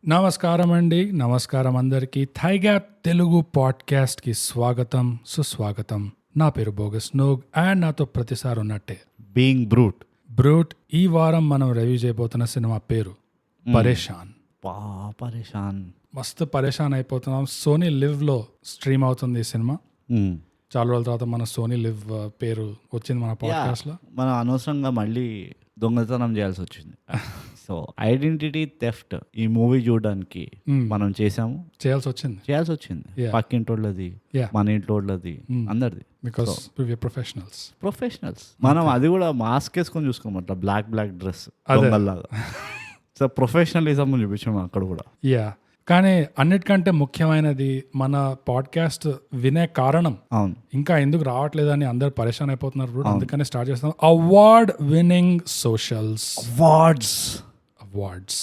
నమస్కారం అందరికీ. Thigh gap Telugu పాడ్కాస్ట్కి స్వాగతం, సుస్వాగతం. నా పేరు బోగస్ నోగ్ అండ్ నాతో ప్రతిసారి ఉన్నట్టే బీయింగ్ బ్రూట్. ఈ వారం మనం రివ్యూ చేయబోతున్న సినిమా పేరు పరేషాన్. పరేషాన్ మస్తు పరేషాన్ అయిపోతున్నాం. సోనీ లివ్లో స్ట్రీమ్ అవుతుంది ఈ సినిమా. చాలా రోజుల తర్వాత మన సోనీ లివ్ పేరు వచ్చింది మన పాడ్కాస్ట్లో. మనం అనవసరంగా మళ్ళీ దొంగతనం చేయాల్సి వచ్చింది. సో ఐడెంటిటీ థెఫ్ట్ ఈ మూవీ చూడడానికి మనం చేయాల్సి వచ్చింది. పక్కింటోళ్ళది, మన ఇంట్లోళ్ళది, అందరిది. బికాస్ ప్రొఫెషనల్స్ మనం అది కూడా మాస్క్ వేసుకొని చూసుకోమంట, బ్లాక్ డ్రెస్ దొంగల్లాగా. సో ప్రొఫెషనలిజం చూపించాము అక్కడ కూడా. కానీ అన్నిటికంటే ముఖ్యమైనది మన పాడ్కాస్ట్ వినే కారణం అవును ఇంకా ఎందుకు రావట్లేదని అందరు పరేషాన్ అయిపోతున్నారు. అందుకనే స్టార్ట్ చేస్తాం అవార్డ్ విన్నింగ్ సోషల్స్. అవార్డ్స్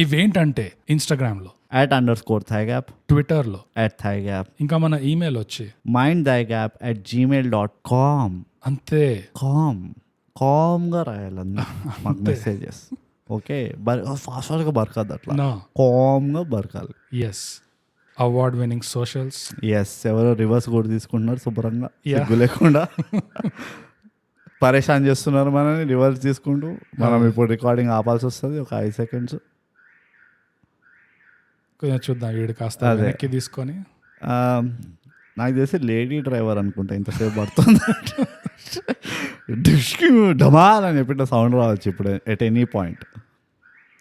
ఇవేంటంటే ఇన్స్టాగ్రామ్ లో @_thigap, ట్విట్టర్ లో @thigap, ఇంకా మన ఈమెయిల్ వచ్చి mindthigap@gmail.com. అంతే. కామ్గా రాయాలన్నా మాకు మెసేజెస్. ఓకే, ఫాస్ట్గా బరకాదు, అట్లా No. కామ్గా బరకాలి. Yes, award winning socials. Yes, ఎవరో రివర్స్ కూడా తీసుకుంటున్నారు శుభ్రంగా, సిగ్గు లేకుండా పరేషాన్ చేస్తున్నారు మనని రివర్స్ తీసుకుంటూ. మనం ఇప్పుడు రికార్డింగ్ ఆపాల్సి వస్తుంది ఒక 5 seconds. కొంచెం చూద్దాం, వీడు కాస్త వెనక్కి తీసుకొని. నాకు తెలిసి లేడీ డ్రైవర్ అనుకుంటా ఇంతసేపు పడుతుంది. డమాల్ అని చెప్పి సౌండ్ రావచ్చు ఇప్పుడు ఎట్ ఎనీ పాయింట్.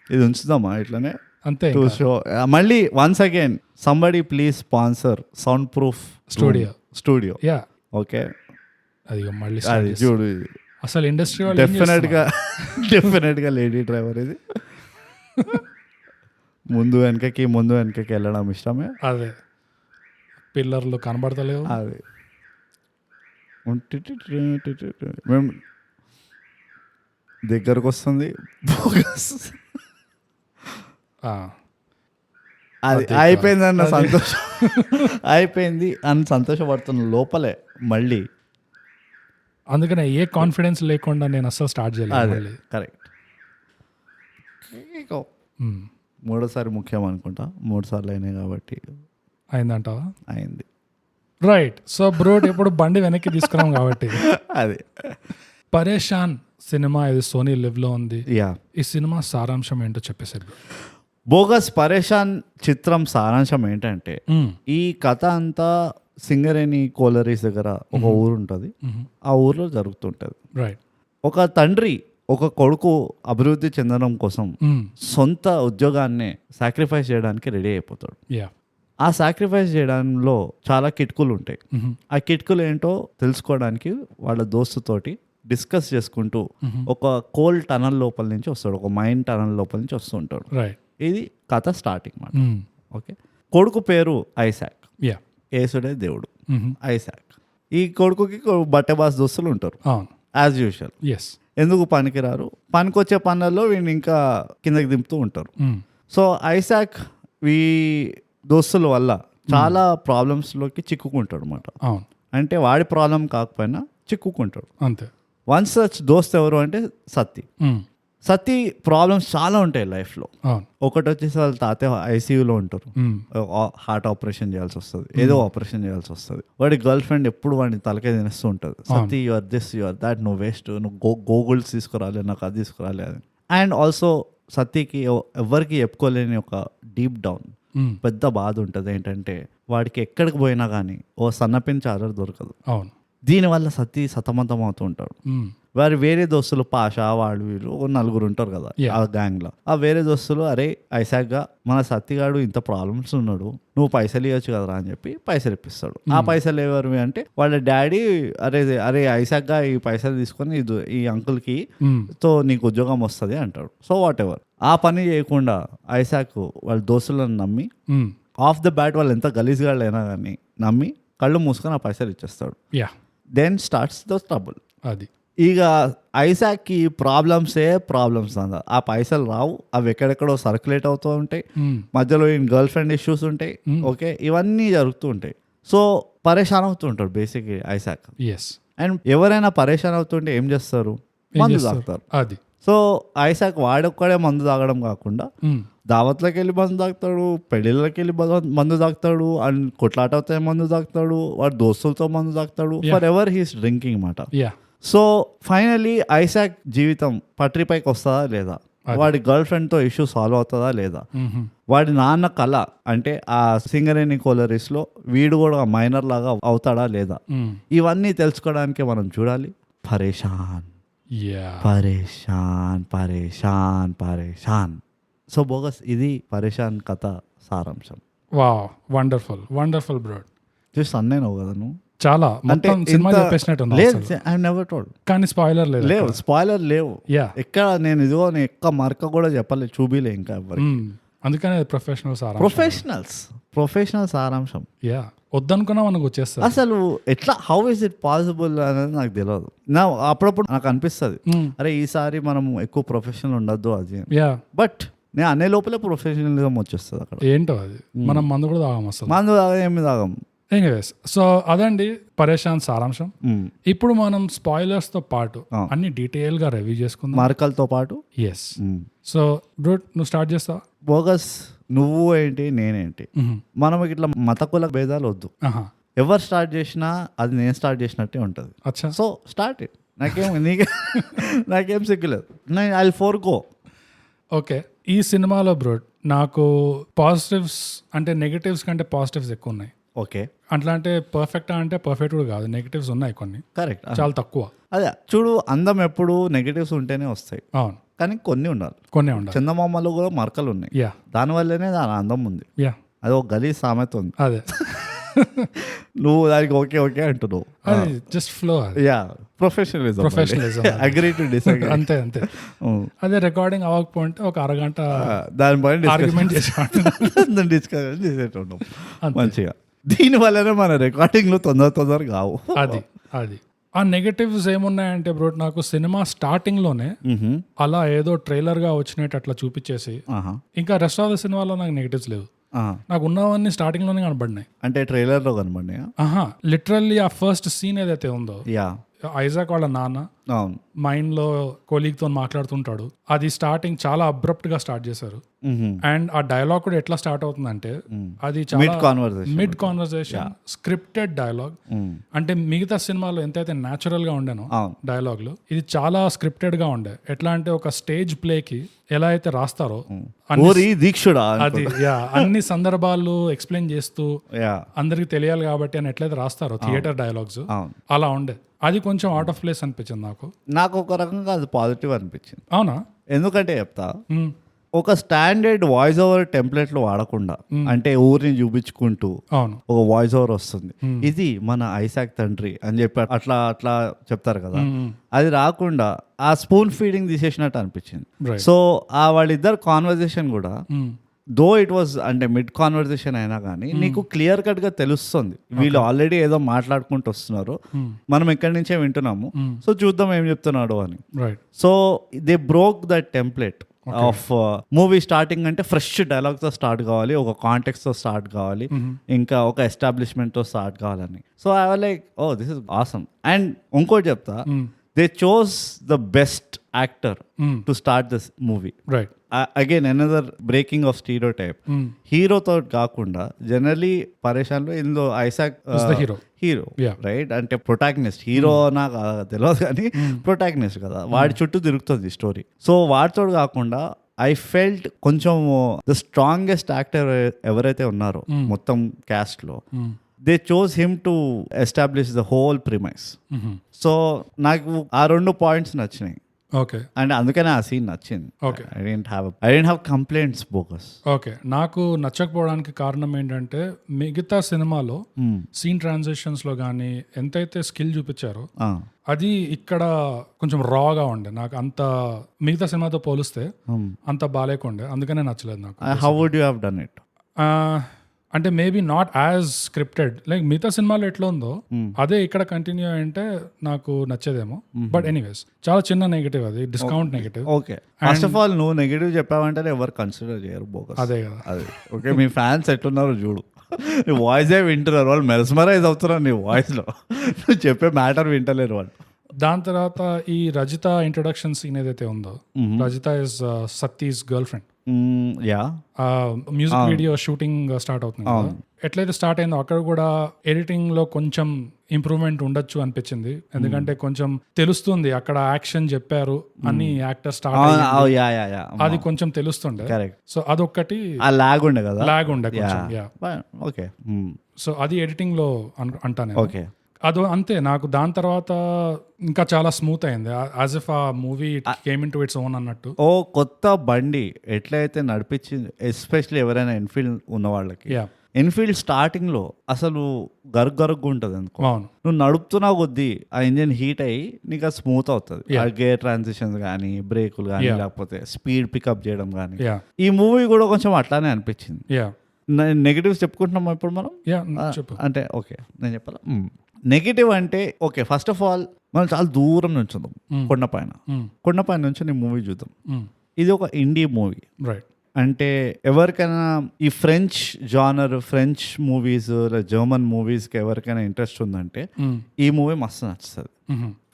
ఇది ఉంచుదామా ఇట్లానే అంతే. టు షో మళ్ళీ once again somebody please sponsor sound proof studio. Okay, అది మళ్ళీ అది చూడు. అసలు ఇండస్ట్రీ డెఫినెట్గా లేడీ డ్రైవర్ ఇది. ముందు వెనకకి వెళ్ళడం ఇష్టమే. అదే, పిల్లర్లు కనబడతలేవు. అది మేము దగ్గరకు వస్తుంది. అది అయిపోయిందన్న సంతోషం, అయిపోయింది అని సంతోషపడుతున్న లోపలే మళ్ళీ. అందుకనే ఏ కాన్ఫిడెన్స్ లేకుండా నేను అసలు స్టార్ట్ చేయలేదు. కరెక్ట్. మూడోసారి ముఖ్యం అనుకుంటా, 3 సార్లు అయినాయి కాబట్టి అయిందంటావా? అయింది. రైట్. సో బ్రోడ్ ఇప్పుడు బండి వెనక్కి తీసుకున్నాం కాబట్టి అది పరేషాన్ సినిమా ఇది సోనీ లివ్ లో ఉంది. ఈ సినిమా సారాంశం ఏంటో చెప్పేసారు బోగస్. పరేషాన్ చిత్రం సారాంశం ఏంటంటే, ఈ కథ అంతా సింగరేణి కోలరీస్ దగ్గర ఒక ఊరు ఉంటుంది. ఆ ఊర్లో జరుగుతుంటది. రైట్. ఒక తండ్రి ఒక కొడుకు అభివృద్ధి చెందడం కోసం సొంత ఉద్యోగాన్ని సాక్రిఫైస్ చేయడానికి రెడీ అయిపోతాడు. ఆ సాక్రిఫైస్ చేయడంలో చాలా కిటుకులు ఉంటాయి. ఆ కిటుకులు ఏంటో తెలుసుకోవడానికి వాళ్ళ దోస్తుతోటి డిస్కస్ చేసుకుంటూ ఒక కోల్ టనల్ లోపల నుంచి వస్తాడు, ఒక మైన్ టనల్ లోపల నుంచి వస్తూ ఉంటాడు. ఇది కథ స్టార్టింగ్ మాట. ఓకే, కొడుకు పేరు ఐసాక్. యేసుడే దేవుడు. ఐసాక్. ఈ కొడుకుకి బట్టెబాస్ దోస్తులు ఉంటారు యాజ్ యూజువల్. ఎందుకు పనికిరారు, పనికొచ్చే పనులలో వీడిని ఇంకా కిందకి దింపుతూ ఉంటారు. సో ఐసాక్ ఈ దోస్తుల వల్ల చాలా ప్రాబ్లమ్స్లోకి చిక్కుకుంటాడు అనమాట. అంటే వాడి ప్రాబ్లం కాకపోయినా చిక్కుకుంటాడు అంతే. వన్ సచ్ దోస్త్ ఎవరు అంటే సత్తి ప్రాబ్లమ్స్ చాలా ఉంటాయి లైఫ్లో. ఒకటి వచ్చేసి వాళ్ళ తాతయ్య ఐసీయూలో ఉంటారు, హార్ట్ ఆపరేషన్ చేయాల్సి వస్తుంది, ఏదో ఆపరేషన్ చేయాల్సి వస్తుంది. వాడి గర్ల్ ఫ్రెండ్ ఎప్పుడు వాడిని తలకే తినేస్తూ ఉంటుంది. Satti your this your that, నువ్వు వేస్ట్, నువ్వు గోగుల్స్ తీసుకురాలి, నాకు అది తీసుకురాలి అని. అండ్ ఆల్సో సత్తికి ఎవరికి చెప్పుకోలేని ఒక డీప్ డౌన్ పెద్ద బాధ ఉంటుంది. ఏంటంటే వాడికి ఎక్కడికి పోయినా కానీ ఓ సన్నపిన్ చార్జర్ దొరకదు. దీనివల్ల సత్తి సతమతం అవుతూ ఉంటాడు. వారి వేరే దోస్తులు పాషా వాళ్ళు వీళ్ళు 4 ఉంటారు కదా ఆ గ్యాంగ్ లో. ఆ వేరే దోస్తులు అరే ఐసాక్ గా మన సత్తిగాడు ఇంత ప్రాబ్లమ్స్ ఉన్నాడు, నువ్వు పైసలు ఇవ్వచ్చు కదరా అని చెప్పి పైసలు ఇప్పిస్తాడు. ఆ పైసలు ఎవరివి అంటే వాళ్ళ డాడీ అరే ఐసాక్ గా ఈ పైసలు తీసుకొని ఈ అంకుల్ కి తో నీకు ఉద్యోగం వస్తుంది అంటాడు. సో వాట్ ఎవర్, ఆ పని చేయకుండా ఐసాక్ వాళ్ళ దోస్తులను నమ్మి ఆఫ్ ద బ్యాట్ వాళ్ళు ఎంత గలీజ్గా అయినా కానీ నమ్మి కళ్ళు మూసుకొని ఆ పైసలు ఇచ్చేస్తాడు. Then starts the trouble. అది ఇక ఐసాక్కి ప్రాబ్లమ్స్ అన్నారు. ఆ పైసలు రావు, అవి ఎక్కడెక్కడో సర్క్యులేట్ అవుతూ ఉంటాయి, మధ్యలో గర్ల్ ఫ్రెండ్ ఇష్యూస్ ఉంటాయి. ఓకే, ఇవన్నీ జరుగుతూ ఉంటాయి. సో పరేషాన్ అవుతూ ఉంటాడు బేసిక్లీ ఐసాక్. అండ్ ఎవరైనా పరేషాన్ అవుతుంటే ఏం చేస్తారు? మందు తాగుతారు. అది సో ఐసాక్ వాడొక్కడే మందు తాగడం కాకుండా దావత్లోకి వెళ్ళి మందు తాగుతాడు, పెళ్ళిళ్ళకి వెళ్ళి మందు తాగుతాడు, అండ్ కొట్లాటతో మందు తాగుతాడు, వాడి దోస్తులతో మందు తాగుతాడు, ఫర్ ఎవర్ హీస్ డ్రింకింగ్ మాట. సో ఫైనలీ ఐసాక్ జీవితం పట్రిపైకి వస్తుందా లేదా, వాడి గర్ల్ ఫ్రెండ్తో ఇష్యూ సాల్వ్ అవుతుందా లేదా, వాడి నాన్న కళ అంటే ఆ సింగరేణి కోలరీస్లో వీడు కూడా మైనర్ లాగా అవుతాడా లేదా, ఇవన్నీ తెలుసుకోవడానికి మనం చూడాలి పరేషాన్. పరేషాన్ పరేషాన్ పరేషాన్. సో బోగస్ ఇది పరేషాన్ కథ సారాంశం. Wow, wonderful wonderful bro. చూసి అన్నేనో కదా నువ్వు చాలా మొత్తం సినిమా చెప్పేసినట్టు కానీ స్పాయిలర్ లేవు, స్పాయిలర్ లేవు ఎక్కడ. నేను ఇదిగో ఎక్క మరక కూడా చెప్పలేదు, చూపిలే ఇంకా ఎవరికి. అందుకనే ప్రొఫెషనల్ సారాంశం. వద్దనుకున్నా మనకు వచ్చేస్తుంది. అసలు ఎట్లా, హౌ ఇస్ ఇట్ పాసిబుల్ అనేది నాకు తెలియదు. నా అప్పుడప్పుడు నాకు అనిపిస్తుంది అరే ఈసారి మనం ఎక్కువ ప్రొఫెషనల్ ఉండద్దు అది, బట్ నేను అనే లోపలే ప్రొఫెషనలిజం వచ్చేస్తుంది అక్కడ. ఏంటో అది, మనం మందు కూడా తాగం, అసలు మందు తాగ ఏమి తాగం. ఎనీవేస్, సో అదండి పరేషాన్ సారాంశం. ఇప్పుడు మనం స్పాయిలర్స్ తో పాటు అన్ని డీటెయిల్ గా రివ్యూ చేసుకుందాం, మార్కలతో పాటు. ఎస్. సో బ్రో నువ్వు స్టార్ట్ చేస్తావా? బోగస్ నువ్వు ఏంటి నేనేంటి, మనం ఇట్లా మత కుల భేదాలు వద్దు. ఎవరు స్టార్ట్ చేసినా అది నేను స్టార్ట్ చేసినట్టే ఉంటుంది. So start it. నాకేం సిగ్గులేదు, ఐ విల్ ఫోర్గో. ఓకే, ఈ సినిమాలో బ్రో నాకు పాజిటివ్స్ అంటే నెగటివ్స్ కంటే పాజిటివ్స్ ఎక్కువ ఉన్నాయి. ఓకే, అట్లా అంటే పర్ఫెక్ట్ అంటే పర్ఫెక్ట్ కూడా కాదు, నెగటివ్స్ ఉన్నాయి కొన్ని. కరెక్ట్, చాలా తక్కువ. అదే చూడు, అందం ఎప్పుడు నెగటివ్స్ ఉంటేనే వస్తాయి. అవును, కానీ కొన్ని ఉండాలి. చందమామలో కూడా మరకలు ఉన్నాయి, దానివల్లనే దాని అందం ఉంది. అది ఒక గలీజ్ సామెత ఉంది. అదే నువ్వు దానికి ఓకే ఓకే అంటున్నావు, just flow. Professionalism agree to disagree. అంతే అంతే. అదే రికార్డింగ్ అవ్వకపోతే ఒక అరగంట దానిపైన ఆర్గ్యుమెంట్ డిస్కషన్ చేసేటం మంచిగా. దీని వల్లనే మన రికార్డింగ్లు తొందర కావు. అది ఆ నెగటివ్స్ ఏమున్నాయంటే బ్రో, నాకు సినిమా స్టార్టింగ్ లోనే అలా ఏదో ట్రైలర్ గా వచ్చినట్టు అట్లా చూపించేసి, ఇంకా రెస్ట్ ఆఫ్ ద సినిమాలో నాకు నెగటివ్స్ లేవు. నాకు ఉన్నవన్నీ స్టార్టింగ్ లోనే కనబడినాయి. అంటే ట్రైలర్ లో కనబడినాయి. లిటరల్లీ ఆ ఫస్ట్ సీన్ ఏదైతే ఉందో, ఐజాక్ వాళ్ళ నాన్న మైండ్ లో కొలీగ్ తో మాట్లాడుతుంటాడు, అది స్టార్టింగ్ చాలా అబ్రప్ట్ గా స్టార్ట్ చేశారు. అండ్ ఆ డైలాగ్ కూడా ఎట్లా స్టార్ట్ అవుతుందంటే అది చాలా మిడ్ కాన్వర్సేషన్, స్క్రిప్టెడ్ డైలాగ్. అంటే మిగతా సినిమాలో ఎంతైతే న్యాచురల్ గా ఉండేనో డైలాగ్ లో, ఇది చాలా స్క్రిప్టెడ్ గా ఉండే. ఎట్లా అంటే ఒక స్టేజ్ ప్లే కి ఎలా అయితే రాస్తారో అది అన్ని సందర్భాలు ఎక్స్ప్లెయిన్ చేస్తూ అందరికి తెలియాలి కాబట్టి అని ఎట్లయితే రాస్తారో థియేటర్ డైలాగ్స్, అలా ఉండే. అది కొంచెం అవుట్ ఆఫ్ ప్లేస్ అనిపించింది నాకు ఒక రకంగా అది పాజిటివ్ అనిపించింది. అవునా? ఎందుకంటే చెప్తా, ఒక స్టాండర్డ్ వాయిస్ ఓవర్ టెంప్లెట్ లో వాడకుండా, అంటే ఊరిని చూపించుకుంటూ ఒక వాయిస్ ఓవర్ వస్తుంది, ఇది మన ఐసాక్ తండ్రి అని చెప్పి అట్లా అట్లా చెప్తారు కదా, అది రాకుండా ఆ స్పూన్ ఫీడింగ్ తీసేసినట్టు అనిపించింది. సో ఆ వాళ్ళిద్దరు కాన్వర్జేషన్ కూడా దో ఇట్ వాజ్ అంటే మిడ్ కాన్వర్జేషన్ అయినా కానీ నీకు క్లియర్ కట్ గా తెలుస్తుంది వీళ్ళు ఆల్రెడీ ఏదో మాట్లాడుకుంటూ వస్తున్నారు, మనం ఎక్కడి నుంచే వింటున్నాము, సో చూద్దాం ఏం చెప్తున్నాడు అని. So they broke that template of movie. Starting అంటే ఫ్రెష్ డైలాగ్ తో స్టార్ట్ కావాలి, ఒక కాంటెక్స్ట్ తో స్టార్ట్ కావాలి, ఇంకా ఒక ఎస్టాబ్లిష్మెంట్ తో స్టార్ట్ కావాలని. So I was like, oh this is awesome. And ఇంకోటి చెప్తా, they chose the best actor to start this movie. Again another breaking of stereotype. హీరోతో కాకుండా జనరలీ పరేషాన్ లో ఇందులో ఐసాక్ హీరో రైట్, అంటే ప్రొటాగనిస్ట్. హీరో నాకు తెలియదు కానీ ప్రొటాగనిస్ట్ కదా, వాడి చుట్టూ తిరుగుతుంది స్టోరీ. సో వాడితో కాకుండా ఐ ఫెల్ట్ కొంచెం ద స్ట్రాంగెస్ట్ యాక్టర్ ఎవరైతే ఉన్నారో మొత్తం క్యాస్ట్ లో, they chose him to establish the whole premise. So నాకు ఆ 2 పాయింట్స్ నచ్చినాయి. ఓకే, అంటే అందుకనే ఆ సీన్ నచ్చింది. Okay, I don't have complaints bogus. Okay, నాకు నచ్చకపోవడానికి కారణం ఏంటంటే మిగతా సినిమాలో సీన్ ట్రాన్సిషన్స్ లో కానీ ఎంతైతే స్కిల్ చూపించారో అది ఇక్కడ కొంచెం రాగా ఉండే. నాకు అంత మిగతా సినిమాతో పోలిస్తే అంత బాలేకుండే, అందుకనే నచ్చలేదు నాకు. How would you have done it? అంటే maybe not as scripted like మిగతా సినిమాలో ఎట్లా ఉందో అదే ఇక్కడ కంటిన్యూ అంటే నాకు నచ్చేదేమో. బట్ ఎనీవేస్ చాలా చిన్న నెగటివ్, అది discount negative. Okay, first of all నువ్వు నెగటివ్ చెప్పావంటే ఎవరు కన్సిడర్ చేయరు బోగస్. అదే కదా, అదే. ఓకే, మీ ఫ్యాన్స్ ఎట్లున్నారు చూడు, నీ వాయిసే వింటున్నారు, వాళ్ళు మెస్మరైజ్ అవుతున్నారు నీ వాయిస్ లో, నువ్వు చెప్పే మ్యాటర్ వింటలేరు వాళ్ళు. దాని తర్వాత ఈ రజిత ఇంట్రొడక్షన్ సీన్ ఏదైతే ఉందో, Rajitha is Satish girl friend. Yeah music video shooting start అవుతుంది కదా. ఎట్లయితే స్టార్ట్ అయిందో అక్కడ కూడా ఎడిటింగ్ లో కొంచెం ఇంప్రూవ్మెంట్ ఉండొచ్చు అనిపించింది. ఎందుకంటే కొంచెం తెలుస్తుంది అక్కడ యాక్షన్ చెప్పారు అని యాక్టర్ స్టార్ట్ అది కొంచెం తెలుస్తుండే. సో అదొక్కటి లాగ్ ఉండే కదా, లాగ్ ఉండే కొంచెం. ఓకే, సో అది ఎడిటింగ్ లో అంటాను. ఓకే, అదో అంతే. నాకు దాని తర్వాత ఇంకా చాలా స్మూత్ అయింది, యాజ్ ఇఫ్ ఆ movie came in to its own అన్నట్టు. ఓ కొత్త బండి ఎట్లయితే నడిపించింది, ఎస్పెషల్లీ ఎవరైనా ఎన్ఫీల్డ్ ఉన్న వాళ్ళకి. ఎన్ఫీల్డ్ స్టార్టింగ్ లో అసలు గరుగ్గా ఉంటుంది అనుకో, నువ్వు నడుపుతున్నా కొద్దీ ఆ ఇంజిన్ హీట్ అయ్యి నీకు అది స్మూత్ అవుతుంది. గేర్ ట్రాన్సిషన్స్ కానీ, బ్రేకులు కానీ, లేకపోతే స్పీడ్ పికప్ చేయడం కానీ. ఈ మూవీ కూడా కొంచెం అట్లానే అనిపించింది. నెగిటివ్స్ చెప్పుకుంటున్నాం ఇప్పుడు మనం. అంటే ఓకే, నేను చెప్పాలా నెగిటివ్ అంటే, ఓకే ఫస్ట్ ఆఫ్ ఆల్ మనం చాలా దూరం నుంచి చూద్దాం, కొండపైన నుంచి నీ మూవీ చూద్దాం. ఇది ఒక ఇండియా మూవీ, రైట్? అంటే ఎవరికైనా ఈ French genre, French movies, German మూవీస్కి ఎవరికైనా ఇంట్రెస్ట్ ఉందంటే ఈ మూవీ మస్తు నచ్చుతుంది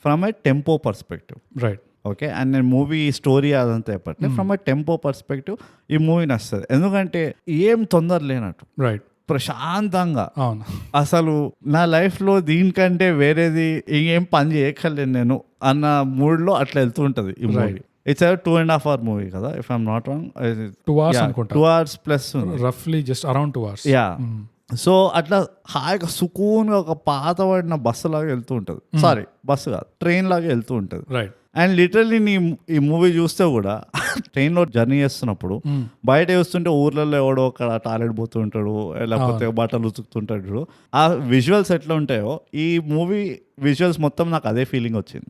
from A tempo perspective, right? Okay, and నేను మూవీ స్టోరీ అదంతా చెప్పట్లే, ఫ్రమ్ ఏ టెంపో పర్స్పెక్టివ్ ఈ మూవీ నచ్చుతుంది. ఎందుకంటే ఏం తొందర లేనట్టు, రైట్, ప్రశాంతంగా. అసలు నా లైఫ్లో దీనికంటే వేరేది ఏం పని చేయక్కర్లేదు నేను అన్న మూడ్లో అట్లా వెళ్తూ ఉంటుంది ఈ మూవీ. ఇట్స్ 2.5 hour మూవీ కదా, if I'm not wrong. 2 hours అనుకుంటా, 2 hours ప్లస్ రఫ్లీ, just around 2 hours. Yeah, so అట్లా హాయిగా సుకూన్గా ఒక పాతబడిన బస్సు లాగా వెళ్తూ ఉంటుంది. సారీ, బస్సు కాదు, ట్రైన్ లాగా వెళ్తూ ఉంటుంది. రైట్. అండ్ లిటరల్లీ నీ ఈ మూవీ చూస్తే కూడా ట్రైన్లో జర్నీ చేస్తున్నప్పుడు బయట చూస్తుంటే ఊర్లలో ఎవడో ఒక టాయిలెట్ పోతుంటాడు, లేకపోతే బట్టలు ఉతుకుతుంటాడు. ఆ విజువల్స్ ఎట్లా ఉంటాయో ఈ మూవీ విజువల్స్ మొత్తం నాకు అదే ఫీలింగ్ వచ్చింది.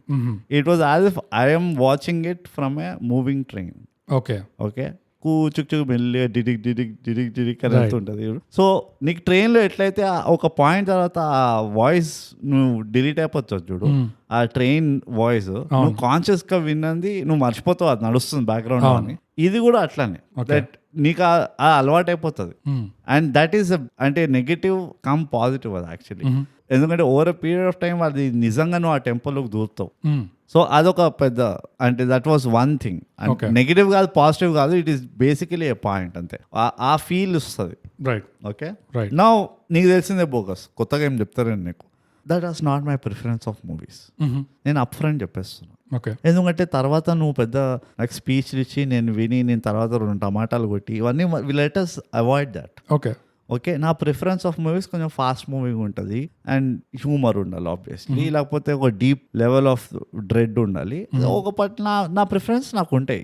It was as if I'm watching it from a moving train. Okay, okay, కూచుకు మెల్లి డిడిక్ డిడిక్ డిడిక్ డిడిక్ అని వెళ్తుంటుంది. సో నీకు ట్రైన్లో ఎట్లయితే ఒక పాయింట్ తర్వాత ఆ వాయిస్ నువ్వు డిలీట్ అయిపోతావు చూడు, ఆ ట్రైన్ వాయిస్ నువ్వు కాన్షియస్ గా విన్నది నువ్వు మర్చిపోతావు, అది నడుస్తుంది బ్యాక్గ్రౌండ్ అని. ఇది కూడా అట్లానే, దట్ నీకు ఆ అలవాటు అయిపోతుంది. అండ్ దట్ ఈస్ అంటే నెగటివ్ కమ్ పాజిటివ్ అది యాక్చువల్లీ. ఎందుకంటే over a period of time అది నిజంగా నువ్వు ఆ టెంపోలోకి దూరుతావు. సో అదొక పెద్ద, అంటే that was one thing. Negative కాదు, పాజిటివ్ కాదు, it is basically A point అంతే. ఆ ఫీల్ వస్తుంది. Right, okay. నౌ నీకు తెలిసిందే బోగస్, కొత్తగా ఏం చెప్తారండి నీకు, that was not my preference of movies. నేను అప్ ఫ్రంట్ చెప్పేస్తున్నా. ఎందుకంటే తర్వాత నువ్వు పెద్ద నాకు స్పీచ్ ఇచ్చి నేను విని నేను తర్వాత 2 టమాటాలు కొట్టి ఇవన్నీ let us avoid that. Okay, okay, నా ప్రిఫరెన్స్ ఆఫ్ మూవీస్ కొంచెం ఫాస్ట్ మూవింగ్ ఉంటుంది అండ్ హ్యూమర్ ఉండాలి ఆబ్వియస్లీ, లేకపోతే ఒక డీప్ లెవెల్ ఆఫ్ డ్రెడ్ ఉండాలి. ఒక పట్ల నా ప్రిఫరెన్స్ నాకు ఉంటాయి.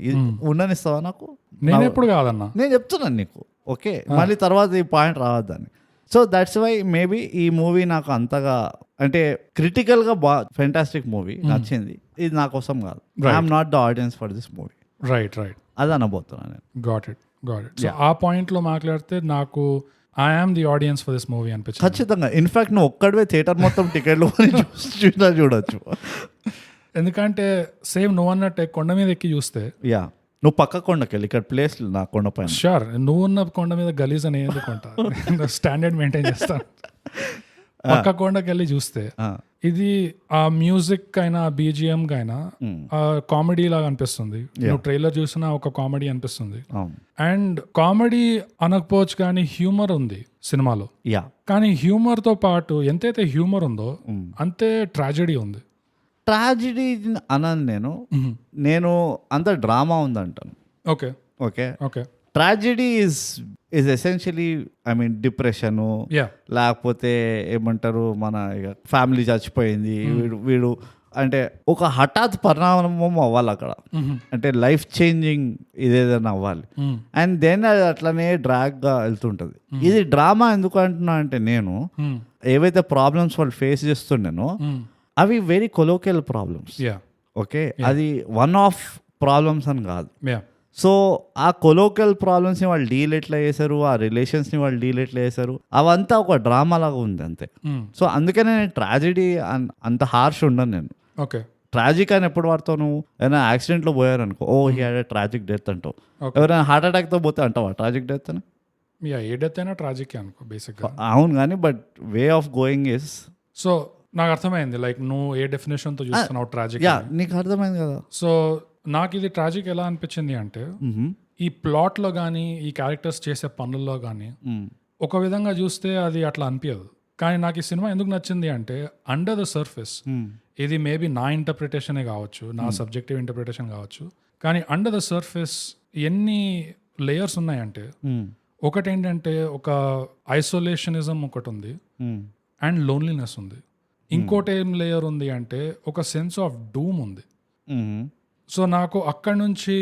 ఉండనిస్తావా నాకు? నేను ఎప్పుడు కాదన్నా, నేను చెప్తున్నాను నీకు. ఓకే, మళ్ళీ తర్వాత ఈ పాయింట్ రావద్దని. సో దట్స్ వై మేబీ ఈ మూవీ నాకు అంతగా అంటే క్రిటికల్గా ఫెంటాస్టిక్ మూవీ నచ్చింది. ఇది నా కోసం కాదు, I'm not the audience for this movie. Right, right, అది అనబోతున్నాను నేను. Got it. సో ఆ పాయింట్లో మాట్లాడితే నాకు I am the audience for this movie అనిపించింది. ఖచ్చితంగా. ఇన్ఫాక్ట్ నువ్వు ఒక్కడివే థియేటర్ మొత్తం టికెట్లు చూడొచ్చు. ఎందుకంటే సేమ్ నువ్వు అన్నట్టే కొండ మీద ఎక్కి చూస్తే, యా, నువ్వు పక్క కొండకి వెళ్ళి ఇక్కడ ప్లేస్ నా కొండ పైన, షూర్ నువ్వు ఉన్న కొండ మీద గలీజ్ అని ఎందుకుంటా, స్టాండర్డ్ మెయింటైన్ చేస్తాను. పక్క కొండకి వెళ్ళి చూస్తే ఇది ఆ మ్యూజిక్ అయినా బీజిఎం అయినా కామెడీ లాగా అనిపిస్తుంది. నువ్వు ట్రైలర్ చూసినా ఒక కామెడీ అనిపిస్తుంది. అండ్ కామెడీ అనకపోవచ్చు కానీ హ్యూమర్ ఉంది సినిమాలో. కానీ హ్యూమర్ తో పాటు ఎంతైతే హ్యూమర్ ఉందో అంతే ట్రాజెడీ ఉంది. ట్రాజెడీ అన్నాను నేను అంత డ్రామా ఉందంటాను. Okay, okay, okay. Tragedy is essentially I mean depression, లేకపోతే ఏమంటారు మన ఫ్యామిలీ చచ్చిపోయింది, వీడు అంటే ఒక హఠాత్ పరిణామం అవ్వాలి అక్కడ, అంటే లైఫ్ చేంజింగ్ ఇదేదైనా అవ్వాలి. అండ్ దెన్ అది అట్లనే డ్రాగ్గా వెళ్తుంటుంది. ఇది డ్రామా ఎందుకు అంటున్నా అంటే నేను ఏవైతే ప్రాబ్లమ్స్ వాళ్ళు ఫేస్ చేస్తుండేనో అవి వెరీ కొలోకియల్ ప్రాబ్లమ్స్. ఓకే, అది వన్ ఆఫ్ ప్రాబ్లమ్స్ అని కాదు. సో ఆ కొలోకియల్ ప్రాబ్లమ్స్ని వాళ్ళు డీల్ ఎట్లా చేశారు, ఆ రిలేషన్స్ని వాళ్ళు డీల్ ఎట్లా చేశారు, అవంతా ఒక డ్రామా లాగా ఉంది అంతే. సో అందుకనే నేను ట్రాజెడీ అంత హార్ష్ ఉండను నేను. ఓకే, ట్రాజిక్ అని ఎప్పుడు వాడతావు నువ్వు? ఏదైనా యాక్సిడెంట్లో పోయారనుకో, oh he had a tragic death అంటావు. ఎవరైనా హార్ట్ అటాక్తో పోతే అంటావా ట్రాజిక్ డెత్ అని? ఏ డెత్ అయినా ట్రాజిక్ అనుకో బేసిక్గా. అవును, కానీ but way of going is so నాకు అర్థమైంది లైక్ నువ్వు ఏ డెఫినేషన్ తో చూస్తున్నావు ట్రాజిక్. యా నీకు అర్థమైంది కదా. సో నాకు ఇది ట్రాజిక్ ఎలా అనిపించింది అంటే ఈ ప్లాట్ లో కానీ ఈ క్యారెక్టర్స్ చేసే పనుల్లో కానీ ఒక విధంగా చూస్తే అది అట్లా అనిపించదు. కానీ నాకు ఈ సినిమా ఎందుకు నచ్చింది అంటే అండర్ ద సర్ఫేస్ ఇది మేబీ నా ఇంటర్ప్రిటేషనే కావచ్చు, నా సబ్జెక్టివ్ ఇంటర్ప్రిటేషన్ కావచ్చు, కానీ అండర్ ద సర్ఫేస్ ఎన్ని లేయర్స్ ఉన్నాయంటే ఒకటి ఏంటంటే ఒక ఐసోలేషనిజం ఒకటి ఉంది అండ్ లోన్లీనెస్ ఉంది. ఇంకోటి ఏం లేయర్ ఉంది అంటే ఒక సెన్స్ ఆఫ్ డూమ్ ఉంది. సో నాకు అక్కడి నుంచి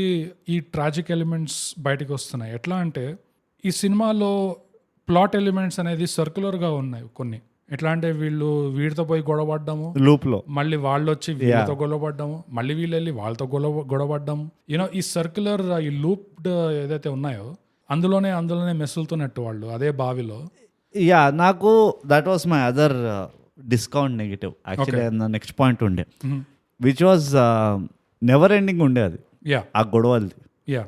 ఈ ట్రాజిక్ ఎలిమెంట్స్ బయటకు వస్తున్నాయి. ఎట్లా అంటే ఈ సినిమాలో ప్లాట్ ఎలిమెంట్స్ అనేది సర్క్యులర్గా ఉన్నాయి కొన్ని. ఎట్లా అంటే వీళ్ళు వీడితో పోయి గొడవపడ్డాము లూప్లో, మళ్ళీ వాళ్ళు వచ్చి వీళ్ళతో గొడవపడ్డాము, మళ్ళీ వీళ్ళు వెళ్ళి వాళ్ళతో గొడవపడ్డాము. యూనో ఈ సర్క్యులర్ ఈ లూప్డ్ ఏదైతే ఉన్నాయో అందులోనే మెస్సులుతున్నట్టు వాళ్ళు అదే బావిలో. యా నాకు that was my other discount negative actually. Next point ఉండే విచ్ వాజ్ నెవర్ ఎండింగ్ ఉండే అది. యా ఆ గొడవది. Yeah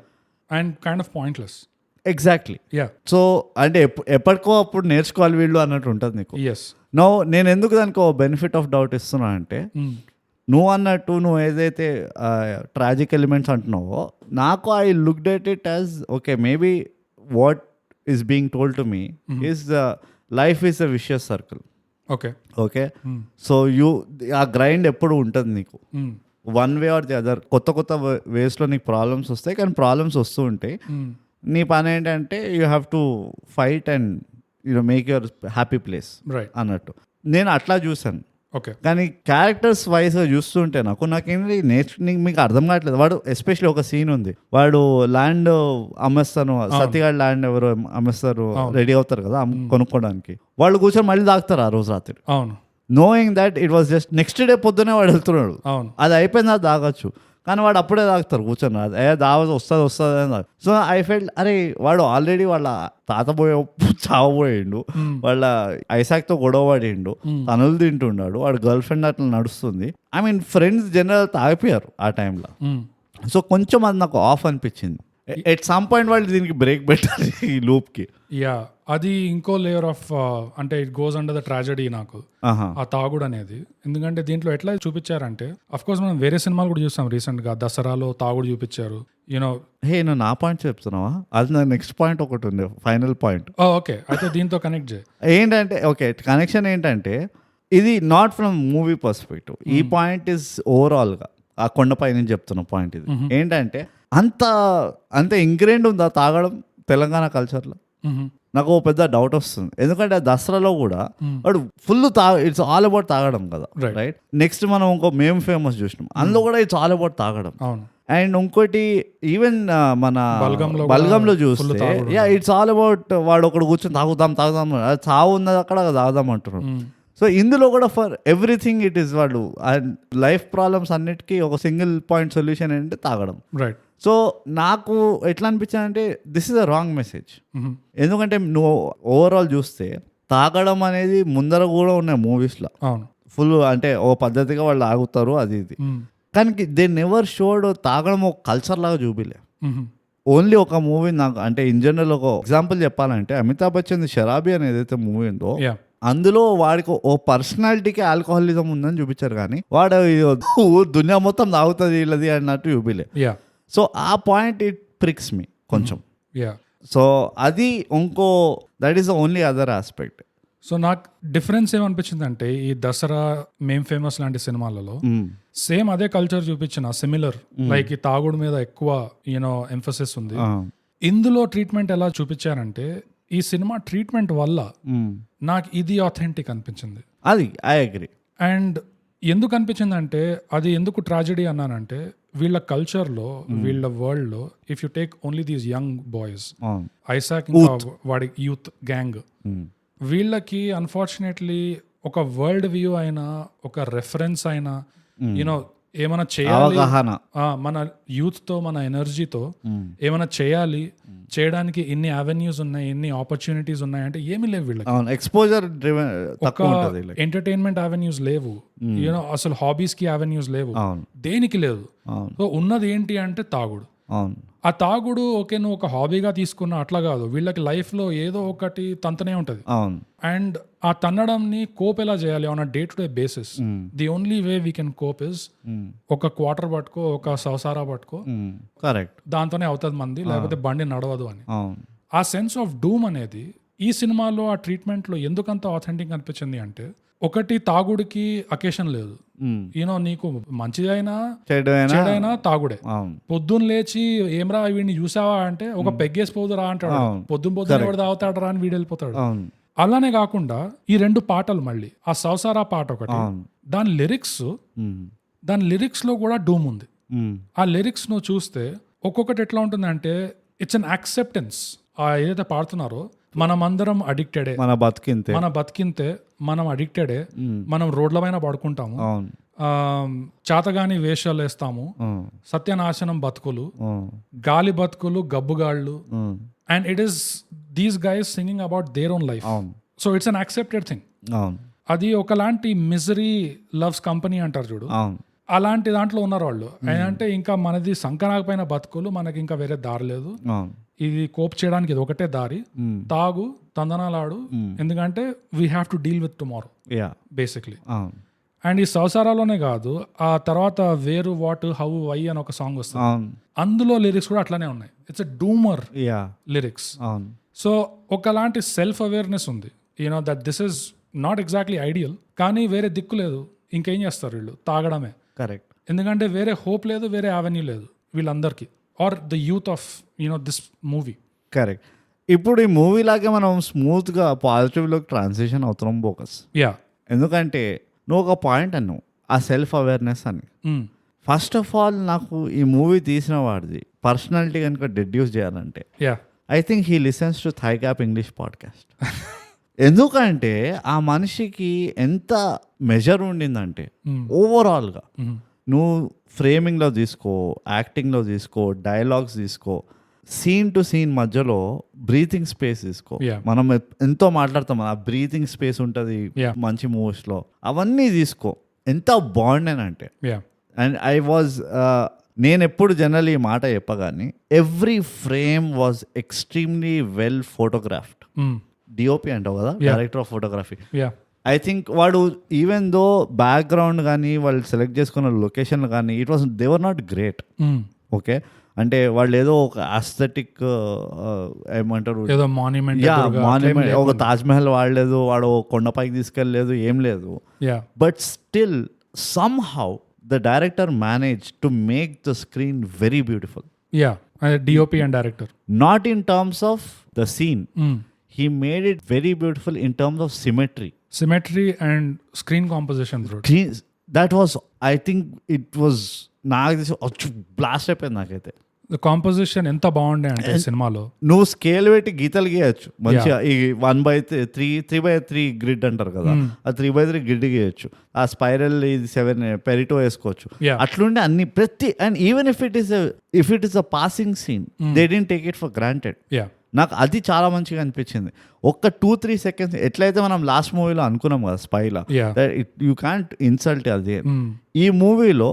and kind of pointless. Exactly. Yeah so అంటే ఎప్పటికో అప్పుడు నేర్చుకోవాలి వీళ్ళు అన్నట్టు ఉంటుంది నీకు. ఎస్ నో నేను ఎందుకు దానికి ఓ బెనిఫిట్ ఆఫ్ డౌట్ ఇస్తున్నా అంటే నువ్వు అన్నట్టు నువ్వు ఏదైతే ట్రాజిక్ ఎలిమెంట్స్ అంటున్నావో నాకు I looked at it as okay maybe what is being told to me is life is a vicious circle. Okay okay so ఆ గ్రైండ్ ఎప్పుడు ఉంటుంది నీకు one way or the other. కొత్త వేస్లో నీకు ప్రాబ్లమ్స్ వస్తాయి, కానీ ప్రాబ్లమ్స్ వస్తూ ఉంటాయి. నీ పని ఏంటంటే you have to fight and make your happy place అన్నట్టు నేను అట్లా చూసాను. ఓకే కానీ క్యారెక్టర్స్ వైజ్గా చూస్తుంటే నాకేంటి మీకు అర్థం కావట్లేదు. వాడు ఎస్పెషల్లీ ఒక సీన్ ఉంది, వాడు ల్యాండ్ అమ్మేస్తాను సత్యగాడు ల్యాండ్ ఎవరో అమ్మేస్తారు, రెడీ అవుతారు కదా కొనుక్కోవడానికి. వాళ్ళు కూర్చొని మళ్ళీ తాగుతారు ఆ రోజు రాత్రి. అవును. Knowing that it was just next day పొద్దునే వాడు వెళ్తున్నాడు. అది అయిపోయింది, అది తాగొచ్చు, కానీ వాడు అప్పుడే తాగుతారు కూర్చొని. వస్తుంది అని. సో ఐ ఫెల్ట్ అరే వాడు ఆల్రెడీ వాళ్ళ తాత చావబోయిండు, వాళ్ళ ఐసాక్తో గొడవ పడిండు, తనులు తింటున్నాడు, వాడు గర్ల్ ఫ్రెండ్ అట్లా నడుస్తుంది. ఐ మీన్ ఫ్రెండ్స్ జనరల్ తాగిపోయారు ఆ టైంలో. సో కొంచెం అది నాకు ఆఫ్ అనిపించింది. ఎట్ సమ్ పాయింట్ వాళ్ళు దీనికి బ్రేక్ పెట్టారు ఈ లూప్కి. యా అది ఇంకో లేయర్ ఆఫ్ అంటే it goes under the tragedy నాకు ఆ తాగుడు అనేది. ఎందుకంటే దీంట్లో ఎట్లా చూపించారంటే అఫ్ కోర్స్ మనం వేరే సినిమాలు కూడా చూసాం రీసెంట్ గా, దసరాలో తాగుడు చూపించారు. యూనో నువ్వు నా పాయింట్ చెప్తున్నావా? అది నా నెక్స్ట్ పాయింట్ ఒకటి ఉంది, ఫైనల్ పాయింట్. ఓకే అయితే దీంతో కనెక్ట్ చేయి. ఏంటంటే ఓకే కనెక్షన్ ఏంటంటే ఇది నాట్ ఫ్రమ్ మూవీ పర్స్పెక్టివ్. ఈ పాయింట్ ఇస్ ఓవరాల్గా ఆ కొండపై నేను చెప్తున్న పాయింట్ ఇది. ఏంటంటే అంత ఇంగ్రెండ్ ఉందా తాగడం తెలంగాణ కల్చర్లో? నాకు ఓ పెద్ద డౌట్ వస్తుంది. ఎందుకంటే దసరాలో కూడా వాడు ఫుల్ ఇట్స్ ఆల్ అబౌట్ తాగడం కదా, రైట్? నెక్స్ట్ మనం ఇంకో మేము ఫేమస్ చూసినాం, అందులో కూడా ఇట్స్ ఆల్ అబౌట్ తాగడం. అండ్ ఇంకోటి ఈవెన్ మన బల్గంలో చూస్తే ఇట్స్ ఆల్ అబౌట్ వాడు ఒకడు కూర్చొని తాగుదాం చావు ఉన్నది అక్కడ తాగుదాం అంటున్నాడు. సో ఇందులో కూడా ఫర్ ఎవ్రీథింగ్ ఇట్ ఈస్ వాడు లైఫ్ ప్రాబ్లమ్స్ అన్నిటికీ ఒక సింగిల్ పాయింట్ సొల్యూషన్ ఏంటంటే తాగడం, రైట్? సో నాకు ఎట్లా అనిపించింది అంటే this is a wrong message. ఎందుకంటే నువ్వు ఓవరాల్ చూస్తే తాగడం అనేది ముందర కూడా ఉన్నాయి మూవీస్లో ఫుల్, అంటే ఓ పద్ధతిగా వాళ్ళు తాగుతారు అది ఇది. కానీ దే నెవర్ షోడ్ తాగడం ఒక కల్చర్ లాగా చూపిలే. ఓన్లీ ఒక మూవీ నాకు అంటే ఇన్ జనరల్ ఒక ఎగ్జాంపుల్ చెప్పాలంటే అమితాబ్ బచ్చన్ షరాబీ అని ఏదైతే మూవీ ఉందో అందులో వాడికి ఓ పర్సనాలిటీకి ఆల్కహాలిజం ఉందని చూపించారు, కానీ వాడు దునియా మొత్తం తాగుతుంది వీళ్ళది అన్నట్టు చూపిలే. సో ఆ పాయింట్ ఇట్ ప్రిక్స్ మీ కొంచెం. సో అది ఇంకో that is the only other aspect. So నాకు డిఫరెన్స్ ఏమనిపించింది అంటే ఈ దసరా మేం ఫేమస్ లాంటి సినిమాలలో సేమ్ అదే కల్చర్ చూపించిన సిమిలర్ లైక్ ఈ తాగుడు మీద ఎక్కువ యూనో ఎంఫసిస్ ఉంది. ఇందులో ట్రీట్మెంట్ ఎలా చూపించారంటే ఈ సినిమా ట్రీట్మెంట్ వల్ల నాకు ఇది ఆథెంటిక్ అనిపించింది. అది ఐ అగ్రీ. అండ్ ఎందుకు అనిపించింది అంటే అది ఎందుకు ట్రాజడీ అన్నానంటే వీళ్ళ కల్చర్లో వీళ్ళ వరల్డ్లో if you take only these young boys, Isaac ఇంకా వాడి యూత్ గ్యాంగ్, వీళ్ళకి అన్ఫార్చునేట్లీ ఒక వరల్డ్ వ్యూ అయినా ఒక రెఫరెన్స్ అయినా యూనో ఏమైనా చేయాలి మన యూత్ తో మన ఎనర్జీతో ఏమైనా చేయడానికి ఎన్ని అవెన్యూస్ ఉన్నాయి, ఎన్ని ఆపర్చునిటీస్ ఉన్నాయి అంటే ఏమీ లేవు వీళ్ళకి. ఎక్స్పోజర్ ఎంటర్టైన్మెంట్ అవెన్యూస్ లేవు, యూనో అసలు హాబీస్ కి అవెన్యూస్ లేవు, దేనికి లేదు. సో ఉన్నది ఏంటి అంటే తాగుడు. అవును ఆ తాగుడు ఓకే నువ్వు ఒక హాబీగా తీసుకున్నా అట్లా కాదు, వీళ్ళకి లైఫ్ లో ఏదో ఒకటి తంతనే ఉంటది. అవును అండ్ ఆ తన్నడంని కోప్ ఎలా చేయాలి on a day to day basis. The only way we can cope is ఒక క్వార్టర్ పట్టుకో, ఒక సౌసారా పట్టుకో, కరెక్ట్, దాంతోనే అవుతుంది మంది, లేకపోతే బండి నడవదు అని. అవును ఆ సెన్స్ ఆఫ్ డూమ్ అనేది ఈ సినిమాలో ఆ ట్రీట్మెంట్ లో ఎందుకంత ఆథెంటిక్ అనిపించింది అంటే, ఒకటి తాగుడికి అకేషన్ లేదు. యూనో నీకు మంచిదైనా చెడైనా తాగుడే. పొద్దున్న లేచి ఏమ్రా వీడిని చూసావా అంటే ఒక పెగ్గేసి పోదురా అంటాడు, పొద్దున్న ఎవడు తాగుతాడు రా అని వీడు వెళ్ళిపోతాడు. అలానే కాకుండా ఈ 2 పాటలు మళ్ళీ ఆ సౌసారా పాట ఒకటి, దాని లిరిక్స్ లో కూడా డూమ్ ఉంది. ఆ లిరిక్స్ నువ్వు చూస్తే ఒక్కొక్కటి ఎట్లా ఉంటుంది అంటే ఇట్స్ అన్ యాక్సెప్టెన్స్. ఏదైతే పాడుతున్నారో మనం అందరం అడిక్టెడే, మన బతికింతే మనం అడిక్టెడే, మనం రోడ్ల పైన పడుకుంటాము, చాతగాని వేషాలు వేస్తాము, సత్యనాశనం బతుకులు, గాలి బతుకులు, గబ్బుగాళ్ళు. And it is these guys singing about their own life. So it's an accepted thing. అది ఒకలాంటి మిజరీ లవ్స్ కంపెనీ అంటారు చూడు, అలాంటి దాంట్లో ఉన్నారు వాళ్ళు. అంటే ఇంకా మనది సంకనాకపోయిన బతుకులు, మనకి ఇంకా వేరే దారి లేదు, ఇది కోప్ చేయడానికి ఇది ఒకటే దారి, తాగు తందనాలాడు, ఎందుకంటే we have to deal with tomorrow basically. And ఈ సంసారాలోనే కాదు, ఆ తర్వాత వేరు వాట్ హౌ వై అని ఒక సాంగ్ వస్తుంది, అందులో లిరిక్స్ కూడా అట్లానే ఉన్నాయి. It's a doomer lyrics. So ఒకలాంటి సెల్ఫ్ అవేర్నెస్ ఉంది, you know that this is not exactly ideal, కానీ వేరే దిక్కు లేదు, ఇంకేం చేస్తారు వీళ్ళు, తాగడమే. కరెక్ట్, ఎందుకంటే వేరే హోప్ లేదు, వేరే అవెన్యూ లేదు వీళ్ళందరికీ, or the youth of this movie. Correct. ఇప్పుడు ఈ మూవీ లాగే మనం స్మూత్ గా పాజిటివ్ లోకి ట్రాన్సిషన్ అవుతున్నాం బోకస్. ఎందుకంటే నువ్వు ఒక పాయింట్ అన్నావు, ఆ సెల్ఫ్ అవేర్నెస్ అని. ఫస్ట్ ఆఫ్ ఆల్ నాకు ఈ మూవీ తీసిన వాడిది పర్సనాలిటీ కనుక డెడ్యూస్ చేయాలంటే I think he listens to Thai cap English podcast. ఎందుకంటే ఆ మనిషికి ఎంత మెజర్ ఉండిందంటే ఓవరాల్గా నువ్వు ఫ్రేమింగ్లో తీసుకో, యాక్టింగ్లో తీసుకో, డైలాగ్స్ తీసుకో, సీన్ టు సీన్ మధ్యలో బ్రీతింగ్ స్పేస్ తీసుకో. మనం ఎంతో మాట్లాడతాం, ఆ బ్రీతింగ్ స్పేస్ ఉంటుంది మంచి మూవీస్లో, అవన్నీ తీసుకో, ఎంత బాగుండేనంటే. అండ్ నేను ఎప్పుడు జనరల్ ఈ మాట చెప్పగానే every frame was extremely well photographed. DOP అంటావు కదా, director of photography. I think వాడు ఈవెన్ దో బ్యాక్గ్రౌండ్ కానీ వాళ్ళు సెలెక్ట్ చేసుకున్న లొకేషన్లు కానీ they were not great. Okay, అంటే వాళ్ళు ఏదో ఒక ఆస్థెటిక్ ఏమంటారు, మాన్యుమెంట్, ఒక తాజ్మహల్ వాడలేదు, వాడు కొండపైకి తీసుకెళ్ళలేదు, ఏం లేదు. But still somehow the director manage to make the screen very beautiful. DOP and director, not in terms of the scene, he made it very beautiful in terms of symmetry and screen composition. That was, I think it was blast అయిపోయింది నాకైతే. Composition ఎంత బాగుండే అంటే సినిమాలో నువ్వు scale పెట్టి గీతలు గీయచ్చు మంచిగా. ఈ 1/3 గ్రిడ్ అంటారు కదా, ఆ 3/3 గ్రిడ్ గీయచ్చు, ఆ స్పైరల్ ఇది 7 పెరిటో వేసుకోవచ్చు. అట్లుండే అన్ని ప్రతి, and even if it is a passing scene, they didn't take it for granted. నాకు అది చాలా మంచిగా అనిపించింది. ఒక్క 2-3 సెకండ్స్ ఎట్లయితే మనం లాస్ట్ మూవీలో అనుకున్నాం కదా స్పైలా, యూ క్యాంట్ ఇన్సల్ట్ అది. ఈ మూవీలో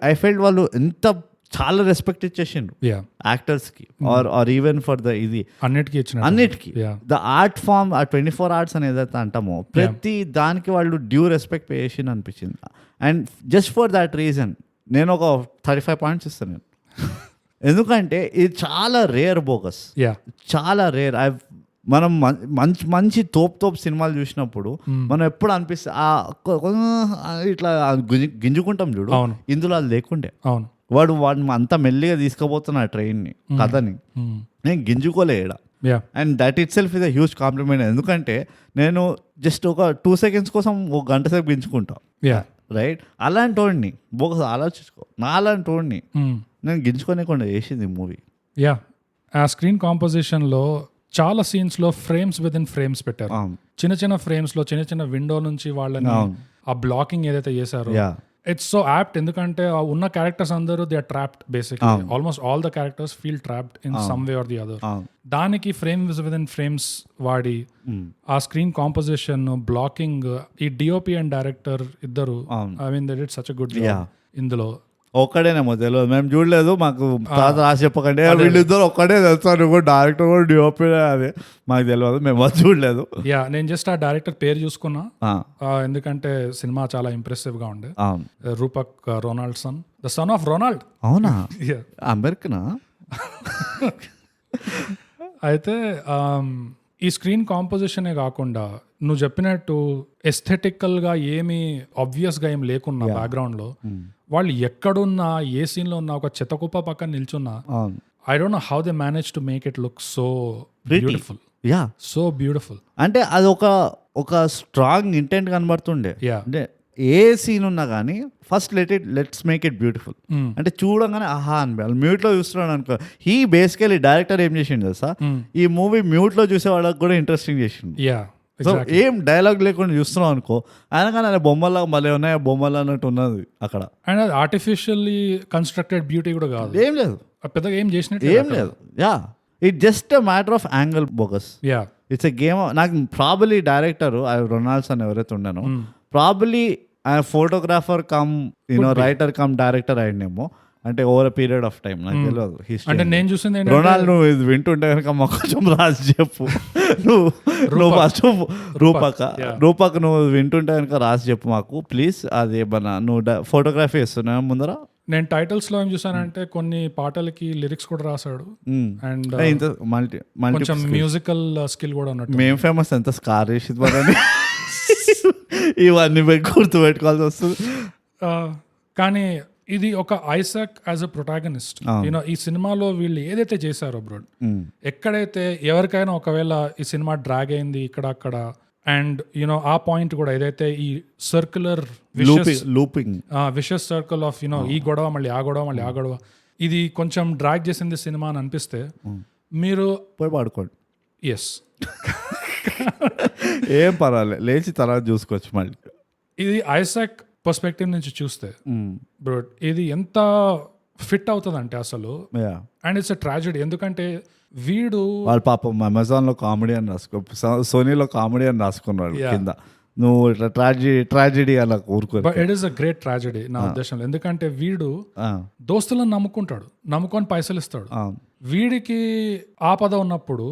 ఐ ఫెల్ట్ వాళ్ళు ఎంత చాలా రెస్పెక్ట్ ఇచ్చేసిండ్రు యాక్టర్స్ కి, ఆర్ ఈవెన్ ఫర్ ద ఇది అన్నిటికీ ద ఆర్ట్ ఫామ్, ఆ 24 ఆర్ట్స్ అని ఏదైతే అంటామో ప్రతి దానికి వాళ్ళు డ్యూ రెస్పెక్ట్ పే చేసిండు అనిపించింది. And just for that reason నేను ఒక 35 పాయింట్స్ ఇస్తాను నేను. ఎందుకంటే ఇది చాలా రేర్ బోగస్, చాలా రేర్. మనం మంచి తోపు సినిమాలు చూసినప్పుడు మనం ఎప్పుడు అనిపిస్తే ఇట్లా గింజుకుంటాం చూడు, ఇందులో అది లేకుండే. వాడు అంత మెల్లిగా తీసుకుపోతున్నా ట్రైన్ని, కథని నేను గింజుకోలేడా. And that itself is a huge compliment. ఎందుకంటే నేను జస్ట్ ఒక 2 సెకండ్స్ కోసం 1 గంట సేపు గింజుకుంటా, రైట్? అలాంటి వాడిని బోగస్ ఆలోచించుకో, నా అలాంటి వాడిని నేను గింజుకోలేకుండా చేసింది మూవీ. ఆ స్క్రీన్ కాంపోజిషన్ లో చాలా సీన్స్ లో ఫ్రేమ్స్ విత్ ఇన్ ఫ్రేమ్స్ పెట్టారు. చిన్న ఫ్రేమ్స్ లో చిన్న విండో నుంచి వాళ్ళని ఆ బ్లాకింగ్ ఏదైతే చేశారో ఇట్స్ సో యాప్ట్. ఎందుకంటే ఉన్న క్యారెక్టర్స్ అందరూ they are trapped basically, almost all the characters feel trapped in some way or the other. దానికి ఫ్రేమ్స్ విత్ ఇన్ ఫ్రేమ్స్ వాడి ఆ స్క్రీన్ కాంపోజిషన్, బ్లాకింగ్, ఈ డిఓపి అండ్ డైరెక్టర్ ఇద్దరు, I mean they did such a good job ఇందులో. ఒక్కడేనేమో తెలియదు, మేము చూడలేదు, మాకు తాత రాసి చెప్పకండి వీళ్ళిద్దరు ఒక్కడే తెలుస్తాను, డైరెక్టర్ కూడా డిఓపి అది మాకు తెలియదు, మేము అది చూడలేదు. నేను జస్ట్ ఆ డైరెక్టర్ పేరు చూసుకున్నా, ఎందుకంటే సినిమా చాలా ఇంప్రెసివ్ గా ఉండే. Rupak Ronaldson, the son of Ronald. అవునా? అమెరికనా? అయితే ఈ స్క్రీన్ కాంపోజిషనే కాకుండా నువ్వు చెప్పినట్టు ఎస్థెటికల్ గా ఏమి ఆబ్వియస్ గా ఏం లేకున్నా బ్యాక్గ్రౌండ్ లో వాళ్ళు ఎక్కడున్నా ఏ సీన్ లో ఉన్నా ఒక చెత్తకుప్ప పక్కన నిల్చున్నా, I don't know how they manage to make it look so beautiful. So beautiful అంటే అది ఒక స్ట్రాంగ్ ఇంటెంట్ కనబడుతుండే. అంటే ఏ సీన్ ఉన్నా కానీ first let's make it beautiful అంటే చూడంగానే ఆహా అనిపించాలి. మ్యూట్ లో చూస్తున్నాడు అనుకో, ఈ బేసికలీ డైరెక్టర్ ఏం చేసిండు తెలుసా, ఈ మూవీ మ్యూట్ లో చూసే వాళ్ళకి కూడా ఇంట్రెస్టింగ్ చేసిండు. సో ఏం డైలాగ్ లేకుండా చూస్తున్నాం అనుకో, ఆయన కానీ ఆయన బొమ్మలా మళ్ళీ ఉన్నాయి, బొమ్మలు అన్నట్టు ఉన్నది అక్కడ. అండ్ అది ఆర్టిఫిషియల్లీ కన్స్ట్రక్టెడ్ బ్యూటీ కూడా కాదు, ఏం లేదు, పెద్దగా ఏం చేసినట్టు ఏం లేదు. It just a matter of angle bogus. It's a game. నాకు ప్రాబబ్లీ డైరెక్టర్ రొనాల్డ్సన్ ఎవరైతే ఉన్నానో ప్రాబబ్లీ ఆయన photographer cum writer cum director అయ్యిండేమో, అంటే over a period of time. నాకు తెలియదు హిస్టరీ. అంటే నేను చూసింది రొనాల్డ్, నువ్వు ఇది వింటుంటే కనుక మాకు కొంచెం రాసి చెప్పు. నువ్వు ఫస్ట్ రూపక్ నువ్వు వింటుంటే కనుక రాసి చెప్పు మాకు ప్లీజ్. అది ఏమన్నా నువ్వు ఫోటోగ్రఫీ చేస్తున్నావు ముందర? నేను టైటిల్స్ లో ఏం చూసానంటే కొన్ని పాటలకి లిరిక్స్ కూడా రాశాడు, అండ్ కొంచెం మ్యూజికల్ స్కిల్ కూడా ఉన్నట్టు. మేము ఫేమస్ ఎంత స్కార్ చేసింది మనని ఇవన్నీ గుర్తు పెట్టుకోవాల్సి వస్తుంది. కానీ ఇది ఒక Isaac as a protagonist, you know ఈ సినిమాలో వీళ్ళు ఏదైతే చేశారో బ్రోడ్, ఎక్కడైతే ఎవరికైనా ఒకవేళ ఈ సినిమా డ్రాగ్ అయింది ఇక్కడ అక్కడ, అండ్ యూనో ఆ పాయింట్ కూడా ఏదైతే ఈ circular looping wishes circle of you know ఈ గొడవ మళ్ళీ ఆ గొడవ మళ్ళీ ఆ గొడవ, ఇది కొంచెం డ్రాగ్ చేసింది సినిమా అని అనిపిస్తే మీరు పోయి పాడుకోండి. ఎస్, ఏం పర్వాలేదు, లేచి తర్వాత చూసుకోవచ్చు మళ్ళీ. ఇది ఐసాక్ పర్స్పెక్టివ్ నుంచి చూస్తే బ్రో ఇది ఎంత ఫిట్ అవుతుంది అంటే అసలు, అండ్ ఇట్స్ ఎ ట్రాజెడీ. ఎందుకంటే వీడు వాళ్ళ పాపం అమెజాన్ లో కామెడీ అని సోనీలో కామెడీ అని రాసుకున్నాడు కింద, నువ్వు ట్రాజెడీ అలా ఊరుకో. It is a great tragedy నా ఉద్దేశంలో. ఎందుకంటే వీడు దోస్తులను నమ్ముకుంటాడు, నమ్ముకొని పైసలు ఇస్తాడు. వీడికి ఆపద ఉన్నప్పుడు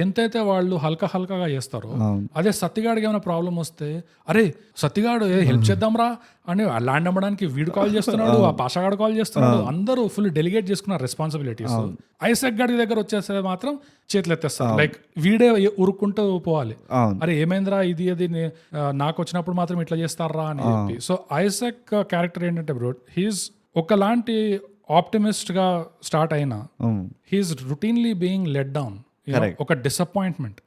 ఎంతైతే వాళ్ళు హల్కాగా చేస్తారో, అదే సత్తిగాడికి ఏమైనా ప్రాబ్లం వస్తే అరే సత్తిగాడు హెల్ప్ చేద్దాంరా అని ల్యాండ్ అమ్మడానికి వీడు కాల్ చేస్తున్నాడు, ఆ పాషాగాడు కాల్ చేస్తున్నాడు, అందరూ ఫుల్ డెలిగేట్ చేసుకున్నారు రెస్పాన్సిబిలిటీస్. ఐసాక్ గాడి దగ్గర వచ్చేస్తే మాత్రం చేతులు ఎత్తేస్తారు, లైక్ వీడే ఉరుక్కుంటూ పోవాలి, అరే ఏమైందిరా ఇది అది నాకు వచ్చినప్పుడు మాత్రం ఇట్లా చేస్తారా అని చెప్పి. సో ఐసాక్ క్యారెక్టర్ ఏంటంటే బ్రో, హీఈస్ ఒకలాంటి ఆప్టిమిస్ట్ గా స్టార్ట్ అయినా he's routinely being let down, ఒక డిసప్పాయింట్మెంట్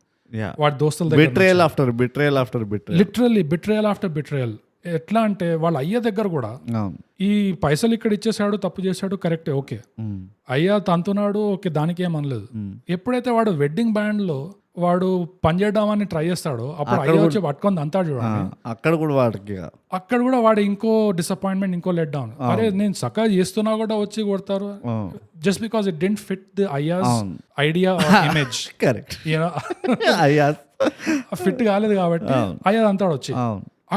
వాడి దోస్తుల దగ్గర, లిటరల్లీ బిట్రేయల్ ఆఫ్టర్ బిట్రేయల్. ఎట్లా అంటే వాళ్ళ అయ్య దగ్గర కూడా ఈ పైసలు ఇక్కడ ఇచ్చేసాడు, తప్పు చేశాడు, కరెక్టే, ఓకే అయ్యా తంతున్నాడు, ఓకే దానికి ఏమనలేదు. ఎప్పుడైతే వాడు వెడ్డింగ్ బ్యాండ్ లో వాడు పనిచేద్దామని ట్రై చేస్తాడో అప్పుడు అయ్యా వచ్చి పట్టుకొని అంతాడు చూడండి, అక్కడ కూడా వాడు ఇంకో డిసప్పాయింట్మెంట్, ఇంకో లెట్ డౌన్. అరే నేను చక్కగా చేస్తున్నా కూడా వచ్చి కొడతారు, just because it didn't fit the అయ్యాస్ ఐడియా ఇమేజ్, ఫిట్ కాలేదు కాబట్టి అయ్యా అంతాడు వచ్చి.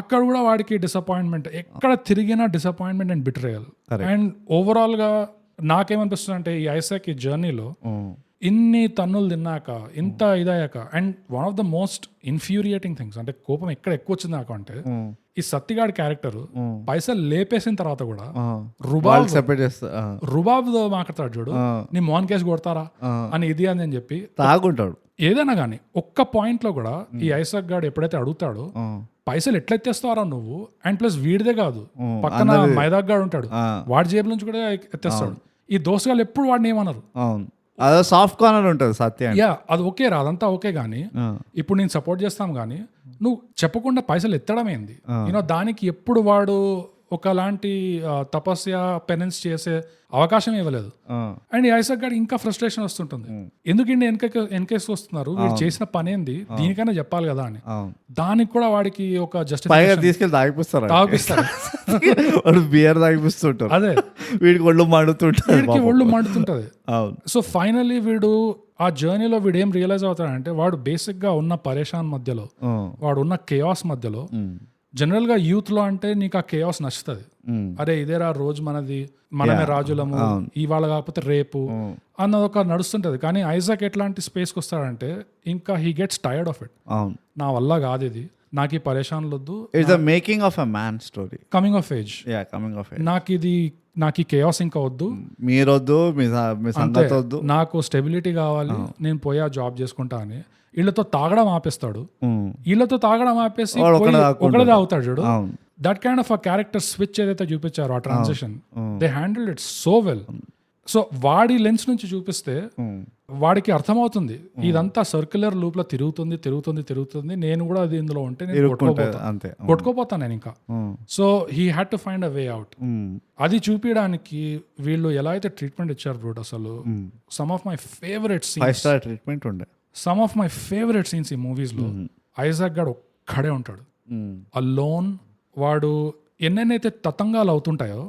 అక్కడ కూడా వాడికి డిసప్పాయింట్మెంట్, ఎక్కడ తిరిగినా disappointment and betrayal. And overall గా నాకేమనిపిస్తుంది అంటే ఈ ఐసాక్ ఈ జర్నీలో ఇన్ని తన్నులు తిన్నాక, ఇంత ఇదయ్యాక, and one of the most infuriating things అంటే కోపం ఎక్కడ ఎక్కువ వచ్చింది నాకు అంటే, ఈ సత్తిగాడి క్యారెక్టర్ పైసలు లేపేసిన తర్వాత కూడా రుబాబ్తో మాట్లాడతాడు చూడు, నీ మోహన్ కేసు కొడతారా అని ఇది అని అని చెప్పి తాగుంటాడు. ఏదైనా కానీ ఒక్క పాయింట్ లో కూడా ఈ ఐసాక్ గాడు ఎప్పుడైతే అడుగుతాడో పైసలు ఎట్లా ఎత్తేస్తావరా నువ్వు, అండ్ ప్లస్ వీడిదే కాదు పక్కన మైదాక్ గాడు ఉంటాడు, వాడి జేబు నుంచి కూడా ఎత్తేస్తాడు. ఈ దోస్తుగాళ్ళు ఎప్పుడు వాడిని ఏమన్నారు, అదే సాఫ్ట్ కార్నర్ ఉంటుంది సత్యం. అది ఓకే రా, అదంతా ఓకే, కానీ ఇప్పుడు నేను సపోర్ట్ చేస్తాం కానీ నువ్వు చెప్పకుండా పైసలు ఎత్తడం ఏంది, యూనో దానికి ఎప్పుడు వాడు ఒకలాంటి తపస్య పెనెన్స్ చేసే అవకాశం ఇవ్వలేదు. అండ్ ఈ ఐసాక్ గారికి ఇంకా ఫ్రస్ట్రేషన్ వస్తుంటుంది, ఎందుకంటే ఎన్కేస్ వస్తున్నారు, వీడు చేసిన పని ఏంది దీనికైనా చెప్పాలి కదా అని. దానికి కూడా వాడికి ఒక జస్టిఫికేషన్ తీసుకెళ్ళి తాగిపిస్తారు బియర్ తాగిపిస్తుంటారు, అదే వీడికి ఒళ్ళు మండుతుంటది. సో ఫైనలీ వీడు ఆ జర్నీలో వీడు ఏం రియలైజ్ అవుతాడంటే, వాడు బేసిక్ గా ఉన్న పరేషాన్ మధ్యలో, వాడు ఉన్న కేయాస్ మధ్యలో జనరల్ గా యూత్ లో అంటే నీకు ఆ కేయాస్ నచ్చుతుంది. అరే ఇదేరా రోజు మనమే రాజులము, ఇవాళ కాకపోతే రేపు అన్నది ఒక నడుస్తుంటది. కానీ ఐజాక్ ఎట్లాంటి స్పేస్కి వస్తాడంటే ఇంకా he gets tired of it. నా వల్ల కాదు ఇది, నాకు ఈ పరేషాన్లు వద్దు. It's the making of a man story, coming of age. నాకు ఈ కేయాస్ ఇంకా వద్దు, మీరొద్దు, మీ సంగతి వద్దు, నాకు స్టెబిలిటీ కావాలి, నేను పోయి ఆ జాబ్ చేసుకుంటా అని వీళ్ళతో తాగడం ఆపేస్తాడు. వీళ్ళతో తాగడం ఆపేసి ఒకడే తాగుతాడు చూడు. That kind of a character switch ఏదైతే చూపించారో ఆ transition, they handle it so well. So వాడి లెన్స్ నుంచి చూపిస్తే వాడికి అర్థమవుతుంది ఇదంతా సర్క్యులర్ లూప్ లో తిరుగుతుంది, నేను కూడా అది ఇందులో ఉంటే నేను కొట్టుకోపోతాను నేను ఇంకా. So he had to find a way out. అది చూపించడానికి వీళ్ళు ఎలా అయితే ట్రీట్మెంట్ ఇచ్చారు బ్రో, అసలు some of my favourite scenes, treatment ఉండే some of my favourite scenes ఈ మూవీస్ లో. ఐజాక్ గాడు ఒక్కడే ఉంటాడు అలోన్. వాడు ఎన్నెన్నైతే తతంగాలు అవుతుంటాయో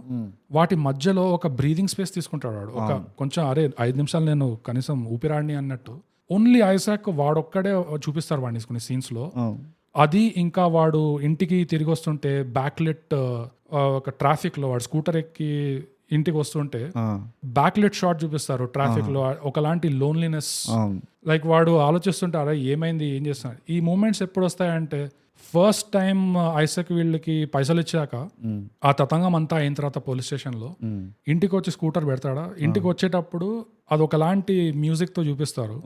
వాటి మధ్యలో ఒక బ్రీదింగ్ స్పేస్ తీసుకుంటాడు వాడు. ఒక కొంచెం అరే 5 నిమిషాలు నేను కనీసం ఊపిరాడిని అన్నట్టు ఓన్లీ ఐజాక్ వాడొక్కడే చూపిస్తారు వాడిని కొన్ని సీన్స్ లో. అది ఇంకా వాడు ఇంటికి తిరిగి వస్తుంటే బ్యాక్లెట్ ఒక ట్రాఫిక్ లో వాడు స్కూటర్ ఎక్కి ఇంటికి వస్తుంటే బ్యాక్లెట్ షాట్ చూపిస్తారు ట్రాఫిక్ లో, ఒకలాంటి లోన్లీనెస్. లైక్ వాడు ఆలోచిస్తుంటారా ఏమైంది, ఏం చేస్తున్నారు. ఈ మూమెంట్స్ ఎప్పుడు వస్తాయంటే ఫస్ట్ టైం ఐజాక్ వీళ్ళకి పైసలు ఇచ్చాక ఆ తతంగం అంతా అయిన తర్వాత పోలీస్ స్టేషన్ లో ఇంటికి వచ్చి స్కూటర్ పెడతాడా, ఇంటికి వచ్చేటప్పుడు అదొకలాంటి మ్యూజిక్ తో చూపిస్తారు,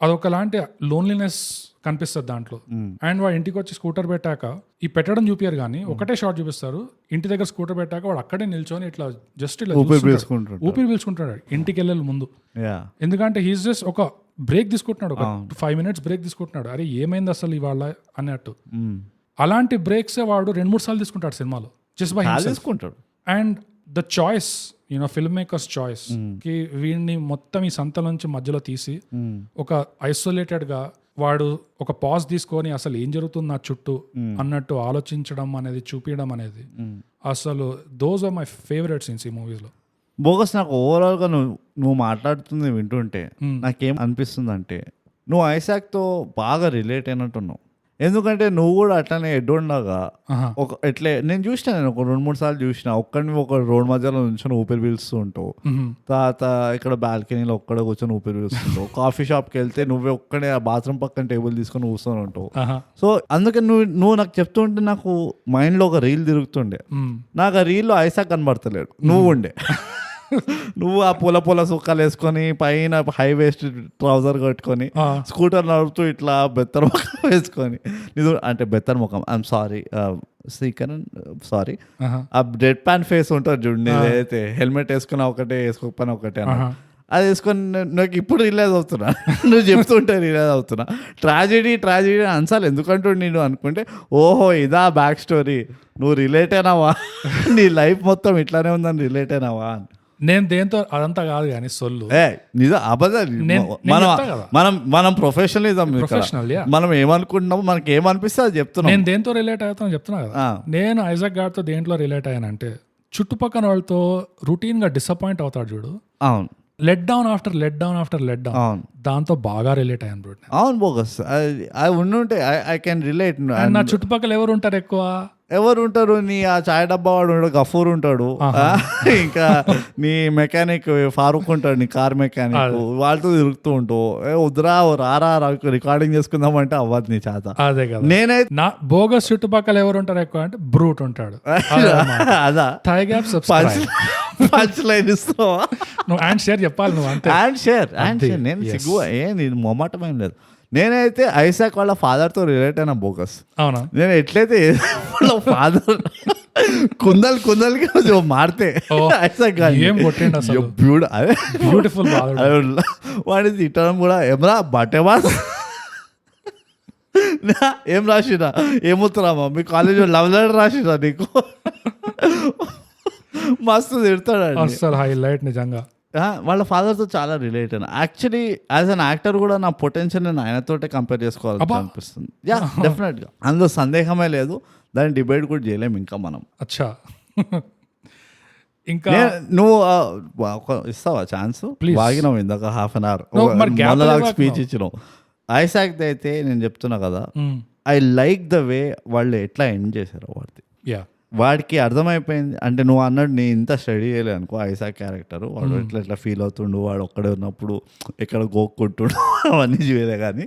అదొకలాంటి లోన్లీనెస్ కనిపిస్తుంది దాంట్లో. అండ్ వాడు ఇంటికి వచ్చి స్కూటర్ పెట్టాక ఈ పెట్టడం చూపించారు కానీ ఒకటే షాట్ చూపిస్తారు. ఇంటి దగ్గర స్కూటర్ పెట్టాక వాడు అక్కడే నిల్చొని ఇట్లా జస్ట్ ఇలా ఊపిరి పీల్చుకుంటాడు ఇంటికి వెళ్ళే ముందు. ఎందుకంటే హీస్ జస్ట్ ఒక బ్రేక్ తీసుకుంటున్నాడు, ఒక 5 minutes బ్రేక్ తీసుకుంటున్నాడు. అరే ఏమైంది అసలు ఇవాళ అన్నట్టు. అలాంటి బ్రేక్స్ వాడు 2-3 సార్లు తీసుకుంటాడు సినిమాలో జస్ట్ బై తీసుకుంటాడు. And the choice film makers choice కి వీడిని మొత్తం ఈ సంత నుంచి మధ్యలో తీసి ఒక ఐసోలేటెడ్ గా వాడు ఒక పాజ్ తీసుకొని అసలు ఏం జరుగుతుంది నా చుట్టూ అన్నట్టు ఆలోచించడం అనేది, చూపించడం అనేది అసలు those are my favourite scenes ఈ మూవీస్ లో. బోగస్ నాకు ఓవరాల్ గా నువ్వు మాట్లాడుతుంది వింటుంటే నాకేం అనిపిస్తుంది అంటే నువ్వు ఐజాక్తో బాగా రిలేట్ అయినట్టున్నావు. ఎందుకంటే నువ్వు కూడా అట్లనే ఎడ్డోండగా ఒక ఎట్లే నేను చూసిన, నేను ఒక 2-3 సార్లు చూసిన, ఒక్కడిని ఒక రోడ్ మధ్యలో నుంచి ఊపిరి పీలుస్తూ ఉంటావు, తర్వాత ఇక్కడ బాల్కనీలో ఒక్కడ కూర్చొని ఊపిరి పీలుస్తుంటావు, కాఫీ షాప్కి వెళ్తే నువ్వే ఒక్కడే ఆ బాత్రూమ్ పక్కన టేబుల్ తీసుకొని కూర్చొని ఉంటావు. సో అందుకని నువ్వు నాకు చెప్తుంటే నాకు మైండ్లో ఒక రీల్ తిరుగుతుండే. నాకు ఆ రీల్లో ఐజాక్ కనబడతలేడు, నువ్వు ఉండే. నువ్వు ఆ పూల సుక్కలు వేసుకొని పైన హై వేస్ట్ ట్రౌజర్ కట్టుకొని స్కూటర్ నడుపుతూ ఇట్లా బెత్తర్ ముఖం వేసుకొని, అంటే బెత్తర్ ముఖం, ఐఎమ్ సారీ శ్రీకరణ్ సారీ, ఆ డెడ్ ప్యాన్ ఫేస్ ఉంటుంది చూడండి, ఏదైతే హెల్మెట్ వేసుకున్నా ఒకటే వేసుకోకపోయినా ఒకటే అది వేసుకొని నాకు ఇప్పుడు రిలీజ్ అవుతున్నా, నువ్వు చెప్తుంటే రిలీజ్ అవుతున్నా. ట్రాజెడీ అన్సాలు ఎందుకంటూ నేను అనుకుంటే ఓహో ఇదా బ్యాక్ స్టోరీ, నువ్వు రిలేట్ అయినావా, నీ లైఫ్ మొత్తం ఇట్లానే ఉందని రిలేట్ అయినావా అని. నేను దేంతో అదంతా కాదు కానీ సొల్లు నిజం అబద్ధం. మనం ప్రొఫెషనలిజం, మనం ఏమనుకుంటున్నాము మనకి ఏమనిపిస్తే అది చెప్తున్నాం. నేను దేంతో రిలేట్ అవుతాను చెప్తున్నా కదా. నేను ఐజాక్ గారితో దేంట్లో రిలేట్ అయ్యానంటే చుట్టుపక్కల వాళ్ళతో రొటీన్ గా డిసప్పాయింట్ అవుతాడు చూడు. అవును, let down after let down, దాంతో బాగా రిలేట్ అయ్యాను బ్రో. అవును బోగస్, అది ఉండుంటే ఐ కెన్ రిలేట్. నా చుట్టుపక్కల ఎవరు ఉంటారు ఎక్కువ, ఎవరు ఉంటారు, నీ ఆ చాయ్ డబ్బా వాడు ఉంటాడు, గఫూర్ ఉంటాడు, ఇంకా నీ మెకానిక్ ఫారూక్ ఉంటాడు, నీ కార్ మెకానిక్, వాళ్ళతో తిరుగుతూ ఉంటావు. వద్దురా రారా రికార్డింగ్ చేసుకుందామంటే అవ్వదు నీ చేత. అదే కదా. నేనైతే నా బోగస్ చుట్టుపక్కల ఎవరు ఉంటారు ఎక్కువ అంటే బ్రూట్ ఉంటాడు. అదా పంచ్ లైన్ ఇస్తావా నువ్వు? అండ్ షేర్ చెప్పాలి నువ్వు, అంతే. అండ్ షేర్ నేను సిగ్గు నేను మొమ్మటం ఏం లేదు. నేనైతే ఐజాక్ వాళ్ళ ఫాదర్తో రిలేట్ అయినా బోగస్. అవునా? నేను ఎట్లయితే వాళ్ళ ఫాదర్ కుందలకి మారితే ఐజాక్ బ్యూటిఫుల్ వాడి తిట్టడం కూడా ఏమరా బట్టేమా ఏం రాసినా ఏమవుతున్నామా మీ కాలేజ్ లవ్ లెటర్ రాసినా నీకు మస్తు తిడతాడు అసలు హైలైట్ నిజంగా. వాళ్ళ ఫాదర్తో చాలా రిలేట్ అయినా. యాక్చువల్లీ యాజ్ అన్ యాక్టర్ కూడా నా పొటెన్షియల్ నేను ఆయనతోటే కంపేర్ చేసుకోవాలి అనిపిస్తుంది. యా డెఫినెట్గా, అందులో సందేహమే లేదు, దాన్ని డిబేట్ కూడా చేయలేము ఇంకా మనం. అచ్చా, ఇంకా నువ్వు ఇస్తావా ఛాన్స్? వాగినావు ఇందాక 1/2 an hour స్పీచ్ ఇచ్చినావు. ఐజాక్ అయితే నేను చెప్తున్నా కదా, ఐ లైక్ ద వే వాళ్ళు ఎట్లా ఎండ్ చేశారు వాడిది. యా, వాడికి అర్థమైపోయింది అంటే నువ్వు అన్నాడు నేను ఇంత స్టడీ చేయలేదు అనుకో ఐసాక్ క్యారెక్టర్, వాడు ఎట్లా ఫీల్ అవుతుండు, వాడు ఒక్కడే ఉన్నప్పుడు ఎక్కడ గోక్కుంటుండు అవన్నీ చూయలే. కానీ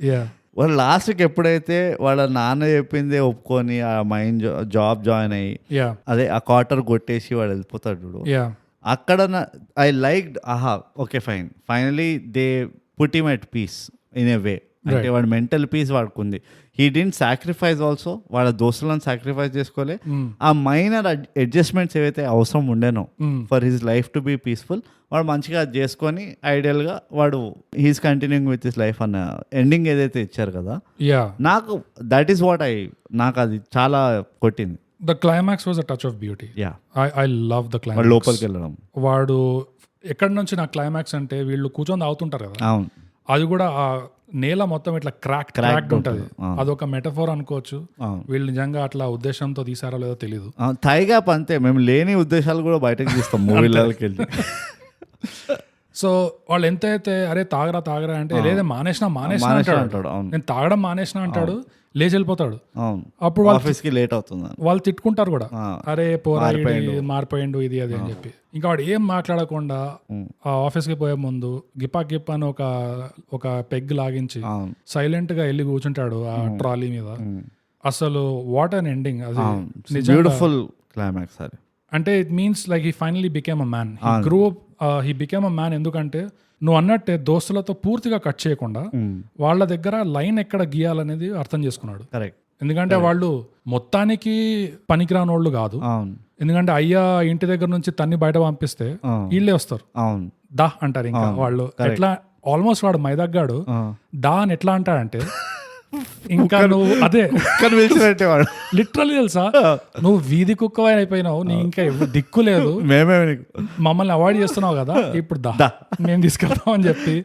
వాడు లాస్ట్కి ఎప్పుడైతే వాళ్ళ నాన్న చెప్పిందే ఒప్పుకొని ఆ మైండ్ జాబ్ జాయిన్ అయ్యి అదే ఆ క్వార్టర్ కొట్టేసి వాడు వెళ్ళిపోతాడు, అక్కడ I like aha okay fine finally they put him at peace in a way. అంటే వాడు మెంటల్ పీస్ వాడుకుంది. హీ డింట్ సాక్రిఫైస్ ఆల్సో, వాళ్ళ దోస్తులను సాక్రిఫైస్ చేసుకోలే. ఆ మైనర్ అడ్జస్ట్మెంట్స్ ఏవైతే అవసరం ఉండేనో for his life to be peaceful, వాడు మంచిగా అది చేసుకొని ఐడియల్గా వాడు he's continuing with his life అన్న ఎండింగ్ ఏదైతే ఇచ్చారు కదా, నాకు దట్ ఈస్ వాట్ నాకు అది చాలా కొట్టింది. The climax was a touch of beauty. Yeah. I love the climax. లోపలికి వెళ్ళడం, వాడు ఎక్కడి నుంచి నా క్లైమాక్స్ అంటే వీళ్ళు కూర్చొని తాగుతుంటారు కదా, అవును, అది కూడా ఆ నేల మొత్తం ఇట్లా క్రాక్డ్ ఉంటుంది. అదొక మెటఫోర్ అనుకోవచ్చు. వీళ్ళు నిజంగా అట్లా ఉద్దేశంతో తీసారో లేదో తెలియదు. థైగా అంతే, మేము లేని ఉద్దేశాలు కూడా బయటకు తీస్తాం మూవీలకి వెళ్ళి. సో వాళ్ళు ఎంత అయితే అరే తాగరా అంటే లేదా మానేసినా అంటాడు, నేను తాగడం మానేసినా అంటాడు, లేచి వెళ్ళిపోతాడు. అప్పుడు ఆఫీస్కి లేట్ అవుతుంది, వాళ్ళు తిట్టుకుంటారు కూడా, అరే పోరా మారిపోయిండు ఇది అది అని చెప్పి. ఇంకా వాడు ఏం మాట్లాడకుండా ఆ ఆఫీస్కి పోయే ముందు గిప్ అని ఒక పెగ్ లాగించి సైలెంట్ గా వెళ్ళి కూర్చుంటాడు ఆ ట్రాలీ మీద. అసలు వాట్ అన్ ఎండింగ్ అది, బ్యూటిఫుల్ క్లైమాక్స్ అది. అంటే it means like he finally became a man, he grew up, he became a man. ఎందుకంటే నువ్వు అన్నట్టే దోస్తులతో పూర్తిగా కట్ చేయకుండా వాళ్ళ దగ్గర లైన్ ఎక్కడ గీయాలనేది అర్థం చేసుకున్నాడు. ఎందుకంటే వాళ్ళు మొత్తానికి పనికిరానోళ్ళు కాదు. ఎందుకంటే అయ్యా ఇంటి దగ్గర నుంచి తన్ని బయట పంపిస్తే వీళ్ళే వస్తారు, దా అంటారు. ఇంకా వాళ్ళు ఎట్లా ఆల్మోస్ట్ వాడు మైదగ్గాడు దా అని ఎట్లా అంటాడంటే ఇంకా నువ్వు అదే వాడు లిటరల్లీ తెలుసా, నువ్వు వీధి కుక్క అయిపోయినావు, నీ ఇంకా దిక్కు లేదు, మమ్మల్ని అవాయిడ్ చేస్తున్నావు కదా, ఇప్పుడు దా మేము తీసుకెళ్తాం అని చెప్పి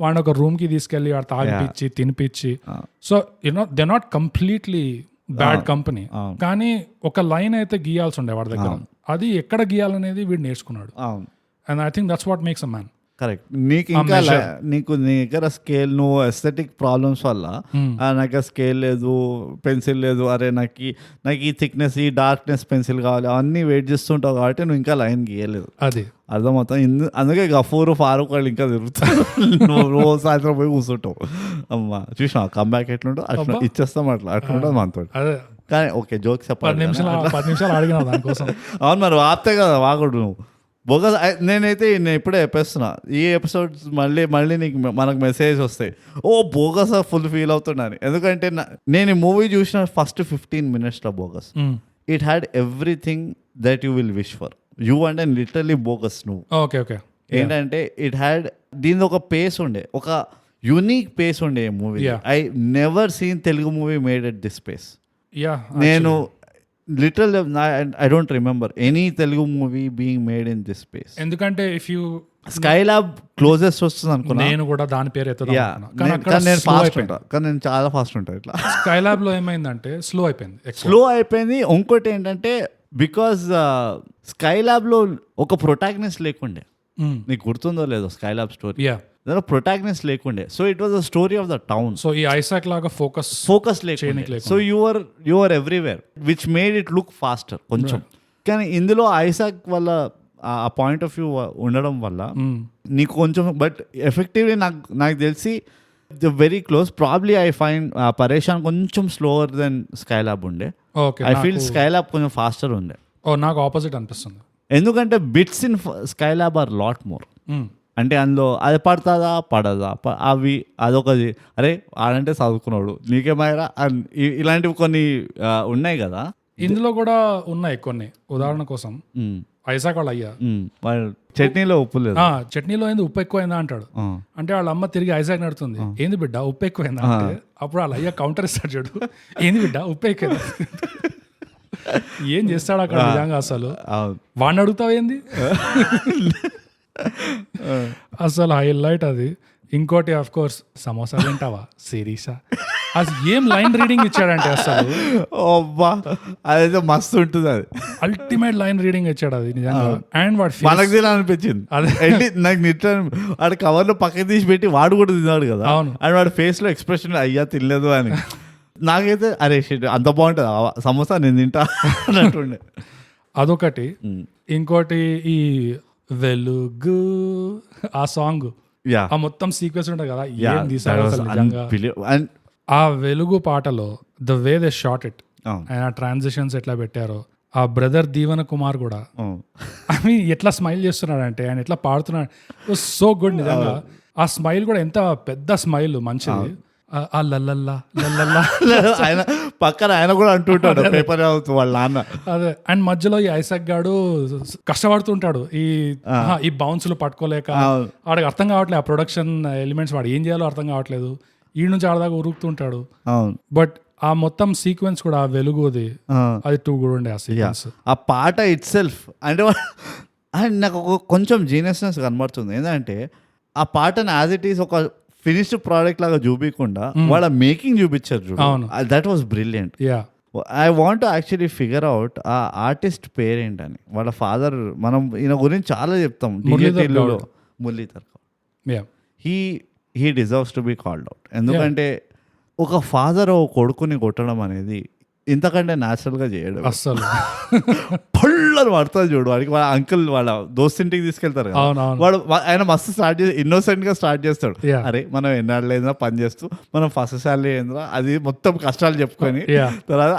వాడిని ఒక రూమ్ కి తీసుకెళ్లి వాడు తాగిపిచ్చి తినిపించి. So you know they not completely bad company, కానీ ఒక లైన్ అయితే గీయాల్సి ఉండే వాడి దగ్గర. అది ఎక్కడ గీయాలనేది వీడు నేర్చుకున్నాడు. And I think that's what makes a man. Correct. నీకు ఇంకా నీకు నీ దగ్గర స్కేల్, నువ్వు ఎస్థెటిక్ ప్రాబ్లమ్స్ వల్ల నా దగ్గర స్కేల్ లేదు, పెన్సిల్ లేదు, అరే నాకు ఈ థిక్నెస్ ఈ డార్క్నెస్ పెన్సిల్ కావాలి అవన్నీ వెయిట్ చేస్తుంటావు కాబట్టి నువ్వు ఇంకా లైన్ గీయలేదు. అది అర్థమవుతాం. అందుకే గఫూర్ ఫారూక్ వాళ్ళు ఇంకా తిరుగుతారు, నువ్వు రోజు సాయంత్రం పోయి కూర్చుంటావు. అమ్మా చూసినా కమ్బ్యాక్ ఎట్లుంటో అట్లా ఇచ్చేస్తాం, అట్లా ఉంటుంది మనతో. కానీ ఓకే జోక్స్ చెప్పాలి, 10 నిమిషాలు అడిగినా దానికోసం. అవును మరి ఆపితే కదా వాగుడు నువ్వు బోగస్. నేనైతే నేను ఇప్పుడే చెప్పేస్తున్నా, ఈ ఎపిసోడ్స్ మళ్ళీ నీకు మనకు మెసేజ్ వస్తాయి, ఓ బోగస్ ఫుల్ ఫీల్ అవుతున్నాను. ఎందుకంటే నేను ఈ మూవీ చూసిన first 15 minutes bogus, it had everything that you will wish for you అంటే లిటరలీ బోగస్. నువ్వు ఓకే ఏంటంటే ఇట్ హ్యాడ్ దీని ఒక పేస్ ఉండే, ఒక యూనిక్ పేస్ ఉండే movie. I never seen Telugu movie made at this pace. నేను literal I don't remember any Telugu movie being made in this space. ఎందుకంటే ఇఫ్ యూ స్కైలాబ్ క్లోజెస్ట్ వస్తుంది అనుకున్నా, నేను కూడా దాని పేరు ఎత్తుదాం. నేను ఫాస్ట్ ఉంటా, కానీ నేను చాలా ఫాస్ట్ ఉంటా. ఇట్లా స్కైలాబ్ లో ఏమైందంటే స్లో అయిపోయింది. ఇంకోటి ఏంటంటే బికాజ్ స్కైలాబ్ లో ఒక ప్రొటాగనిస్ట్ లేకుండే, నీకు గుర్తుందో లేదో స్కైలాబ్ స్టోరీ, దానిలో ప్రొటాగనిస్ట్ లేకుండే. So it was a story of the town. So ఈ ఐసాక్ లాగా ఫోకస్ లేకుండే. So you are everywhere which made it look faster కొంచెం. కానీ ఇందులో ఐసాక్ వల్ల ఆ పాయింట్ ఆఫ్ వ్యూ ఉండడం వల్ల నీకు కొంచెం, బట్ ఎఫెక్టివ్లీ నాకు తెలిసి very close. Probably I find Pareshan కొంచెం స్లోవర్ దెన్ స్కైలాబ్ ఉండే. ఐ ఫీల్ స్కైలాబ్ కొంచెం ఫాస్టర్ ఉండే. నాకు ఆపోజిట్ అనిపిస్తుంది. ఎందుకంటే bits in Skylab are lot more. అంటే అందులో అది పడతాదా పడదా అవి అదొకది, అరే ఆడంటే చదువుకున్నాడు నీకేమైనా ఇలాంటివి కొన్ని ఉన్నాయి కదా. ఇందులో కూడా ఉన్నాయి కొన్ని. ఉదాహరణ కోసం ఐసాక్ వాళ్ళ అయ్యా చట్నీలో ఉప్పు లేదు, చట్నీలో ఏంది ఉప్పు ఎక్కువైందా అంటాడు. అంటే వాళ్ళ అమ్మ తిరిగి ఐసాక్ నడుతుంది, ఏంది బిడ్డ ఉప్పు ఎక్కువైందా అంటే అప్పుడు వాళ్ళ అయ్యా కౌంటర్ ఇస్తాడు, చూడు ఏంది బిడ్డ ఉప్పు ఎక్కువైందా. ఏం చేస్తాడు అక్కడ నిజంగా, అసలు వాడిని అడుగుతావు ఏంది అసలు హైలైట్ అది. ఇంకోటి ఆఫ్ కోర్స్ సమోసా తింటావా సిరీసా, అసలు ఏం లైన్ రీడింగ్ ఇచ్చాడంటే అసలు అదైతే మస్తు ఉంటుంది. అది అల్టిమేట్ లైన్ రీడింగ్ ఇచ్చాడు అది నిజంగా. అండ్ వాడు మనకు తినాలనిపించింది, అదే నాకు నిట్ల వాడు కవర్లో పక్కకి తీసి పెట్టి వాడు కూడా తిన్నాడు కదా. అవును. అండ్ వాడి ఫేస్ లో ఎక్స్ప్రెషన్ అయ్యా తినలేదు అని. నాకైతే అరే shit, అంత బాగుంటుంది సమోసా నేను తింటా అన్నట్టుండే. అదొకటి. ఇంకోటి ఈ వెలుగు ఆ సాంగ్, ఆ మొత్తం సీక్వెన్స్ ఉంటుంది కదా, ఏం తీసారు అసలు నిజంగా. ఆ వెలుగు పాటలో the way they shot it and ఆ ట్రాన్సిషన్స్ ఎట్లా పెట్టారో, ఆ బ్రదర్ దీవెన కుమార్ కూడా ఐ మీన్ ఎట్లా స్మైల్ చేస్తున్నాడు అంటే, ఆయన ఎట్లా పాడుతున్నాడు, సో గుడ్ నిజంగా. ఆ స్మైల్ కూడా ఎంత పెద్ద స్మైల్, మంచిది. ఆ లల్లల్లా లల్లల్లా ఆయన పక్కన ఆయన కూడా అంటుంటాడు పేపర్ అవుతుంది వాళ్ళ నాన్న. అదే. అండ్ మధ్యలో ఈ ఐసాక్ గాడు కష్టపడుతుంటాడు ఈ బౌన్స్లు పట్టుకోలేక, వాడికి అర్థం కావట్లేదు ఆ ప్రొడక్షన్ ఎలిమెంట్స్, వాడు ఏం చేయాలో అర్థం కావట్లేదు, ఈ నుంచి ఆడదాకా ఉరుకుతుంటాడు. బట్ ఆ మొత్తం సీక్వెన్స్ కూడా ఆ వెలుగుది, అది టూ గుడ్ ఉండే ఆ సీక్వెన్స్. ఆ పాట ఇట్ సెల్ఫ్ అంటే అండ్ నాకు కొంచెం జీనియస్నెస్ కనబడుతుంది. ఏంటంటే ఆ పాటను యాజ్ ఇట్ ఈస్ ఒక ఫినిష్డ్ ప్రోడక్ట్ లాగా చూపించకుండా వాళ్ళ మేకింగ్ చూపించారు చూడు, that was brilliant. I want actually figure out ఆ ఆర్టిస్ట్ పేరేంటని. వాళ్ళ ఫాదర్, మనం ఈయన గురించి చాలా చెప్తాం, Muralidhar Goud. He deserves to be called out. ఎందుకంటే ఒక ఫాదర్ ఓ కొడుకుని కొట్టడం అనేది ఇంతకంటే న్యాచురల్గా చేయడం అసలు పళ్ళని పడుతుంది చూడు. వాడికి వాళ్ళ అంకుల్ వాళ్ళ దోస్తింటికి తీసుకెళ్తారు కదా, వాడు ఆయన మస్తు స్టార్ట్ చేసి ఇన్నోసెంట్ గా స్టార్ట్ చేస్తాడు. అరే మనం ఎన్నాళ్ళైందా పని చేస్తూ మనం ఫస్ట్ శాలరీ ఏంద్రా అది మొత్తం కష్టాలు చెప్పుకొని తర్వాత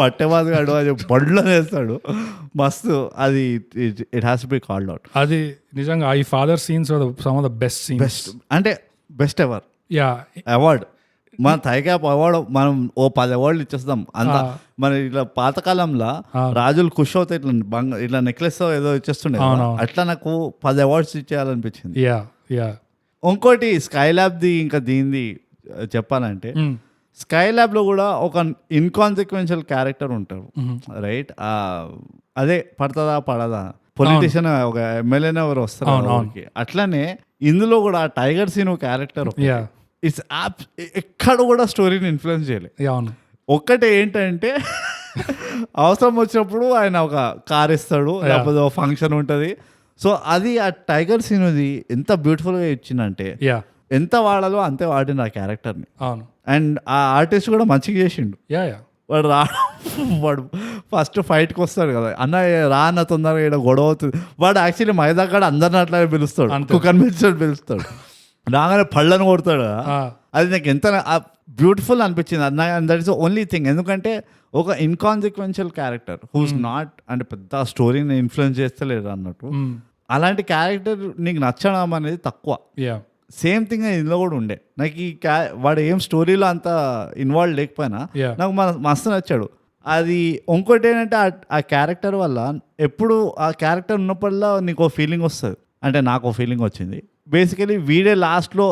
బట్టెబాదు కాడు అది బళ్ళని వేస్తాడు మస్తు. అది it has to be called out. అది నిజంగా ఈ father scenes some of the best scenes, అంటే బెస్ట్ ఎవర్. అవార్డ్ మన థైగ్యాప్ అవార్డు మనం ఓ 10 అవార్డులు ఇచ్చేస్తాం అంత. మన ఇట్లా పాతకాలంలో రాజులు ఖుషి అవుతాయి, ఇట్లా నెక్లెస్ ఏదో ఇచ్చేస్తుండే, అట్లా నాకు 10 అవార్డ్స్ ఇచ్చేయాలనిపించింది. ఇంకోటి స్కై ల్యాబ్ది ఇంకా దీనిది చెప్పాలంటే, స్కై ల్యాబ్ లో కూడా ఒక ఇన్కాన్సిక్వెన్షియల్ క్యారెక్టర్ ఉంటారు రైట్. అదే పడతదా పడదా పొలిటీషియన్ ఒక ఎమ్మెల్యేనే ఎవరు వస్తారు, అట్లానే ఇందులో కూడా ఆ టైగర్ సీన్ క్యారెక్టర్ ఇట్స్ ఎక్కడ కూడా స్టోరీని ఇన్ఫ్లుయెన్స్ చేయలేదు. ఒక్కటే ఏంటంటే అవసరం వచ్చినప్పుడు ఆయన ఒక కార్ ఇస్తాడు, లేకపోతే ఒక ఫంక్షన్ ఉంటుంది. సో అది ఆ టైగర్ సీన్ది ఎంత బ్యూటిఫుల్గా ఇచ్చిందంటే, ఎంత వాడాలో అంతే వాడిన ఆ క్యారెక్టర్ని. అండ్ ఆ ఆర్టిస్ట్ కూడా మంచిగా చేసిండు. వాడు వాడు ఫస్ట్ ఫైట్కి వస్తాడు కదా, అన్న రా అన్న తొందరగా ఇక్కడ గొడవ అవుతుంది. వాడు యాక్చువల్లీ మైదా కాడ అందరిని అట్లాగే పిలుస్తాడు, కుక్కర్ పిలిచాడు పిలుస్తాడు, రాగానే పళ్ళను కొడతాడు. అది నాకు ఎంత బ్యూటిఫుల్ అనిపించింది. That is only thing. ఎందుకంటే ఒక ఇన్కాన్సిక్వెన్షియల్ క్యారెక్టర్ హూస్ నాట్ అంటే పెద్ద స్టోరీని ఇన్ఫ్లుయెన్స్ చేస్తలేరు అన్నట్టు, అలాంటి క్యారెక్టర్ నీకు నచ్చడం అనేది తక్కువ. సేమ్ థింగ్ ఇందులో కూడా ఉండే. నాకు ఈ వాడు ఏం స్టోరీలో అంత ఇన్వాల్వ్ లేకపోయినా నాకు మస్తు నచ్చాడు. అది ఇంకోటి ఏంటంటే ఆ క్యారెక్టర్ వల్ల ఎప్పుడు ఆ క్యారెక్టర్ ఉన్నప్పుడల్లా నీకు ఫీలింగ్ వస్తుంది. అంటే నాకు ఫీలింగ్ వచ్చింది బేసికలీ, వీడే లాస్ట్లో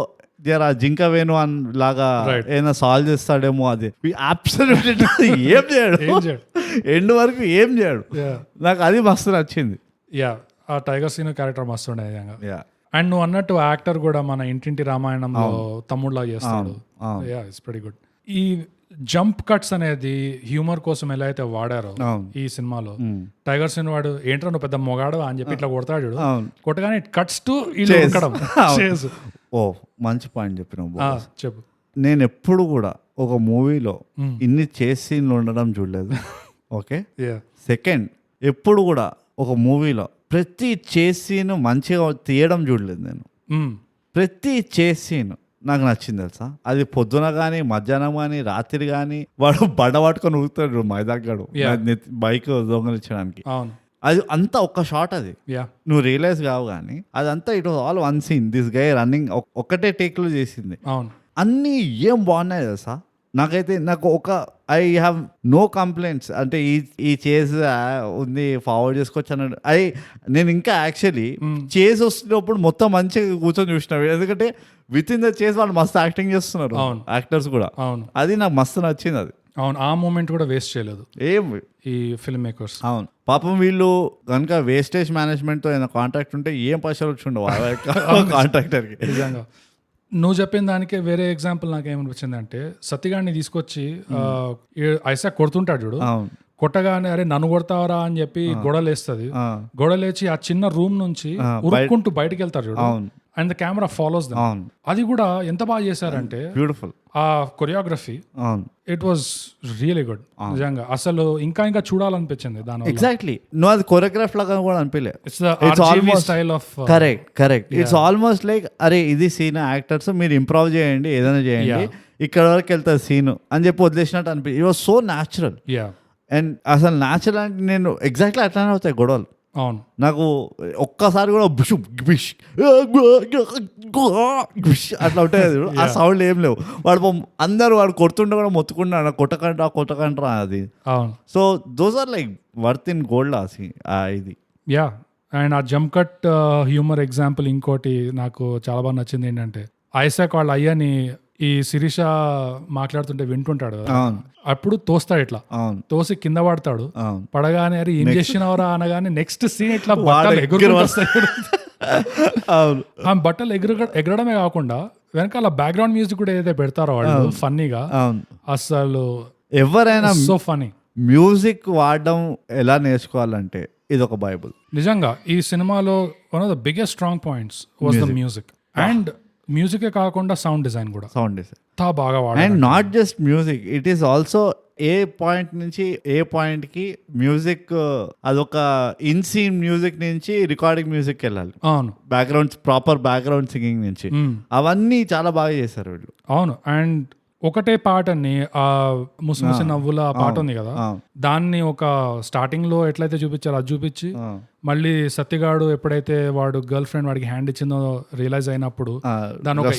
జర జింక వేణు అని లాగా ఏదైనా సాల్వ్ చేస్తాడేమో, అది అబ్సల్యూట్లీ ఏం చేయడు, ఎండ్ వరకు ఏం చేయడు. నాకు అది మస్తు నచ్చింది. ఆ టైగర్ సీన్ క్యారెక్టర్ మస్తు ఉండే. అండ్ నువ్వు అన్నట్టు యాక్టర్ కూడా మన ఇంటింటి రామాయణంలో తమ్ముడులా చేస్తాడు. It's very good. ఈ జంప్ కట్స్ అనేది హ్యూమర్ కోసం ఎలా అయితే వాడారో ఈ సినిమాలో, టైగర్ సీన్ వాడు ఏంట్రా నువ్వు పెద్ద మొగాడు అని చెప్పి ఇట్లా కొడతాడు, కొట్టగానే ఇట్ కట్స్ టు ఉరకడం. ఓ మంచి పాయింట్ చెప్పినావు. చెప్పు. నేను ఎప్పుడు కూడా ఒక మూవీలో ఇన్ని చేస్ సీన్లు ఉండడం చూడలేదు. ఓకే. సెకండ్, ఎప్పుడు కూడా ఒక మూవీలో ప్రతి చేస్ సీన్ మంచిగా తీయడం చూడలేదు నేను. ప్రతి చేస్ సీన్ నాకు నచ్చింది తెలుసా. అది పొద్దున కానీ మధ్యాహ్నం కానీ రాత్రి కానీ వాడు బండ పట్టుకొని ఊగుతాడు మైదాగాడు బైక్ దొంగలించడానికి. అది అంతా ఒక్క షాట్, అది నువ్వు రియలైజ్ కావు కానీ అదంతా it was all one scene. This guy running ఒక్కటే టేక్లో చేసింది. అన్నీ ఏం బాగున్నాయి తెలుసా. నాకైతే ఐ హ్యావ్ నో కంప్లైంట్స్. అంటే ఈ చేజ్ ఉంది ఫార్వర్డ్ చేసుకోవచ్చు అన్నాడు. నేను ఇంకా యాక్చువల్లీ చేజ్ వస్తున్నప్పుడు మొత్తం మంచిగా కూర్చొని చూసినాడు. ఎందుకంటే విత్ ఇన్ ద చేజ్ వాళ్ళు మస్తు యాక్టింగ్ చేస్తున్నారు యాక్టర్స్ కూడా. అది నాకు మస్తు నచ్చింది. అది అవును, ఆ మూమెంట్ కూడా వేస్ట్ చేయలేదు ఏం ఈ ఫిల్మ్ మేకర్స్. అవును, పాపం వీళ్ళు కనుక వేస్టేజ్ మేనేజ్మెంట్తో ఏదైనా కాంట్రాక్ట్ ఉంటే ఏం పైసలు వచ్చి ఉండవు కాంట్రాక్టర్కి. నిజంగా నువ్వు చెప్పిన దానికే వేరే ఎగ్జాంపుల్ నాకు ఏమనిపించింది అంటే, సత్తిగాడిని తీసుకొచ్చి ఐసాక్ కొడుతుంటాడు చూడు, కొట్టగానే అరే నన్ను కొడతావరా అని చెప్పి గొడవలేస్తుంది. గొడవలేచి ఆ చిన్న రూమ్ నుంచి ఉరుక్కుంటూ బయటకు వెళ్తారు చూడు, and the camera follows them. అవును, అది కూడా ఎంత బాగా చేశారంటే బ్యూటిఫుల్. ఆ కొరియోగ్రఫీ, అవును, ఇట్ వాజ్ రియలీ గుడ్. నిజంగా అసలు ఇంకా చూడాలనిపించింది దాని. ఎగ్జాక్ట్లీ. నువ్వు అది కొరియోగ్రాఫ్ లాగా కూడా అనిపించలే. It's almost style of correct. It's almost like అరే ఇది సీన్, యాక్టర్స్ మీరు ఇంప్రూవ్ చేయండి, ఏదైనా చేయండి, ఇక్కడ వరకు వెళ్తుంది సీన్ అని చెప్పి వదిలేసినట్టు అనిపి. It was so natural. And అసలు న్యాచురల్ అంటే నేను ఎగ్జాక్ట్లీ అట్లానే అవుతాయి గొడవలు. అవును, నాకు ఒక్కసారి కూడా అట్లా ఉంటాయి. ఆ సౌండ్ ఏం లేవు. అందరూ వాడు కొడుతుంటే కూడా మొత్తుకుంటాడు, కొట్టకంట్రా అది. అవును. So those are like worth in gold ఇది. యా. అండ్ ఆ జంప్ కట్ హ్యూమర్ ఎగ్జాంపుల్ ఇంకోటి నాకు చాలా బాగా నచ్చింది ఏంటంటే, ఐసాక్ వాళ్ళ అయ్యని ఈ శిరీష మాట్లాడుతుంటే వింటుంటాడు, అప్పుడు తోస్తాడు ఇట్లా, తోసి కింద పడతాడు. పడగానే అరే ఏం చేసినవరా అనగానే నెక్స్ట్ సీన్ ఇట్లా బట్టలు ఆ బట్టలు ఎగరడమే కాకుండా వెనకాల బ్యాక్గ్రౌండ్ మ్యూజిక్ కూడా ఏదైతే పెడతారో వాళ్ళు ఫన్నీగా, అసలు ఎవరైనా సో ఫనీ. మ్యూజిక్ వాడడం ఎలా నేర్చుకోవాలంటే ఇది ఒక బైబుల్. నిజంగా ఈ సినిమాలో one of the biggest strong points was the music. And మ్యూజికే కాకుండా సౌండ్ డిజైన్ కూడా బాగా వాడారు. And not just music, it is also a point నుంచి ఏ పాయింట్ కి మ్యూజిక్, అదొక ఇన్ సీన్ మ్యూజిక్ నుంచి రికార్డింగ్ మ్యూజిక్ వెళ్ళాలి. అవును, బ్యాక్గ్రౌండ్ ప్రాపర్ బ్యాక్గ్రౌండ్ సింగింగ్ నుంచి అవన్నీ చాలా బాగా చేశారు వీళ్ళు. అవును. అండ్ ఒకటే పాటని ఆ ముసిముసి నవ్వుల పాట ఉంది కదా, దాన్ని ఒక స్టార్టింగ్ లో ఎట్లయితే చూపించారో అది చూపించి, మళ్ళీ సత్యగాడు ఎప్పుడైతే వాడు గర్ల్ ఫ్రెండ్ వాడికి హ్యాండ్ ఇచ్చిందో రియలైజ్ అయినప్పుడు దాని ఒక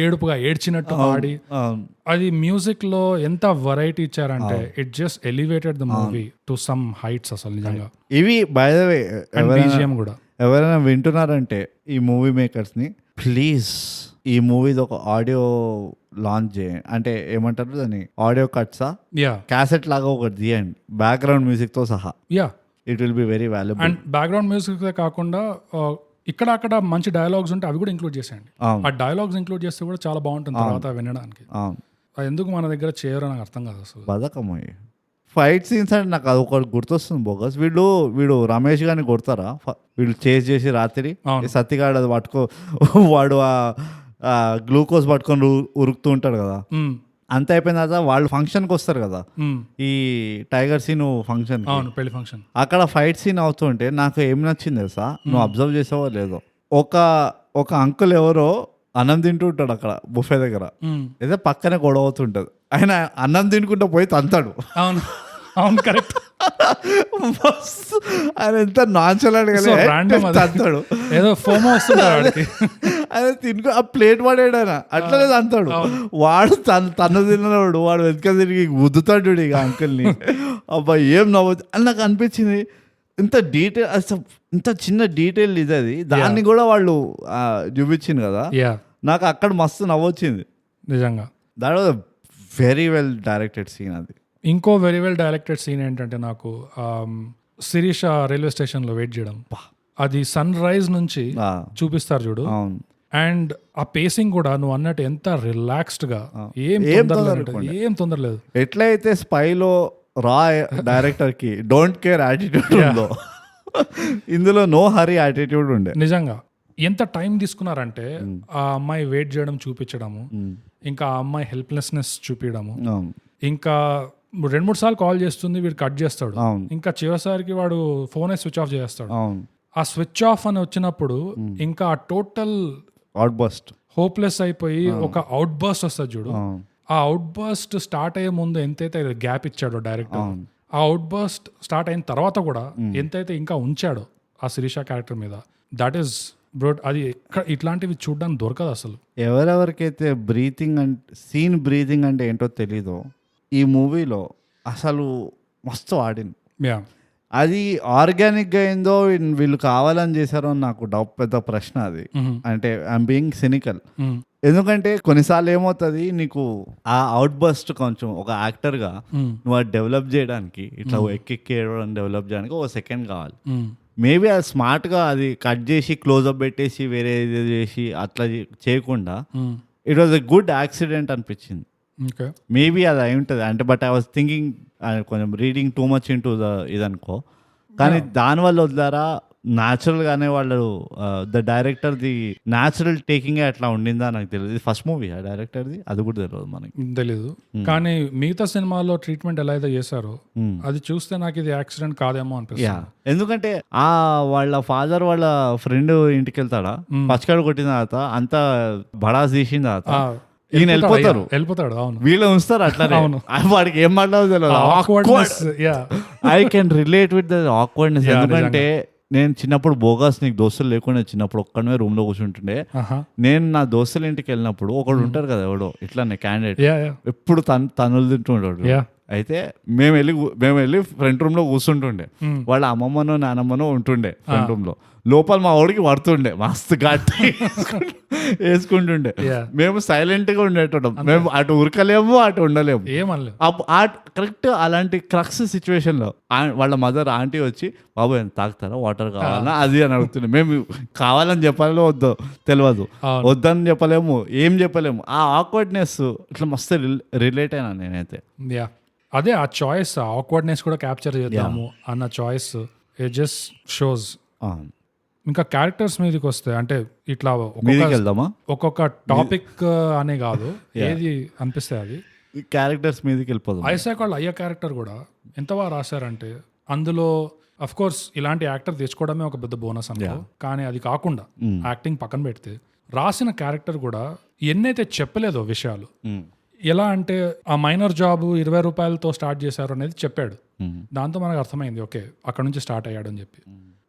ఏడుపుగా ఏడ్చినట్టు పాడి, అది మ్యూజిక్ లో ఎంత వెరైటీ ఇచ్చారంటే it just elevated the movie to some heights అసలు నిజంగా. ఇవి బై ద వే కూడా ఎవరైనా వింటున్నారంటే ఈ మూవీ మేకర్స్ ని ప్లీజ్ ఈ మూవీది ఒక ఆడియో లాంచ్ చేయండి, అంటే ఏమంటారు దాన్ని, ఆడియో కట్సా క్యాసెట్ లాగా ఒకటి తీయండి బ్యాక్గ్రౌండ్ మ్యూజిక్ తో సహా. It will be very valuable. And background music కాకుండా ఇక్కడ అక్కడ మంచి డైలాగ్స్ ఉంటే అవి కూడా ఇంక్లూడ్ చేసేయండి. ఆ డైలాగ్స్ ఇంక్లూడ్ చేస్తే కూడా చాలా బాగుంటుంది తర్వాత వినడానికి. ఎందుకు మన దగ్గర చేయరు నాకు అర్థం కాదు అసలు. బతకమ్మాయి ఫైట్ సీన్స్ అంటే నాకు అది ఒకటి గుర్తొస్తుంది బోగస్. వీడు రమేష్ గారిని కొడతారా, వీళ్ళు చేసి చేసి రాత్రి సత్తిగాడు అది వాడు ఆ గ్లూకోజ్ పట్టుకొని ఉరుకుతూ ఉంటాడు కదా, అంత అయిపోయిన తర్వాత వాళ్ళు ఫంక్షన్కి వస్తారు కదా, ఈ టైగర్ సీన్ ఫంక్షన్, పెళ్లి ఫంక్షన్, అక్కడ ఫైట్ సీన్ అవుతుంటే నాకు ఏం నచ్చింది తెలుసా, నువ్వు అబ్జర్వ్ చేసావో లేదో, ఒక అంకుల్ ఎవరో అన్నం తింటూ ఉంటాడు అక్కడ బుఫే దగ్గర, ఏదో పక్కనే గొడవ అవుతుంటది, ఆయన అన్నం తినుకుంటూ పోయి తంతాడు. అవును కరెక్ట్. ఆయన ఎంత నాన్సలాంట్ తంతాడు, ఏదో ఫోమో వస్తుంది ఆయన తినుకు ఆ ప్లేట్ పడాడు ఆయన అట్లనే తంతాడు. వాడు తన తిన్నాడు, వాడు వెనక తిరిగి గుద్దుతాడు ఇక అంకుల్ని. అబ్బా ఏం నవ్వచ్చు అని నాకు అనిపించింది. ఇంత డీటెయిల్, అసలు ఇంత చిన్న డీటెయిల్ ఇది, అది దాన్ని కూడా వాళ్ళు చూపించింది కదా, నాకు అక్కడ మస్తు నవ్వొచ్చింది నిజంగా. That was very well directed scene. అది ఇంకో వెరీ వెల్ డైరెక్టెడ్ సీన్ ఏంటంటే నాకు శిరీష రైల్వే స్టేషన్ లో వెయిట్ చేయడం, అది సన్ రైజ్ నుంచి చూపిస్తారు చూడు, అండ్ ఆ పేసింగ్ కూడా నువ్వు అన్నట్టు ఎంత రిలాక్స్డ్ గా, ఏం తొందర లేదు. ఎట్లయితే స్పైలో రా డైరెక్టర్ కి డోంట్ కేర్ యాటిట్యూడ్ ఉందో, ఇందులో నో హరీ యాటిట్యూడ్ ఉండే. నిజంగా ఎంత టైం తీసుకున్నారంటే ఆ అమ్మాయి వెయిట్ చేయడం చూపించడము, ఇంకా ఆ అమ్మాయి హెల్ప్లెస్నెస్ చూపించడము, ఇంకా 2-3 సార్లు కాల్ చేస్తుంది, వీడు కట్ చేస్తాడు, ఇంకా చివరిసారికి వాడు ఫోన్ స్విచ్ ఆఫ్ చేస్తాడు. ఆ స్విచ్ ఆఫ్ అని వచ్చినప్పుడు ఇంకా ఆ టోటల్ అవుట్ బస్ట్ హోప్లెస్ అయిపోయి ఒక అవుట్ బస్ట్ వస్తుంది చూడు. ఆ అవుట్ బస్ట్ స్టార్ట్ అయ్యే ముందు ఎంతైతే గ్యాప్ ఇచ్చాడో డైరెక్టర్, ఆ అవుట్ బస్ట్ స్టార్ట్ అయిన తర్వాత కూడా ఎంతైతే ఇంకా ఉంచాడో ఆ శిరీష క్యారెక్టర్ మీద, దట్ ఈస్ బ్రో, అది ఇట్లాంటివి చూడడానికి దొరకదు అసలు. ఎవరెవరికైతే బ్రీతింగ్ అంటే సీన్ బ్రీతింగ్ అంటే ఏంటో తెలీదో ఈ మూవీలో అసలు మస్తు ఆడింది. అది ఆర్గానిక్గా అయిందో వీళ్ళు కావాలని చేశారో నాకు పెద్ద ప్రశ్న అది. అంటే ఐఎమ్ బీయింగ్ సినికల్, ఎందుకంటే కొన్నిసార్లు ఏమవుతుంది, నీకు ఆ అవుట్ బస్ట్ కొంచెం ఒక యాక్టర్గా నువ్వు అది డెవలప్ చేయడానికి, ఇట్లా ఎక్కి డెవలప్ చేయడానికి ఒక సెకండ్ కావాలి. మేబీ అది స్మార్ట్గా అది కట్ చేసి క్లోజ్అప్ పెట్టేసి వేరే చేసి అట్లా చేయకుండా it was a good accident అనిపించింది. మేబీ అది అయి ఉంటుంది అంటే, బట్ ఐ వాజ్ థింకింగ్ కొంచెం reading too much into the ఇదనుకో, కానీ దానివల్ల వదిలారా న్యాచురల్ గానే వాళ్ళు the director the natural taking అట్లా ఉండిందా నాకు తెలియదు. ఫస్ట్ మూవీ ఆ డైరెక్టర్ది అది కూడా తెలియదు మనకి. తెలీదు కానీ మిగతా సినిమాల్లో ట్రీట్మెంట్ ఎలా అయితే చేశారో అది చూస్తే నాకు ఇది యాక్సిడెంట్ కాదేమో అనిపిస్తుంది. ఎందుకంటే ఆ వాళ్ళ ఫాదర్ వాళ్ళ ఫ్రెండ్ ఇంటికి వెళ్తాడా, పచ్చకాడు కొట్టిన తర్వాత అంతా బడాస్ తీసిన తర్వాత ఈయన వెళ్ళిపోతాడు. అవును, వీళ్ళు ఉంచుతారు అట్లా. వాడికి ఏం మాట్లాడదు. I can relate with the awkwardness. ఎందుకంటే నేను చిన్నప్పుడు బోగాస్ నీకు దోస్తులు లేకుండా చిన్నప్పుడు ఒక్కడమే రూమ్ లో కూర్చుంటుండే. నేను నా దోస్తుల ఇంటికి వెళ్ళినప్పుడు ఒకడు ఉంటారు కదా ఎవడో ఇట్లానే క్యాండిడేట్, ఎప్పుడు తనులు తింటుంటాడు. అయితే మేము వెళ్ళి ఫ్రంట్ రూమ్ లో కూర్చుంటుండే. వాళ్ళ అమ్మమ్మనో నానమ్మనో ఉంటుండే ఫ్రంట్ రూమ్ లో. లోపల మా వాడికి పడుతుండే మస్తు గట్టి వేసుకుంటుండే. మేము సైలెంట్ గా ఉండేటోళ్ళం. మేము అటు ఉరకలేము అటు ఉండలేము. కరెక్ట్ అలాంటి క్రక్స్ సిచ్యువేషన్ లో వాళ్ళ మదర్ ఆంటీ వచ్చి బాబు ఎంత తాగుతారా, వాటర్ కావాలా అది అని అడుగుతుండే. మేము కావాలని చెప్పాలో వద్దో తెలియదు, వద్దని చెప్పలేము, ఏం చెప్పలేము. ఆ ఆక్వర్డ్నెస్ ఇట్లా మస్తు రిలేట్ అయినా నేనైతే. అదే ఆ చాయిస్ ఆక్వర్డ్నెస్ కూడా క్యాప్చర్ చేద్దాము అన్న చాయిస్ ఇట్ జస్ట్ షోస్. ఇంకా క్యారెక్టర్స్ మీదకి వస్తే అంటే ఇట్లా ఒక్కొక్క టాపిక్ అనే కాదు, ఏది అనిపిస్తే అది క్యారెక్టర్స్ మీదకి వెళ్ళిపోదు. ఐసాక్ వాళ్ళ అయ్యే క్యారెక్టర్ కూడా ఎంత బాగా రాశారంటే అందులో అఫ్ కోర్స్ ఇలాంటి యాక్టర్ తెచ్చుకోవడమే ఒక పెద్ద బోనస్ అనుకో. కానీ అది కాకుండా యాక్టింగ్ పక్కన పెడితే రాసిన క్యారెక్టర్ కూడా ఎన్నైతే చెప్పలేదో విషయాలు, ఎలా అంటే ఆ మైనర్ జాబ్ 20 రూపాయలతో స్టార్ట్ చేశారు అనేది చెప్పాడు. దాంతో మనకు అర్థమైంది ఓకే అక్కడ నుంచి స్టార్ట్ అయ్యాడు అని చెప్పి.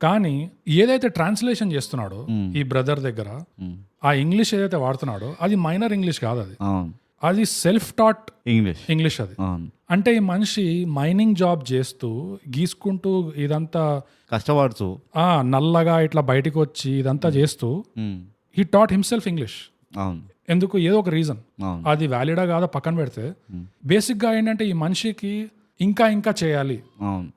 కానీ ఏదైతే ట్రాన్స్లేషన్ చేస్తున్నాడో ఈ బ్రదర్ దగ్గర ఆ ఇంగ్లీష్ ఏదైతే వాడుతున్నాడో అది మైనర్ ఇంగ్లీష్ కాదు, అది సెల్ఫ్ టాట్ ఇంగ్లీష్. అది అంటే ఈ మనిషి మైనింగ్ జాబ్ చేస్తూ గీసుకుంటూ ఇదంతా కష్టపడుతూ నల్లగా ఇట్లా బయటకు వచ్చి ఇదంతా చేస్తూ హీ టాట్ హిమ్సెల్ఫ్ ఇంగ్లీష్. ఎందుకు, ఏదో ఒక రీజన్, అది వ్యాలిడా కాదా పక్కన పెడితే బేసిక్ గా ఏంటంటే ఈ మనిషికి ఇంకా చేయాలి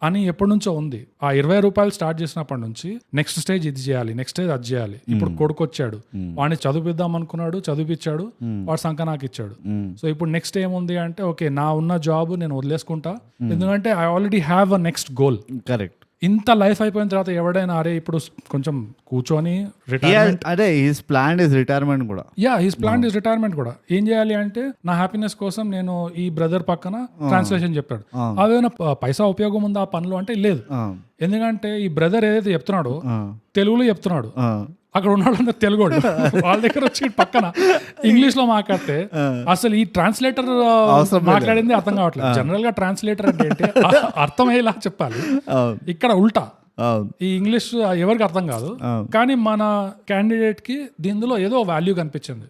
అని ఎప్పటి నుంచో ఉంది. ఆ 20 రూపాయలు స్టార్ట్ చేసినప్పటి నుంచి నెక్స్ట్ స్టేజ్ ఇది చేయాలి, నెక్స్ట్ స్టేజ్ అది చేయాలి. ఇప్పుడు కొడుకు వచ్చాడు, వాడిని చదివిద్దాం అనుకున్నాడు, చదివించాడు, వాడు సంఖ నాకు ఇచ్చాడు. సో ఇప్పుడు నెక్స్ట్ ఏముంది అంటే ఓకే నా ఉన్న జాబ్ నేను వదిలేసుకుంటా, ఎందుకంటే I already have a next goal. Correct. ఇంత లైఫ్ అయిపోయిన తర్వాత ఎవడైనా అరే ఇప్పుడు కొంచెం కూర్చొని హిస్ ప్లాన్ ఇస్ రిటైర్మెంట్ కూడా ఏం చేయాలి అంటే నా హ్యాపీనెస్ కోసం నేను ఈ బ్రదర్ పక్కన ట్రాన్స్లేషన్ చెప్పాడు. అదేమైనా పైసా ఉపయోగం ఉందా ఆ పనిలో అంటే లేదు. ఎందుకంటే ఈ బ్రదర్ ఏదైతే చెప్తున్నాడో తెలుగులో చెప్తున్నాడు, అక్కడ ఉన్నాడు తెలుగు వాళ్ళ దగ్గర వచ్చి పక్కన ఇంగ్లీష్ లో మాట్లాడితే అసలు ఈ ట్రాన్స్లేటర్ మాట్లాడింది అర్థం కావట్లేదు. జనరల్ గా ట్రాన్స్లేటర్ అంటే ఏంటి అర్థమయ్యేలా చెప్పాలి, ఇక్కడ ఉల్టా ఈ ఇంగ్లీష్ ఎవరికి అర్థం కాదు. కానీ మన క్యాండిడేట్ కి దీనిలో ఏదో వాల్యూ కనిపించింది.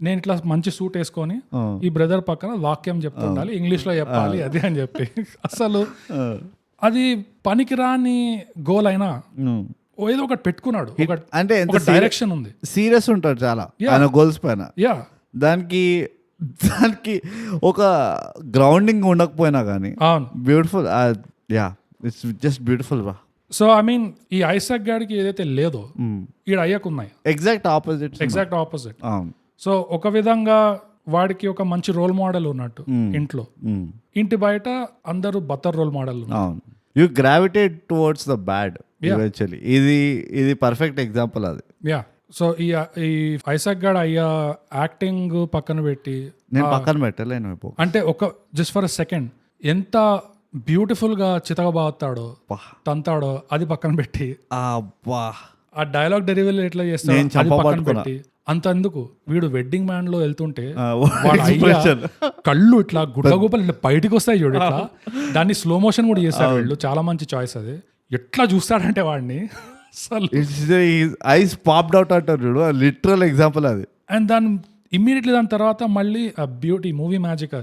నేను ఇట్లా మంచి సూట్ వేసుకొని ఈ బ్రదర్ పక్కన వాక్యం చెప్తుండాలి, ఇంగ్లీష్ లో చెప్పాలి అది అని చెప్పి అసలు అది పనికిరాని గోల్ అయినా ఏదో ఒకటి పెట్టుకున్నాడు. అంటే డైరెక్షన్ ఉంది, సీరియస్ ఉంటాడు చాలా గోల్స్ పైన. దానికి ఒక గ్రౌండింగ్ ఉండకపోయినా కానీ బ్యూటిఫుల్. ఇట్స్ జస్ట్ బ్యూటిఫుల్ రా. సో ఐ మీన్ ఈ ఐసాక్ గాడికి ఏదైతే లేదో ఈడ అయ్యకున్నాయి ఎగ్జాక్ట్ ఆపోజిట్. సో ఒక విధంగా వాడికి ఒక మంచి రోల్ మోడల్ ఉన్నట్టు ఇంట్లో, ఇంటి బయట అందరూ బత్తర్ role model. You gravitate towards the bad eventually. ఇది పర్ఫెక్ట్ ఎగ్జాంపుల్ అది. సో ఈ ఐసాక్ గాడ్ అయ్యా యాక్టింగ్ పక్కన పెట్టి నేను పక్కన పెట్టలేను అంటే ఒక జస్ట్ ఫర్ అ సెకండ్ ఎంత బ్యూటిఫుల్ గా చితకబాతాడో తంతాడో అది పక్కన పెట్టి ఆ డైలాగ్ డెలివరీ ఎట్లా చేస్తాడో పక్కన పెట్టి అంతెందుకు వీడు వెడ్డింగ్ మ్యాన్ లో వెళ్తుంటే కళ్ళు ఇట్లా గుడ్డగుప్పలు ఇట్లా బయటకు వస్తాయి చూడు, ఇట్లా దాన్ని స్లో మోషన్ కూడా చేశారు వీళ్ళు. చాలా మంచి చాయిస్ అది. ఎట్లా చూస్తాడంటే వాడిని ఐస్ పాప్డ్ అవుట్ అంటారు చూడు, లిటరల్ ఎగ్జాంపుల్ అది. అండ్ దాని ఇమ్మీడియట్లీ దాని తర్వాత మళ్ళీ బ్యూటీ మూవీ మ్యాజిక్,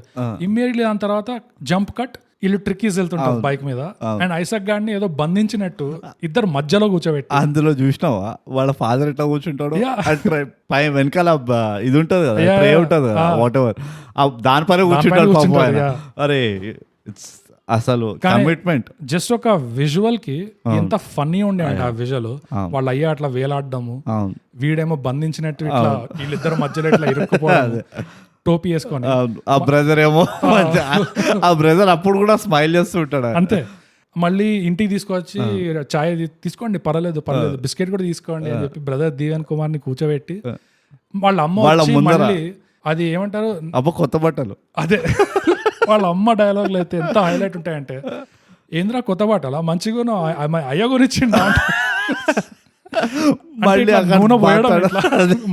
ఇమ్మీడియట్లీ దాని తర్వాత జంప్ కట్ వీళ్ళు ట్రిక్కీస్ వెళ్తుంటారు బైక్ మీద. అండ్ ఐసాక్ గాడిని ఏదో బంధించినట్టు ఇద్దరు మధ్యలో కూర్చోబెట్టి. అందులో చూసినావా వాళ్ళ ఫాదర్ ఎట్లా కూర్చుంటాడు, పై వెనకాల ఇది ఉంటది కదా, ట్రే ఉంటది కదా, వాట్ ఎవర్ దానిపైన కూర్చుంటాడు. అరే అసలు కమిట్మెంట్. జస్ట్ ఒక విజువల్ కి ఎంత ఫన్నీ ఉండే అంటే ఆ విజువల్. వాళ్ళు అయ్యా అట్లా వేలాడము, వీడేమో బంధించినట్టు ఇట్లా వీళ్ళిద్దరు మధ్యలో ఇట్లా ఇరుక్కుపోవడం, టోపీ వేసుకొని. ఆ బ్రదర్ ఏమో ఆ బ్రదర్ అప్పుడు కూడా స్మైల్ చేస్తూ ఉంటాడు అంతే. మళ్ళీ ఇంటికి తీసుకొచ్చి చాయ్ తీసుకోండి పర్లేదు బిస్కెట్ కూడా తీసుకోండి అని చెప్పి బ్రదర్ దీవెన్ కుమార్ ని కూర్చోబెట్టి వాళ్ళ అమ్మ వచ్చి మళ్ళీ అది ఏమంటారు కొత్త బట్టలు, అదే వాళ్ళ అమ్మ డైలాగులు అయితే ఎంత హైలైట్ ఉంటాయంటే, ఏంద్రా కొత్త బట్టలా మంచిగా అయ్య గురించి మళ్ళీ నూనె పోయడం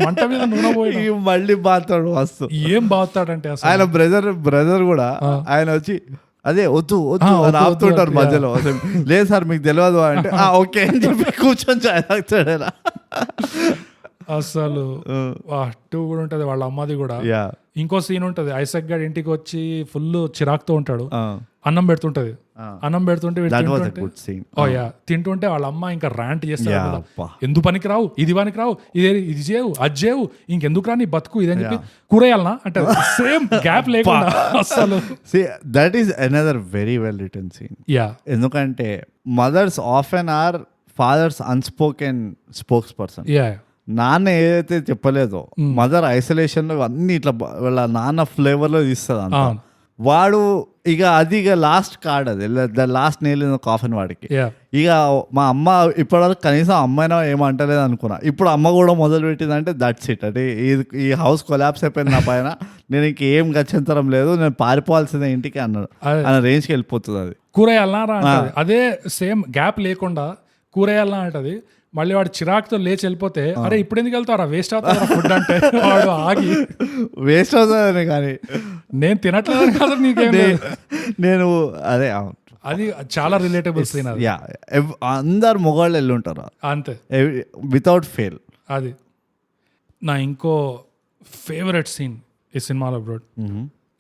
మంట మీద నూనె పోయి మళ్ళీ బాతాడు వస్తు ఏం బాగుతాడంటే అసలు ఆయన బ్రదర్ కూడా ఆయన వచ్చి అదే వద్దు అని ఆపుతుంటారు మధ్యలో. లేదు సార్ మీకు తెలియదు అంటే ఓకే అని చెప్పి కూర్చొని చాయ్ తాగుతాడు. అసలు టూ కూడా ఉంటది వాళ్ళ అమ్మది కూడా. ఇంకో సీన్ ఉంటది, ఐసక్ గారు ఇంటికి వచ్చి ఫుల్ చిరాకుతో ఉంటాడు, అన్నం పెడుతుంటది, అన్నం పెడుతుంటే తింటుంటే వాళ్ళ అమ్మ ఇంకా ర్యాంట్ చేస్తారు, ఎందుకు పనికి రావు, ఇది పనికి రావు, ఇది చేయవు, అది చేయవు, ఇంకెందుకు రా నీ బతుకు ఇదని చెప్పి కూరేయాలనా అంటే సేమ్ గ్యాప్ లేకుండా అసలు. That is another very well written scene. ఎందుకంటే mothers often or fathers unspoken spokesperson. నాన్న ఏదైతే చెప్పలేదో మదర్ ఐసోలేషన్ లో అన్ని ఇట్లా వాళ్ళ నాన్న ఫ్లేవర్ లో తీస్తుంది అంత. వాడు ఇక అది ఇక లాస్ట్ కార్డ్, అది లాస్ట్ నేల్ కాఫన్ వాడికి. ఇక మా అమ్మ ఇప్పటివరకు కనీసం అమ్మైనా ఏమంటలేదు అనుకున్నా, ఇప్పుడు అమ్మ కూడా మొదలు పెట్టిందంటే దట్స్ ఇట్. అంటే ఈ హౌస్ కొలాప్స్ అయిపోయింది నా పైన, నేను ఇంకేం గచ్చంతరం లేదు, నేను పారిపోవాల్సిందే ఇంటికి అన్నాడు. అన్న రేంజ్కి వెళ్ళిపోతుంది అది. కూరేయాలనా అదే సేమ్ గ్యాప్ లేకుండా కూరేయాలనా అంటది. మళ్ళీ వాడు చిరాకుతో లేచి వెళ్ళిపోతే అరే ఇప్పుడు ఎందుకు వెళ్తారా, వేస్ట్ అవుతారా ఫుడ్ అంటే వాడు ఆగి వేస్ట్ అవుతుందని కానీ నేను తినట్లేదు కదా నీకేం నేను అదే అది చాలా రిలేటబుల్ సీన్. అది అందరు మొగాళ్ళు వెళ్ళి ఉంటారు అంతే వితౌట్ ఫెయిల్. అది నా ఇంకో ఫేవరెట్ సీన్ ఈ సినిమాలో బ్రోడ్.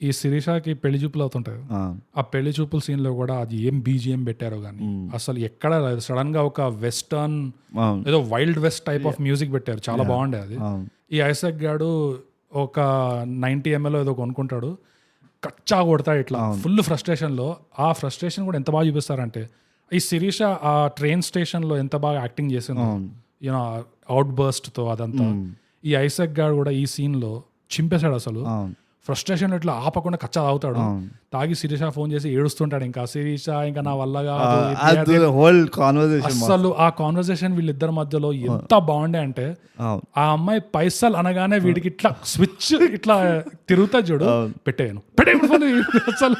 ఈ శిరీషకి పెళ్లి చూపులు అవుతుంటాయి, ఆ పెళ్లి చూపుల సీన్ లో కూడా అది ఏం బీజిఎం పెట్టారో కానీ అసలు ఎక్కడ సడన్ గా ఒక వెస్టర్న్ ఏదో wild west type of music పెట్టారు, చాలా బాగుండే అది. ఈ ఐసక్ గాడు ఒక 90 ml ఏదో కొనుక్కుంటాడు, కచ్చా కొడతాడు ఇట్లా ఫుల్ ఫ్రస్ట్రేషన్ లో. ఆ ఫ్రస్ట్రేషన్ కూడా ఎంత బాగా చూపిస్తారంటే, ఈ శిరీష ఆ ట్రైన్ స్టేషన్ లో ఎంత బాగా యాక్టింగ్ చేసింది యూనో అవుట్ బర్స్ట్ తో అదంతా. ఈ ఐసక్ గాడు కూడా ఈ సీన్ లో చింపేశాడు అసలు. ఫ్రస్ట్రేషన్ ఇట్లా ఆపకుండా కచ్చా తాగుతాడు, తాగి శిరీష ఫోన్ చేసి ఏడుస్తుంటాడు, ఇంకా శిరీష ఇంకా నా వల్ల అసలు. ఆ కాన్వర్సేషన్ వీళ్ళిద్దరి మధ్యలో ఎంత బాగుండే అంటే, ఆ అమ్మాయి పైసలు అనగానే వీడికి ఇట్లా స్విచ్ ఇట్లా తిరుగుతా చూడు, పెట్టేయను అసలు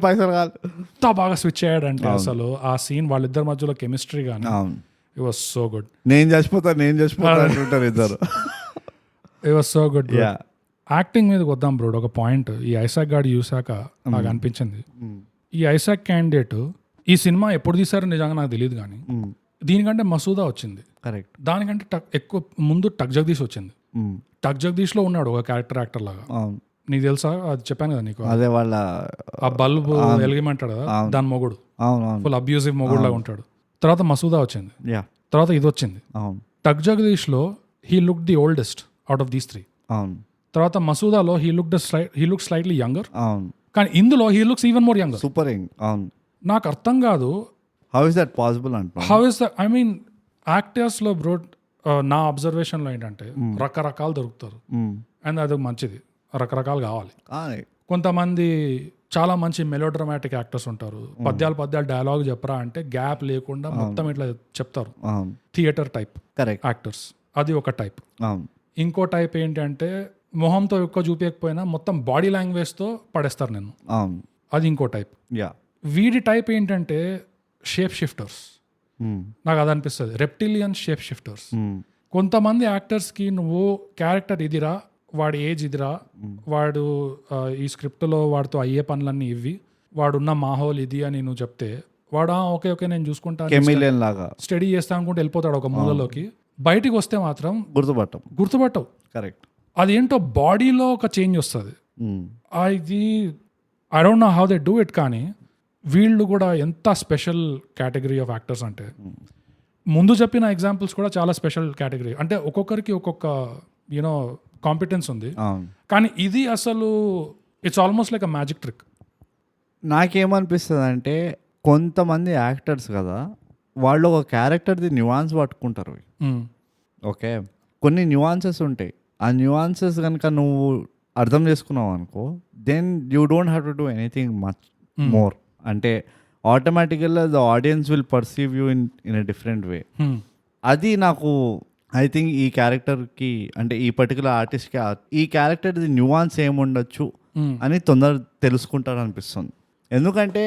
పైసలు ఎంత బాగా స్విచ్ అయ్యాడంటే అసలు. ఆ సీన్ వాళ్ళిద్దరి మధ్యలో కెమిస్ట్రీ గానీ ఇట్ వాస్ సో గుడ్. నేను చచ్చిపోతా అంటుంటారు ఇద్దరు. It was so good. Acting మీదకి వద్దాం బ్రో. ఒక పాయింట్ ఈ ఐసాక్ గాడి చూసాక నాకు అనిపించింది, ఈ ఐసాక్ క్యాండిడేట్ ఈ సినిమా ఎప్పుడు తీసారో నిజంగా నాకు తెలియదు, కానీ దీనికంటే మసూదా వచ్చింది, కరెక్ట్. దానికంటే ఎక్కువ ముందు టక్ జగదీష్ వచ్చింది. టక్ జగదీష్ లో ఉన్నాడు ఒక క్యారెక్టర్ యాక్టర్ లాగా, నీకు తెలుసా? అది చెప్పాను కదా నీకు, అదే వాళ్ళ ఆ బల్బ్ వెలిగిమంటాడు కదా దాని మొగుడు, ఫుల్ అబ్యూజివ్ మొగుడు లాగా ఉంటాడు. తర్వాత మసూదా వచ్చింది, తర్వాత ఇది వచ్చింది. టక్ జగదీష్ లో he look the oldest out of these 3. తర్వాత మసూదాలో హీ లుక్ స్లైట్లీ యంగర్, కానీ ఇందులో he looks even more younger. Super. నాకు అర్థం కాదు హౌ ఇస్ దట్ పాసిబుల్ అంటే. How is that, I mean actors లో బ్రో నా అబ్జర్వేషన్ లో ఏంటంటే రకరకాలు దొరుకుతారు, అండ్ అది మంచిది, రకరకాలు కావాలి. కొంతమంది చాలా మంచి మెలోడ్రమాటిక్ యాక్టర్స్ ఉంటారు, పద్యాలు డైలాగ్ చెప్పరా అంటే గ్యాప్ లేకుండా మొత్తం ఇట్లా చెప్తారు, థియేటర్ టైప్ యాక్టర్స్, అది ఒక టైప్. ఇంకో టైప్ ఏంటంటే మొహంతో ఎక్కువ చూపించకపోయినా మొత్తం బాడీ లాంగ్వేజ్తో పడేస్తారు నేను, అది ఇంకో టైప్. వీడి టైప్ ఏంటంటే షేప్ షిఫ్టర్స్. నాకు అది అనిపిస్తుంది, రెప్టిలియన్ షేప్ షిఫ్టర్స్. కొంతమంది యాక్టర్స్కి నువ్వు క్యారెక్టర్ ఇదిరా, వాడి ఏజ్ ఇదిరా, వాడు ఈ స్క్రిప్ట్లో వాడితో అయ్యే పనులన్నీ ఇవి, వాడున్న మాహోల్ ఇది అని నువ్వు చెప్తే వాడు ఓకే ఓకే నేను చూసుకుంటాను స్టడీ చేస్తా అనుకుంటే వెళ్ళిపోతాడు ఒక మూలలోకి. బయటికి వస్తే మాత్రం గుర్తుపట్టవు. కరెక్ట్. అదేంటో బాడీలో ఒక చేంజ్ వస్తుంది. అది I don't know how they do it. కానీ వీళ్ళు కూడా ఎంత స్పెషల్ కేటగిరీ ఆఫ్ యాక్టర్స్ అంటే, ముందు చెప్పిన ఎగ్జాంపుల్స్ కూడా చాలా స్పెషల్ కేటగిరీ. అంటే ఒక్కొక్కరికి ఒక్కొక్క యూనో కాంపిటెన్స్ ఉంది, కానీ ఇది అసలు it's almost like a magic trick. నాకేమనిపిస్తుంది అంటే, కొంతమంది యాక్టర్స్ కదా, వాళ్ళు ఒక క్యారెక్టర్ది న్యూయాన్స్ పట్టుకుంటారు. ఓకే, కొన్ని న్యూయాన్సెస్ ఉంటాయి. ఆ న్యూయాన్సెస్ కనుక నువ్వు అర్థం చేసుకున్నావు అనుకో, then you don't have to do anything much. More. అంటే ఆటోమేటికల్గా the audience will perceive you in a different way. అది నాకు ఐ థింక్ ఈ క్యారెక్టర్కి అంటే ఈ పర్టికులర్ ఆర్టిస్ట్కి ఈ క్యారెక్టర్ది న్యూవాన్స్ ఏముండొచ్చు అని తొందర తెలుసుకుంటారు అనిపిస్తుంది. ఎందుకంటే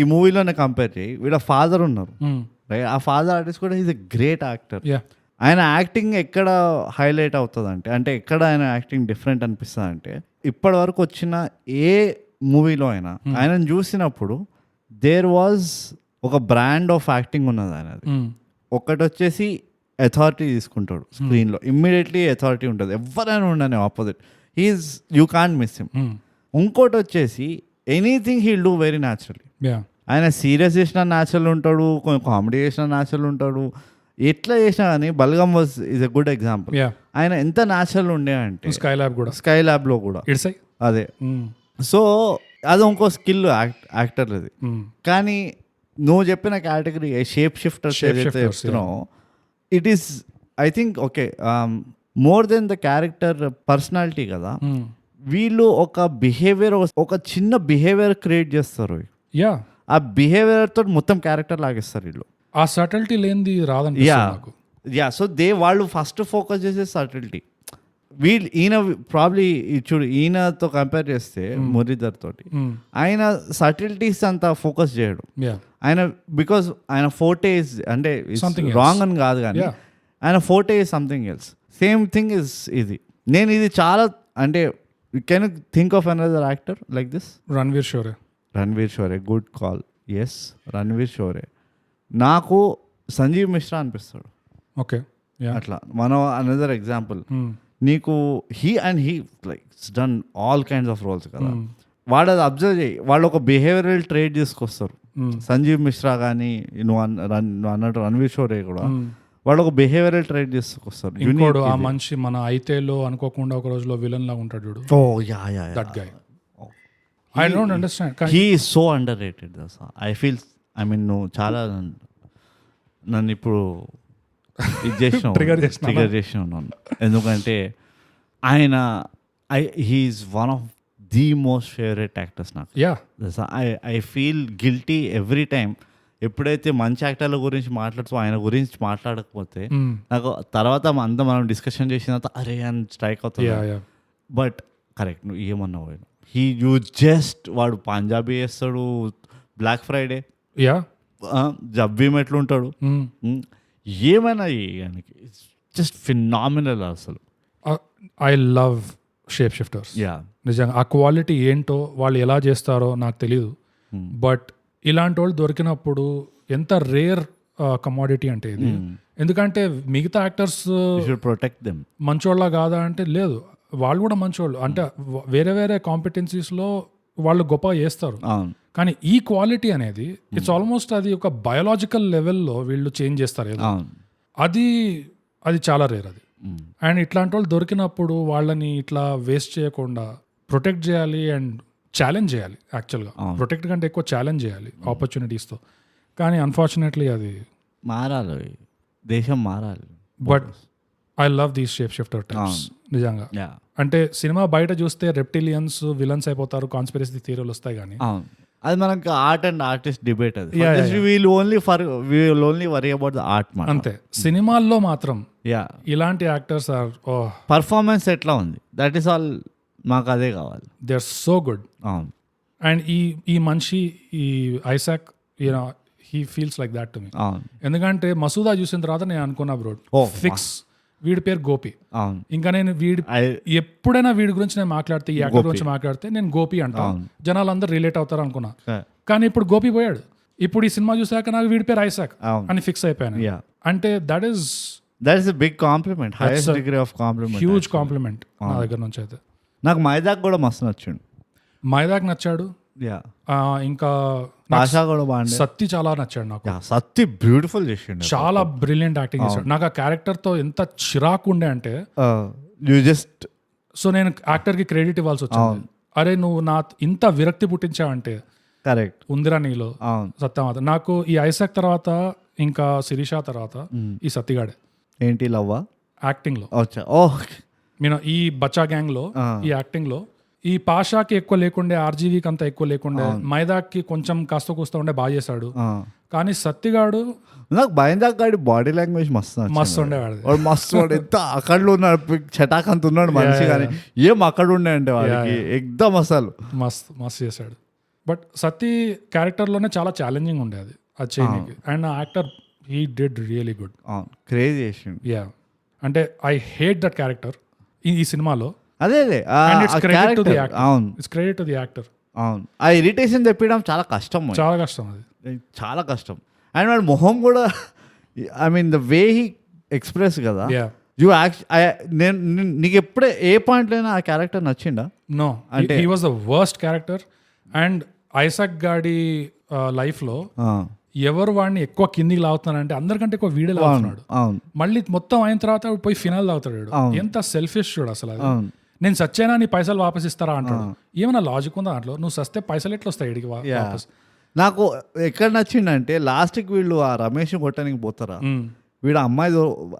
ఈ మూవీలోనే కంపేర్ చేయి, వీళ్ళ ఫాదర్ ఉన్నారు రైట్, ఆ ఫాదర్ ఆర్టిస్ట్ కూడా ఈజ్ ఎ గ్రేట్ యాక్టర్. ఆయన యాక్టింగ్ ఎక్కడ హైలైట్ అవుతుంది అంటే ఎక్కడ ఆయన యాక్టింగ్ డిఫరెంట్ అనిపిస్తుంది అంటే ఇప్పటి వరకు వచ్చిన ఏ మూవీలో అయినా ఆయనను చూసినప్పుడు దేర్ వాజ్ ఒక బ్రాండ్ ఆఫ్ యాక్టింగ్ ఉన్నది ఆయనది. ఒకటి వచ్చేసి అథారిటీ తీసుకుంటాడు స్క్రీన్లో, ఇమ్మీడియట్లీ అథారిటీ ఉంటుంది, ఎవరైనా ఉండని opposite, he's you can't miss him. ఇంకోటి వచ్చేసి anything he'll do very naturally. ఆయన సీరియస్ చేసిన న్యాచురల్ ఉంటాడు, కొంచెం కామెడీ చేసిన న్యాచురల్ ఉంటాడు, ఎట్లా చేసినా కానీ Balagam was is a good example. ఆయన ఎంత న్యాచురల్ ఉండే అంటే స్కై ల్యాబ్లో కూడా అదే. సో అది ఇంకో స్కిల్ యాక్టర్లది. కానీ నువ్వు చెప్పిన కేటగిరీ షేప్ షిఫ్టర్స్ ఏదైతే చెప్తున్నావు, it is I think okay more than the character personality కదా. వీళ్ళు ఒక బిహేవియర్, ఒక చిన్న బిహేవియర్ క్రియేట్ చేస్తారు, ఆ బిహేవియర్ తోటి మొత్తం క్యారెక్టర్ లాగేస్తారు వీళ్ళు. ఆ సటిల్టీ లేనిది రాదండి. సో వాళ్ళు ఫస్ట్ ఫోకస్ చేసే సటిల్టీ. ఈయన ప్రాబ్లీ చూడు, ఈయనతో కంపేర్ చేస్తే మురళీధర్ తోటి ఆయన సటిల్టీస్ అంత ఫోకస్ చేయడు ఆయన, బికాస్ ఆయన ఫోర్టే ఇస్ అంటే రాంగ్ అని కాదు కానీ ఆయన forte is something else. Same thing is ఇది. నేను ఇది చాలా అంటే can you think of another actor like this? Ranvir Shorey, good call. Yes, Ranvir Shorey. నాకు సంజీవ్ మిశ్రా అనిపిస్తాడు. ఓకే, అట్లా మనం అనదర్ ఎగ్జాంపుల్. నీకు he like done all kinds of roles కదా. వాడు అది అబ్జర్వ్ చేయి, వాళ్ళు ఒక బిహేవియరల్ ట్రేట్ తీసుకొస్తారు. సంజీవ్ మిశ్రా కానీ నువ్వు అన్నట్టు రణ్వీర్ షోరే కూడా వాళ్ళు ఒక బిహేవియరల్ ట్రేట్ తీసుకొస్తారు. ఇంకోడు ఆ మనిషి మన అయితేలో అనుకోకుండా ఒక రోజులో విలన్ లాగా ఉంటాడు చూడు. That guy I don't understand. He is so underrated. I feel I mean నువ్వు చాలా నన్ను ఇప్పుడు ట్రిగర్ చేసి ఉన్నాను. ఎందుకంటే ఆయన he is one of the most favourite actors నాకు. I feel guilty every time ఎప్పుడైతే మంచి యాక్టర్ల గురించి మాట్లాడుతూ ఆయన గురించి మాట్లాడకపోతే నాకు తర్వాత అంతా మనం డిస్కషన్ చేసిన తర్వాత అరే అని స్ట్రైక్ అవుతుంది. బట్ కరెక్ట్, నువ్వు ఏమన్నా పోయినా యూ జస్ట్ వాడు పంజాబీ వేస్తాడు, బ్లాక్ ఫ్రైడే, జబ్బీం ఎట్లుంటాడు, ఏమైనా జస్ట్ ఫినామినల్ అసలు. I love shape shifters. నిజంగా ఆ క్వాలిటీ ఏంటో వాళ్ళు ఎలా చేస్తారో నాకు తెలియదు. బట్ ఇలాంటి వాళ్ళు దొరికినప్పుడు ఎంత రేర్ కమోడిటీ అంటే ఇది. ఎందుకంటే మిగతా యాక్టర్స్ ప్రొటెక్ట్ దెమ్ మంచోళ్ళ కాదా అంటే లేదు, వాళ్ళు కూడా మంచోళ్ళు. అంటే వేరే వేరే కాంపిటెన్సీస్లో వాళ్ళు గొప్పగా చేస్తారు. కానీ ఈ క్వాలిటీ అనేది ఇట్స్ ఆల్మోస్ట్ అది ఒక బయోలాజికల్ లెవెల్లో వీళ్ళు చేంజ్ చేస్తారు. అది చాలా రేర్ అది. అండ్ ఇట్లాంటి వాళ్ళు దొరికినప్పుడు వాళ్ళని ఇట్లా వేస్ట్ చేయకుండా ప్రొటెక్ట్ చేయాలి అండ్ ఛాలెంజ్ చేయాలి. యాక్చువల్గా ప్రొటెక్ట్ కంటే ఎక్కువ ఛాలెంజ్ చేయాలి ఆపర్చునిటీస్తో. కానీ అన్ఫార్చునేట్లీ అది మారాలి, దేశం మారాలి. But I love these shape shifter types నిజంగా. అంటే సినిమా బయట చూస్తే రెప్టిలియన్స్ విలన్స్ అయిపోతారు, కాన్స్పిరసీ థియరీలు వస్తాయి. కానీ అది మనకు ఆర్ట్ అండ్ ఆర్టిస్ట్ డిబేట్. అది will only worry about the art అంతే. సినిమాల్లో మాత్రం ఇలాంటి యాక్టర్స్ ఆర్ పర్ఫార్మెన్స్ ఎట్లా ఉంది, దట్ ఈస్ ఆల్ మాకు అదే కావాలి. They are so good. And ఈ మనిషి ఈ Isaac he feels like that to me. ఎందుకంటే మసూదా చూసిన తర్వాత నేను అనుకున్నా బ్రో ఫిక్స్ వీడి పేరు గోపి. ఇంకా నేను ఎప్పుడైనా వీడి గురించి నేను మాట్లాడితే, ఈ యాక్టర్ గురించి మాట్లాడితే నేను గోపి అంటాను, జనాలు అందరూ రిలేట్ అవుతారు అనుకున్నా. కానీ ఇప్పుడు గోపి పోయాడు. ఇప్పుడు ఈ సినిమా చూసాక నాకు వీడి పేరు ఐసాక్ అని ఫిక్స్ అయిపోయాను. అంటే that is big compliment, highest degree of compliment, huge compliment నా దగ్గర నుంచి. అయితే నాకు మైదాక్ కూడా మస్తు నచ్చాడు. మైదాక్ నచ్చాడు. ఇంకా సత్తి చాలా నచ్చాడు నాకు. సత్తి బ్యూటిఫుల్ చేసిండు, చాలా బ్రిలియంట్ యాక్టింగ్ చేశాడు. నాకు ఆ క్యారెక్టర్ తో ఎంత చిరాకు ఉండే అంటే సో నేను యాక్టర్ కి క్రెడిట్ ఇవ్వాల్సి వచ్చింది. అరే నువ్వు నా ఇంత విరక్తి పుట్టించావంటే కరెక్ట్ ఉందిరా నీలో సత్యమాత. నాకు ఈ ఐసాక్ తర్వాత ఇంకా శిరీష తర్వాత ఈ సత్తిగాడే. ఏంటి లవ్వా యాక్టింగ్ లో ఈ బచ్చా గ్యాంగ్ లో ఈ యాక్టింగ్ లో ఈ పాషాకి ఎక్కువ లేకుండే, ఆర్జీవీకి అంత ఎక్కువ లేకుండే, మైదాకి కొంచెం కాస్త కూస్తా ఉండే బాగా చేశాడు. కానీ సత్తిగాడు నాకు బైందాక్ గాడి బాడీ లాంగ్వేజ్ మస్తు ఉండేవాడు. వాడు మస్తు వాడు ఎంత అక్కడ ఉన్నాడు, చటాక్ అంత ఉన్నాడు మనిషి, కానీ ఏం అక్కడ ఉండే అంటే వాడికి ఎగ్దమ్ అసలు మస్తు చేశాడు. బట్ సత్తి క్యారెక్టర్లోనే చాలా ఛాలెంజింగ్ ఉండే అది చేయడానికి. అండ్ ఆ actor he did really good. Crazy చేసిండు. యా, అంటే ఐ హేట్ దట్ క్యారెక్టర్ ఈ సినిమాలో. అదే అవును, క్రెడిట్ టు ది యాక్టర్. అవును, ఆ ఇరిటేషన్ తెప్పడం చాలా కష్టం అది, చాలా కష్టం. అండ్ వాడి మొహం కూడా, I mean the way he express కదా, నీకు ఎప్పుడే ఏ పాయింట్లైనా ఆ క్యారెక్టర్ నచ్చిందా? నో, అంటే he was the worst character. And Isaac గాడి లైఫ్లో ఎవరు వాడిని ఎక్కువ కిందికి లాగుతున్నారంటే అందరికంటే ఎక్కువ వీడే లాగుతున్నాడు. మళ్ళీ మొత్తం అయిన తర్వాత పోయి ఫినాల్ తాగుతాడు. ఎంత సెల్ఫిష్ చూడు అసలు. అది నేను సచ్చేనా నీ పైసలు వాపస్ ఇస్తారా అంటాడు. ఏమైనా లాజిక్ ఉందా దాంట్లో? నువ్వు సస్తే పైసలు ఎట్లా వస్తాయి ఇడికి వాపస్? నాకు ఎక్కడ నచ్చిందంటే లాస్ట్కి వీళ్ళు ఆ రమేష్ కొట్టడానికి పోతారా, వీడు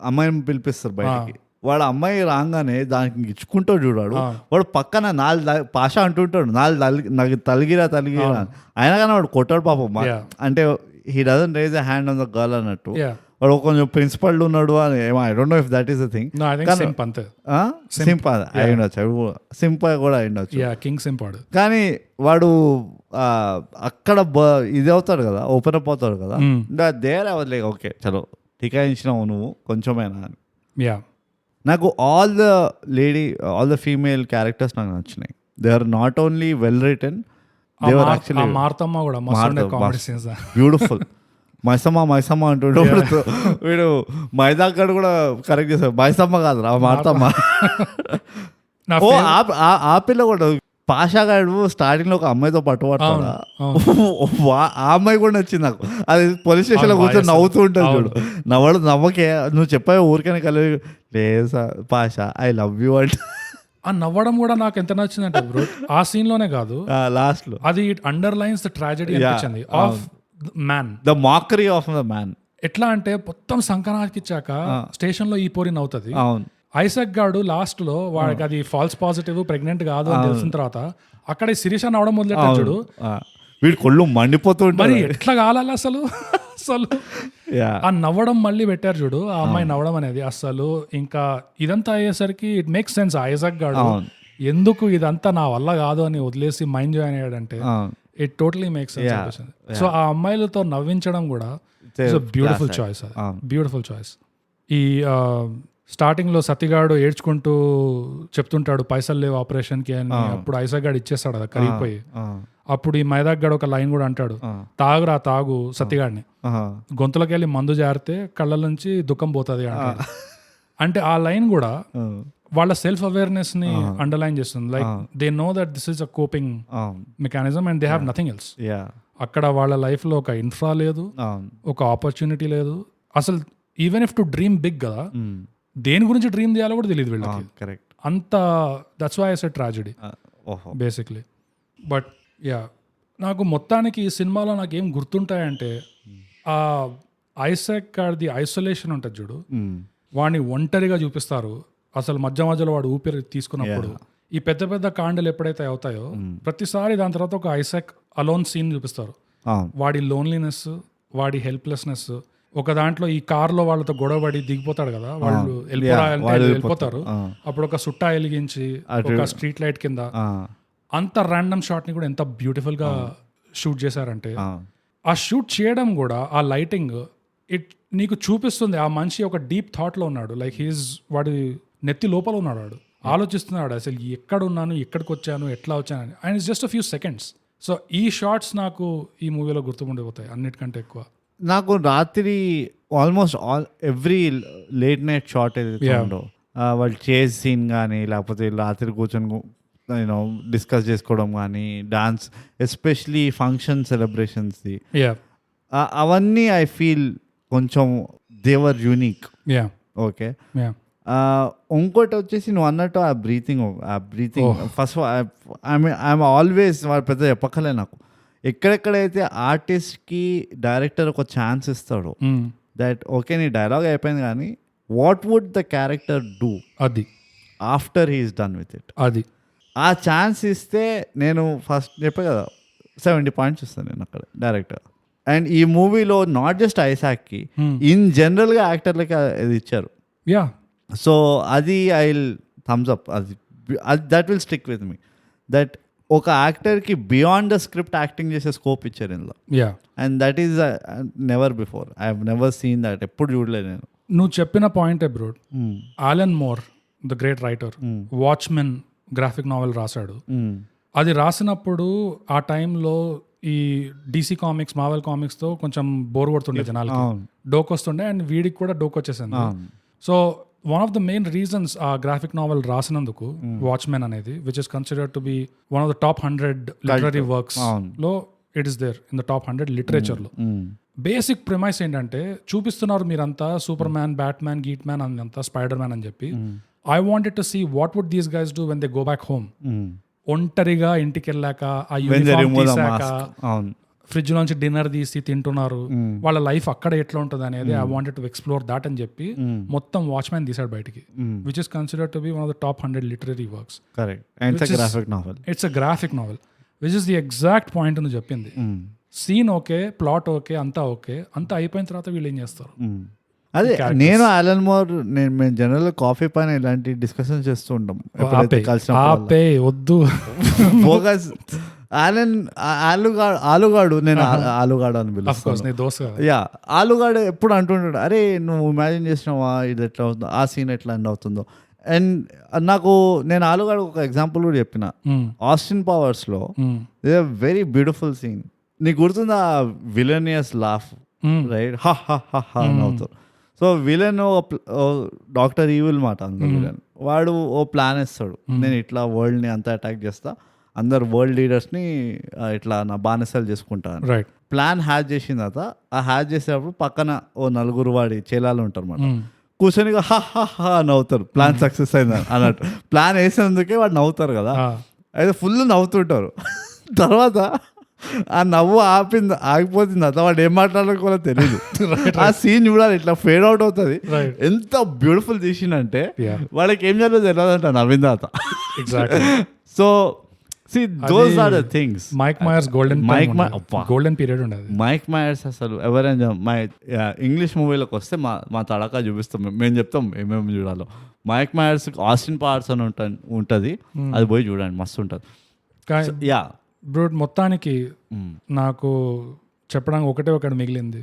అమ్మాయిని పిలిపిస్తారు బయటికి. వాడు అమ్మాయి రాగానే దానికి ఇచ్చుకుంటాడు చూడాడు. వాడు పక్కన పాష అంటుంటాడు, నాకు తలిగిరా అయినా కానీ వాడు కొట్టాడు పాపం. అంటే he doesn't raise a hand on the girl అన్నట్టు. వాడు కొంచెం ప్రిన్సిపల్ ఉన్నాడు అని ఏమో, I don't know if that is the thing. సింపా కూడా అయ్యుండొచ్చు. కానీ వాడు అక్కడ ఇది అవుతాడు కదా, ఓపెన్ అప్ అవుతాడు కదా. దేర్ అవ్వలేదు, ఓకే చలో ఠికాయించినావు నువ్వు కొంచెమైనా అని. నాకు ఆల్ ద ఫీమేల్ క్యారెక్టర్స్ నాకు నచ్చినాయి. They are not only well written, they are actually beautiful. Maisamma అంటుండే వీడు మైదాకాడు కూడా కరెక్ట్ చేస్తాడు. మైసమ్మ కాదురా, మార్తమ్మ. ఓ ఆ పిల్ల కూడా పాషాగాడు స్టార్టింగ్ లో ఒక అమ్మాయితో పట్టుబడతాడా, ఆ అమ్మాయి కూడా నచ్చింది నాకు. అది పోలీస్ స్టేషన్ లో కూర్చొని నవ్వుతూ ఉంటుంది చూడు, నవ్వకే నువ్వు చెప్పావు ఊరికైనా కలిగి లేదు పాషా ఐ లవ్ యూ అంటే. ఆ నవ్వడం కూడా నాకు ఎంత నచ్చిందంటే బ్రో, ఆ సీన్ లోనే కాదు లాస్ట్ లో, అది ఇట్ అండర్లైన్స్ ద ట్రాజెడీ అనిపించింది of man, the మాకరీ of the man. ఎట్లా అంటే మొత్తం సంక్రాంతికి ఇచ్చాక స్టేషన్ లో ఈ పోరి నవ్వుతుంది. ఐసాక్ గాడు లాస్ట్ లో వాడికి అది ఫాల్స్ పాజిటివ్, ప్రెగ్నెంట్ కాదు అని తెలిసిన తర్వాత అక్కడ శిరీష నవ్వడం మొదలెట్టాడు చూడు, వీడి కొళ్ళు మండిపోతుంటాడు. మరి ఎట్లా కాలాలి అసలు ఆ నవ్వడం మళ్ళీ పెట్టారు చూడు, ఆ అమ్మాయి నవ్వడం అనేది అసలు ఇంకా ఇదంతా అయ్యేసరికి ఇట్ మేక్స్ సెన్స్. ఐసాక్ గాడు ఎందుకు ఇదంతా నా వల్ల కాదు అని వదిలేసి మైండ్ జాయిన్ అయ్యాడంటే it totally makes sense. So ఆ అమ్మాయిలతో నవ్వించడం కూడా బ్యూటిఫుల్ చాయిస్, బ్యూటిఫుల్ చాయిస్. ఈ స్టార్టింగ్ లో సతిగాడు ఏడ్చుకుంటూ చెప్తుంటాడు పైసలు లేవు ఆపరేషన్ కి అని, అప్పుడు ఐసాక్ గాడు ఇచ్చేస్తాడు అది కరిగిపోయి. అప్పుడు ఈ మైదాక్ గాడు ఒక లైన్ కూడా అంటాడు, తాగురా తాగు సతిగాడిని, గొంతులోకి వెళ్ళి మందు జారితే కళ్ళ నుంచి దుఃఖం పోతుంది అంటాడు. అంటే ఆ లైన్ కూడా వాళ్ళ సెల్ఫ్ అవేర్నెస్ ని అండర్లైన్ చేస్తుంది. Like they know that this is a coping mechanism and they have nothing else. అక్కడ వాళ్ళ లైఫ్ లో ఒక ఇన్ఫ్రా లేదు, ఒక ఆపర్చునిటీ లేదు అసలు. Even if to dream big కదా, దేని గురించి డ్రీమ్ చేయాలో కూడా తెలియదు వీళ్ళకి. కరెక్ట్. అంత that's why I said tragedy basically. But yeah, నాకు మొత్తానికి ఈ సినిమాలో నాకు ఏం గుర్తుంటాయంటే ఆ ఐసాక్ గాడిది ఐసోలేషన్ ఉంటుంది చూడు, వాడిని ఒంటరిగా చూపిస్తారు. అసలు మధ్యలో వాడు ఊపిరి తీసుకున్నప్పుడు ఈ పెద్ద పెద్ద కాండలు ఎప్పుడైతే అవుతాయో ప్రతిసారి దాని తర్వాత ఒక ఐసాక్ అలోన్ సీన్ చూపిస్తారు. వాడి లోన్లీనెస్, వాడి హెల్ప్లెస్నెస్. ఒక దాంట్లో ఈ కార్లో వాళ్ళతో గొడవపడి దిగిపోతాడు కదా, వాళ్ళు వెళ్ళిపోతారు. అప్పుడు ఒక సుట్టా వెలిగించి ఒక స్ట్రీట్ లైట్ కింద అంత ర్యాండమ్ షాట్ ని కూడా ఎంత బ్యూటిఫుల్ గా షూట్ చేశారంటే, ఆ షూట్ చేయడం కూడా ఆ లైటింగ్ ఇట్ నీకు చూపిస్తుంది ఆ మనిషి ఒక డీప్ థాట్ లో ఉన్నాడు. లైక్ హీస్ వాడి నెత్తి లోపల ఉన్నాడు, వాడు ఆలోచిస్తున్నాడు అసలు ఎక్కడ ఉన్నాను, ఎక్కడికి వచ్చాను, ఎట్లా వచ్చాను. And it's just a few seconds. So ఈ షార్ట్స్ నాకు ఈ మూవీలో గుర్తుకుండిపోతాయి అన్నిటికంటే ఎక్కువ. నాకు రాత్రి almost every late night shot ఏదైతే ఉండో, వాళ్ళు చేజ్ సీన్ కానీ లేకపోతే రాత్రి కూర్చొని డిస్కస్ చేసుకోవడం కానీ, డాన్స్ ఎస్పెషలీ ఫంక్షన్ సెలబ్రేషన్స్ది, అవన్నీ ఐ ఫీల్ కొంచెం దేవర్ యూనిక్. ఓకే. ఇంకోటి వచ్చేసి నువ్వు అన్నట్టు ఆ బ్రీతింగ్ ఫస్ట్ ఐఎమ్ ఆల్వేస్ పెద్ద చెప్పక్కలే నాకు, ఎక్కడెక్కడైతే ఆర్టిస్ట్కి డైరెక్టర్ ఒక ఛాన్స్ ఇస్తాడు దట్ ఓకే నీ డైలాగ్ అయిపోయింది కానీ what would the character do అది after he is done with it. అది ఆ ఛాన్స్ ఇస్తే నేను ఫస్ట్ చెప్పే కదా 70 పాయింట్స్ ఇస్తాను నేను అక్కడ డైరెక్టర్. అండ్ ఈ మూవీలో నాట్ జస్ట్ ఐసాక్కి ఇన్ జనరల్గా యాక్టర్లకి అది ఇచ్చారు. యా, సో అది ఐ థమ్స్ అప్. అది that will stick with me that ఒక యాక్టర్కి బియాండ్ ద స్క్రిప్ట్ యాక్టింగ్ చేసే స్కోప్ ఇచ్చారు ఇందులో. Yeah, and that is never before, I have never seen that. ఎప్పుడు చూడలేదు నేను. నువ్వు చెప్పిన పాయింటే bro. Alan Moore the great writer, Watchmen graphic novel రాశాడు. అది రాసినప్పుడు ఆ టైంలో ఈ DC కామిక్స్, మార్వెల్ కామిక్స్తో కొంచెం బోర్ కొడుతుండే జనాలకి, డోక్ వస్తుండే. అండ్ వీడికి కూడా డోక్ వచ్చేసింది. So one of the main reasons ఆ గ్రాఫిక్ నావెల్ రాసినందుకు వాచ్మెన్ అనేది, which is considered to be one of the top 100 literary works లో, it is there in the top 100 literature లో. బేసిక్ ప్రిమైస్ ఏంటంటే, చూపిస్తున్నారు మీరంతా సూపర్ మ్యాన్, బ్యాట్ మ్యాన్, గీట్ మ్యాన్ అంతా, స్పైడర్ మ్యాన్ అని చెప్పి. I wanted to see what would these guys do when they go back home. ఒంటరిగా ఇంటికి వెళ్ళాక ఆ యూనిఫామ్ తీసాక ఫ్రిడ్జ్ నుంచి డిన్నర్ తీసి తింటున్నారు, వాళ్ళ లైఫ్ అక్కడ ఎట్లా ఉంటుంది అనేది I wanted to explore that అని చెప్పి మొత్తం వాచ్మెన్ తీసాడు బయటికి, which is considered to be one of the top 100 literary works. It's a graphic novel which is the exact point నువ్వు చెప్పింది. సీన్ ఓకే, ప్లాట్ ఓకే, అంతా ఓకే, అంతా అయిపోయిన తర్వాత వీళ్ళు ఏం చేస్తారు. అదే నేను ఆలన్ మోర్, మేము జనరల్ కాఫీ పైన ఇలాంటి డిస్కషన్ చేస్తూ ఉంటాం వద్దు. ఫోకస్ ఆలుగాడు, నేను ఆలుగాడు అని పిలుస్తాను. యా, ఆలుగాడు ఎప్పుడు అంటుంటాడు, అరే నువ్వు ఇమాజిన్ చేసినావా ఇది ఎట్లా అవుతుందో, ఆ సీన్ ఎట్లా ఎండ్ అవుతుందో. అండ్ నాకు నేను ఆలుగాడు ఒక ఎగ్జాంపుల్ కూడా చెప్పిన, ఆస్టిన్ పవర్స్ లో వెరీ బ్యూటిఫుల్ సీన్. నీకు గుర్తుందా విలనియస్ లాఫ్, రైట్, హా హా హా హా అని అవుతారు. సో విలన్ డాక్టర్ ఈవిల్ మాట అందులో విలన్, వాడు ఓ ప్లాన్ ఇస్తాడు, నేను ఇట్లా వరల్డ్ని అంతా అటాక్ చేస్తా, అందరు వరల్డ్ లీడర్స్ని ఇట్లా నా బానిసలు చేసుకుంటాను. ప్లాన్ హ్యాచ్ చేసిన తర్వాత ఆ హ్యాచ్ చేసేటప్పుడు పక్కన ఓ నలుగురు వాడి చేలాలు ఉంటారు అన్నమాట. కూర్చొని హా హా హా నవ్వుతారు, ప్లాన్ సక్సెస్ అయింది అన్నట్టు. ప్లాన్ వేసినందుకే వాడు నవ్వుతారు కదా, అయితే ఫుల్ నవ్వుతుంటారు. తర్వాత ఆ నవ్వు ఆగిపోతుంది, అట్లా వాడు ఏం మాట్లాడుకోవాలో తెలియదు. ఆ సీన్ చూడాలి, ఇట్లా ఫేడ్ అవుట్ అవుతుంది. ఎంత బ్యూటిఫుల్ తీసిందంటే వాడికి ఏం జరగదు తెలియదంట నవ్విన తర్వాత. So see those are the things. Mike Myers golden period ఉండేది. మైక్ మయర్స్ అసలు ఎవరైనా ఇంగ్లీష్ మూవీలోకి వస్తే మా తడకా చూపిస్తాం, మేము చెప్తాం ఏమేమి చూడాలో. మైక్ మయర్స్ ఆస్టిన్ పవర్స్ అని ఉంటుంది, అది పోయి చూడండి, మస్తు ఉంటుంది. యా బ్రో, మొత్తానికి నాకు చెప్పడానికి ఒకటి మిగిలింది.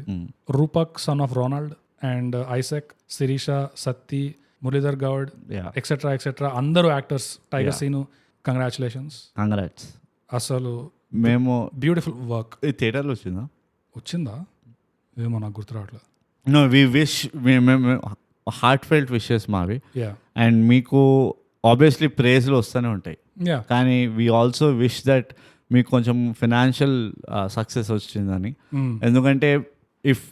Rupak son of Ronald and Isaac, Sirisha, Satti, Muralidhar Goud etcetera etcetera అందరూ యాక్టర్స్. Tiger Seenu, congrats. అసలు మేము బ్యూటిఫుల్ వర్క్. థియేటర్లో వచ్చిందా ఏమో నాకు గుర్తు రావట్లేదు. No we wish, heartfelt wishes మావి. అండ్ మీకు ఆబ్వియస్లీ ప్రేజ్లు వస్తూనే ఉంటాయి, కానీ వీ ఆల్సో విష్ దట్ మీకు కొంచెం ఫినాన్షియల్ సక్సెస్ వచ్చిందని. ఎందుకంటే ఇఫ్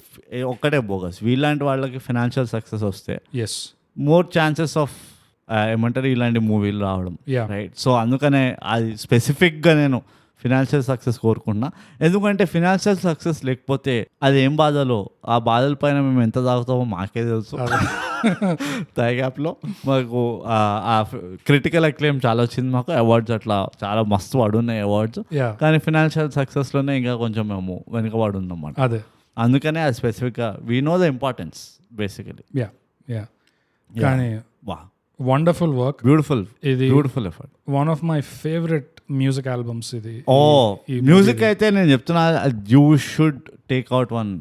ఒక్కటే బోగస్, వీళ్ళంటి వాళ్ళకి ఫినాన్షియల్ సక్సెస్ వస్తే మోర్ ఛాన్సెస్ ఆఫ్ ఏమంటారు ఇలాంటి మూవీలు రావడం, రైట్? సో అందుకనే అది స్పెసిఫిక్గా నేను ఫినాన్షియల్ సక్సెస్ కోరుకున్నా. ఎందుకంటే ఫినాన్షియల్ సక్సెస్ లేకపోతే అది ఏం బాధలో, ఆ బాధల పైన మేము ఎంత తాగుతామో మాకే తెలుసు. థైగ్యాప్లో మాకు ఆ క్రిటికల్ అక్లెయిమ్ చాలా వచ్చింది, మాకు అవార్డ్స్ అట్లా చాలా మస్తు పడున్నాయి అవార్డ్స్. కానీ ఫినాన్షియల్ సక్సెస్లోనే ఇంకా కొంచెం మేము వెనుకబడి ఉన్నాం. అదే అందుకనే అది స్పెసిఫిక్గా we know the importance basically. కానీ wonderful work, beautiful effort. One of my favourite music albums ఇది. మ్యూజిక్ అయితే నేను చెప్తున్నా, you should take out one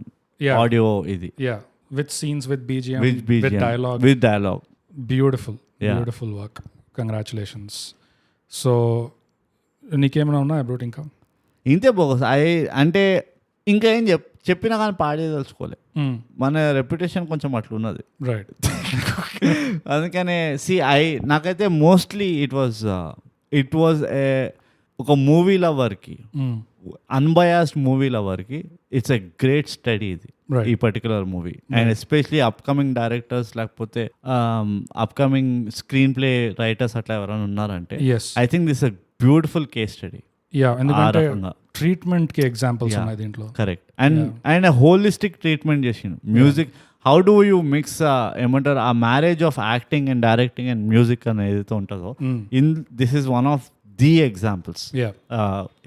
audio ఇది, with scenes, with BGM, with dialogue. Beautiful work. Congratulations. So నీకేమైనా ఉన్నా అబ్రోట్? ఇంకా ఇంతే బోగస్. అంటే ఇంకా ఏం చెప్పినా కానీ పాడేదలుచుకోలే, మన రెప్యుటేషన్ కొంచెం అట్లా ఉన్నది, రైట్? అందుకనే నాకైతే మోస్ట్లీ ఇట్ వాజ్ ఒక మూవీ లవర్కి, అన్బయాస్డ్ మూవీ లవర్కి ఇట్స్ ఎ గ్రేట్ స్టడీ ఇది, ఈ particular movie. And especially upcoming directors లేకపోతే అప్కమింగ్ స్క్రీన్ ప్లే రైటర్స్ అట్లా ఎవరైనా ఉన్నారంటే I think this a beautiful case study. Treatment కి ఎగ్జాంపుల్స్ ఉన్నాయి దీంట్లో, కరెక్ట్. అండ్ హోలిస్టిక్ ట్రీట్మెంట్ చేసిండు. Music, how do you mix ఏమంటారు ఆ marriage of acting and directing and music అని ఏదైతే ఉంటుందో, this is one of the examples Yeah.